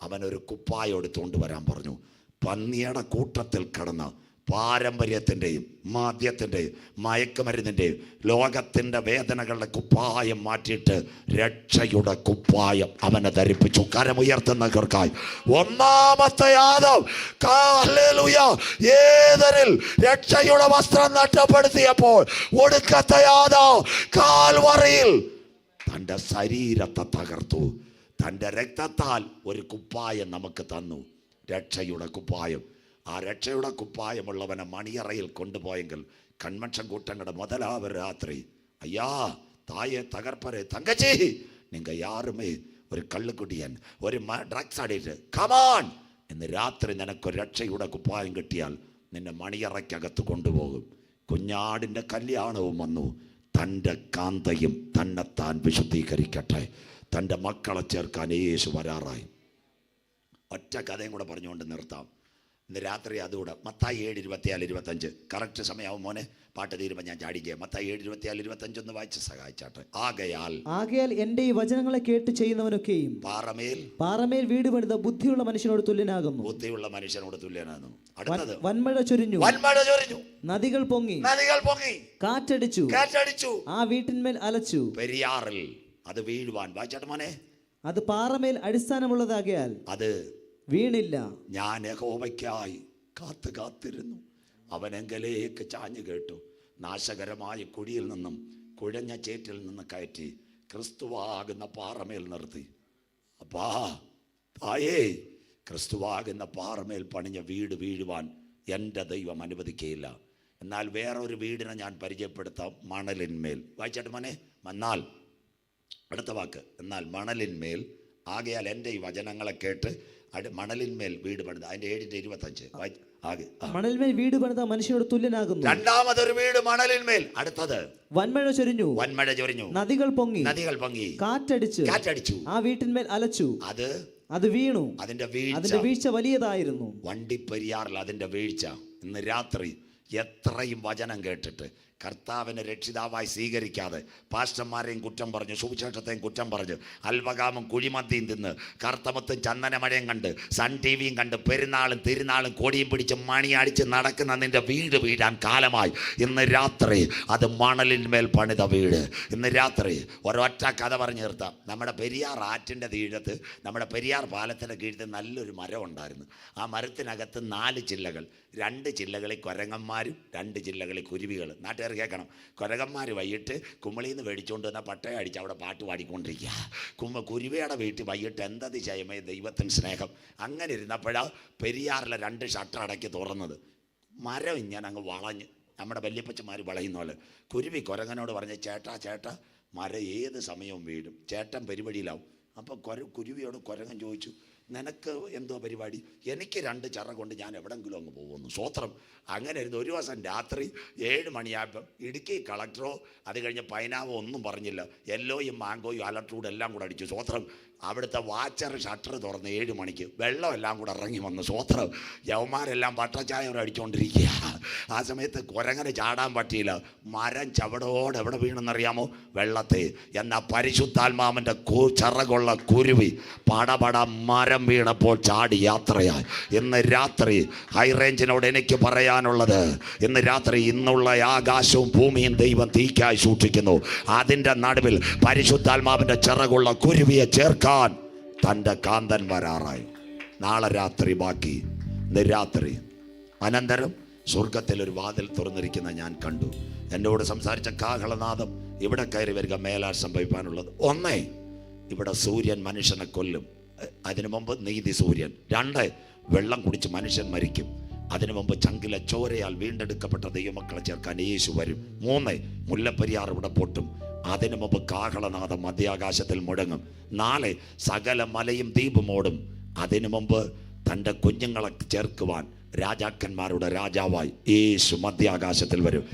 അവനൊരു കുപ്പായം എടുത്തുകൊണ്ട് വരാൻ പറഞ്ഞു. പന്നിയുടെ കൂട്ടത്തിൽ കിടന്ന് പാരമ്പര്യത്തിൻ്റെയും മാദ്യത്തിൻ്റെയും മയക്കുമരുന്നിൻ്റെയും ലോകത്തിൻ്റെ വേദനകളുടെ കുപ്പായം മാറ്റിയിട്ട് രക്ഷയുടെ കുപ്പായം അവനെ ധരിപ്പിച്ചു. കരമുയർത്തുന്നവർക്കായി ഒന്നാമത്തെ ആദം ഏതനിൽ രക്ഷയുടെ വസ്ത്രം നഷ്ടപ്പെടുത്തിയപ്പോൾ ഒടുക്കത്തെ ആദം കാൽവറിയിൽ തൻ്റെ ശരീരത്തെ തകർത്തു. തൻ്റെ രക്തത്താൽ ഒരു കുപ്പായം നമുക്ക് തന്നു, രക്ഷയുടെ കുപ്പായം. ആ രക്ഷയുടെ കുപ്പായമുള്ളവനെ മണിയറയിൽ കൊണ്ടുപോയെങ്കിൽ കൺവെൻഷൻ കൂട്ടങ്ങളുടെ മുതലാവർ രാത്രി, ஐயா தாயே தகர்ப்பரே தங்கச்சி நீங்க யாருமே ഒരു കള്ളുകുടിയൻ, ഒരു ഡ്രഗ്സ് അഡിക്റ്റ്, കമാൻ എന്ന് രാത്രി നിനക്കൊരു രക്ഷയുടെ കുപ്പായം കിട്ടിയാൽ നിന്നെ മണിയറയ്ക്കകത്ത് കൊണ്ടുപോകും. കുഞ്ഞാടിൻ്റെ കല്യാണവും വന്നു. തൻ്റെ കാന്തയും തന്നെത്താൻ വിശുദ്ധീകരിക്കട്ടെ. തൻ്റെ മക്കളെ ചേർക്കാൻ യേശു വരാറായി. ഒറ്റ കഥയും കൂടെ പറഞ്ഞുകൊണ്ട് നിർത്താം. ഇന്ന് രാത്രി അതുകൂടെ മത്തായി 7:24-25 കറക്റ്റ് സമയമാവും മോനെ. പാട്ട് തീരുമ്പോൾ ഞാൻ ചാടിക്കുക. മത്തായി 7:24-25 ഒന്ന് വായിച്ച് സഹായിച്ചാട്ടെ. ആകയാൽ എന്റെ ഈ വചനങ്ങളെ കേട്ട് ചെയ്യുന്നവനൊക്കെയും പാറമേൽ വീട് പണിത ബുദ്ധിയുള്ള മനുഷ്യനോട് തുല്യനാകുന്നു. അടുത്തത് വൻമഴ ചൊരിഞ്ഞു, നദികൾ പൊങ്ങി, കാറ്റടിച്ചു, ആ വീട്ടിന്മേൽ അലച്ചു. പെരിയാറിൽ അത് വീഴുവാൻ വായിച്ചാട്ടെ മോനെ. അത് പാറമേൽ അടിസ്ഥാനമുള്ളതാകയാൽ അത് വീണില്ല. ഞാൻ യഹോവയ്ക്കായി കാത്തിരുന്നു, അവനെങ്കിലേക്ക് ചാഞ്ഞു കേട്ടു. നാശകരമായ കുഴിയിൽ നിന്നും കുഴഞ്ഞ ചേറ്റിൽ നിന്ന് കയറ്റി ക്രിസ്തുവാകുന്ന പാറമേൽ നിർത്തി. അപ്പാ തായേ, ക്രിസ്തുവാകുന്ന പാറമേൽ പണിഞ്ഞ വീട് വീഴുവാൻ എൻ്റെ ദൈവം അനുവദിക്കുകയില്ല. എന്നാൽ വേറൊരു വീടിനെ ഞാൻ പരിചയപ്പെടുത്താം, മണലിന്മേൽ. വായിച്ചാട്ട് മോനെ. എന്നാൽ അടുത്ത വാക്ക്, എന്നാൽ മണലിന്മേൽ. ആകയാൽ എൻ്റെ ഈ വചനങ്ങളെ കേട്ട് മണലിന്മേൽ വീട് പണിത. അതിന്റെ 7:25 മണലിന്മേൽ വീട് പണിത മനുഷ്യനോട് തുല്യനാകുന്നു. രണ്ടാമതൊരു വീട് മണലിന്മേൽ. അടുത്തത് വൻമഴ ചൊരിഞ്ഞു, നദികൾ പൊങ്ങി, കാറ്റടിച്ചു, ആ വീട്ടിന്മേൽ അലച്ചു. അത് വീണു, അതിന്റെ വീഴ്ച വലിയതായിരുന്നു. വണ്ടിപ്പെരിയാറിൽ അതിന്റെ വീഴ്ച. ഇന്ന് രാത്രി എത്രയും വചനം കേട്ടിട്ട് കർത്താവിനെ രക്ഷിതാവായി സ്വീകരിക്കാതെ പാസ്റ്റർമാരെയും കുറ്റം പറഞ്ഞു, സുവിശേഷത്തെയും കുറ്റം പറഞ്ഞു, അൽവകാമും കുഴിമന്തിയും തിന്ന് കർത്തമത്തും ചന്ദനമഴയും കണ്ട് സൺ ടി വിയും കണ്ട് പെരുന്നാളും തിരുനാളും കൊടിയും പിടിച്ച് മണിയടിച്ച് നടക്കുന്ന നിന്റെ വീട് വീഴാൻ കാലമായി. ഇന്ന് രാത്രി അത് മണലിന്മേൽ പണിത വീട്. ഇന്ന് രാത്രി ഒരൊറ്റ കഥ പറഞ്ഞു നിർത്താം. നമ്മുടെ പെരിയാർ ആറ്റിൻ്റെ തീരത്ത്, നമ്മുടെ പെരിയാർ പാലത്തിൻ്റെ കീഴത്ത് നല്ലൊരു മരം ഉണ്ടായിരുന്നു. ആ മരത്തിനകത്ത് 4 ചില്ലകൾ, 2 ചില്ലകളിൽ കുരങ്ങന്മാരും 2 ചില്ലകളിൽ കുരുവികൾ. നാട്ടുകാർ കേൾക്കണം. കുരകന്മാർ വൈകിട്ട് കുമ്മളിയിൽ നിന്ന് മേടിച്ചുകൊണ്ട് വന്നാൽ പട്ടയം അടിച്ച് അവിടെ പാട്ട് പാടിക്കൊണ്ടിരിക്കുക. കുരുവയുടെ വീട്ടിൽ വൈകിട്ട് എന്തതിശയമേ ദൈവത്തിന് സ്നേഹം. അങ്ങനെ ഇരുന്നപ്പോഴാണ് പെരിയാറിലെ 2 ഷട്ടർ അടക്കി തുറന്നത്. മരം ഇങ്ങനെ അങ്ങ് വളഞ്ഞ്, നമ്മുടെ വല്യപ്പച്ചന്മാർ വളയുന്ന പോലെ. കുരുവി കുരങ്ങനോട് പറഞ്ഞ്, ചേട്ടാ മരം ഏത് സമയവും വീഴും, ചേട്ടൻ പരിപാടിയിലാവും. അപ്പോൾ കുരുവിയോട് കുരങ്ങൻ ചോദിച്ചു, നിനക്ക് എന്തോ പരിപാടി? എനിക്ക് 2 ചറ കൊണ്ട് ഞാൻ എവിടെങ്കിലും അങ്ങ് പോകുന്നു. സ്വോത്രം. അങ്ങനെ ഇരുന്ന് ഒരു ദിവസം രാത്രി 7 മണിയായപ്പം ഇടുക്കി കളക്ടറോ അത് കഴിഞ്ഞ് പൈനാവോ ഒന്നും പറഞ്ഞില്ല, യെല്ലോയും മാങ്കോയും അലർട്ടൂടെ എല്ലാം കൂടെ അടിച്ചു. സ്വോത്രം. അവിടുത്തെ വാച്ചർ ഷട്ടർ തുറന്ന് 7 മണിക്ക് വെള്ളം എല്ലാം കൂടെ ഇറങ്ങി വന്നു. സ്വോത്രം. യവന്മാരെല്ലാം പട്ടച്ചായ അടിച്ചുകൊണ്ടിരിക്കുക. ആ സമയത്ത് കുരങ്ങനെ ചാടാൻ പറ്റിയില്ല. മരം ചവടോടെ എവിടെ വീണെന്നറിയാമോ? വെള്ളത്തെ. എന്നാൽ പരിശുദ്ധാത്മാവിൻ്റെ ചിറകുള്ള കുരുവി പടപട മരം വീണപ്പോൾ ചാടി യാത്രയായി. ഇന്ന് രാത്രി ഹൈറേഞ്ചിനോട് എനിക്ക് പറയാനുള്ളത്, ഇന്ന് രാത്രി ഇന്നുള്ള ആകാശവും ഭൂമിയും ദൈവം തീക്കായി സൂക്ഷിക്കുന്നു. അതിൻ്റെ നടുവിൽ പരിശുദ്ധാത്മാവിൻ്റെ ചിറകുള്ള കുരുവിയെ ചേർക്കാൻ തൻ്റെ കാന്തൻ വരാറായി. നാളെ രാത്രി ബാക്കി. ഇന്ന് രാത്രി അനന്തരം സ്വർഗത്തിൽ ഒരു വാതിൽ തുറന്നിരിക്കുന്ന ഞാൻ കണ്ടു. എന്നോട് സംസാരിച്ച കാഹളനാദം, ഇവിടെ കയറി വരിക മേലാൽ സംഭവിക്കാനുള്ളത്. 1, ഇവിടെ സൂര്യൻ മനുഷ്യനെ കൊല്ലും, അതിനു മുമ്പ് നീതി സൂര്യൻ. 2, വെള്ളം കുടിച്ച് മനുഷ്യൻ മരിക്കും, അതിനു മുമ്പ് ചങ്കിലെ ചോരയാൽ വീണ്ടെടുക്കപ്പെട്ട ദൈവമക്കളെ ചേർക്കാൻ യേശു വരും. 3, മുല്ലപ്പെരിയാർ ഇവിടെ പൊട്ടും, അതിനു മുമ്പ് കാഹളനാദം മധ്യാകാശത്തിൽ മുഴങ്ങും. 4, സകല മലയും ദ്വീപും ഓടും, അതിനു മുമ്പ് തൻ്റെ കുഞ്ഞുങ്ങളെ ചേർക്കുവാൻ രാജാക്കന്മാരുടെ രാജാവായി യേശു മധ്യാകാശത്തിൽ വരും.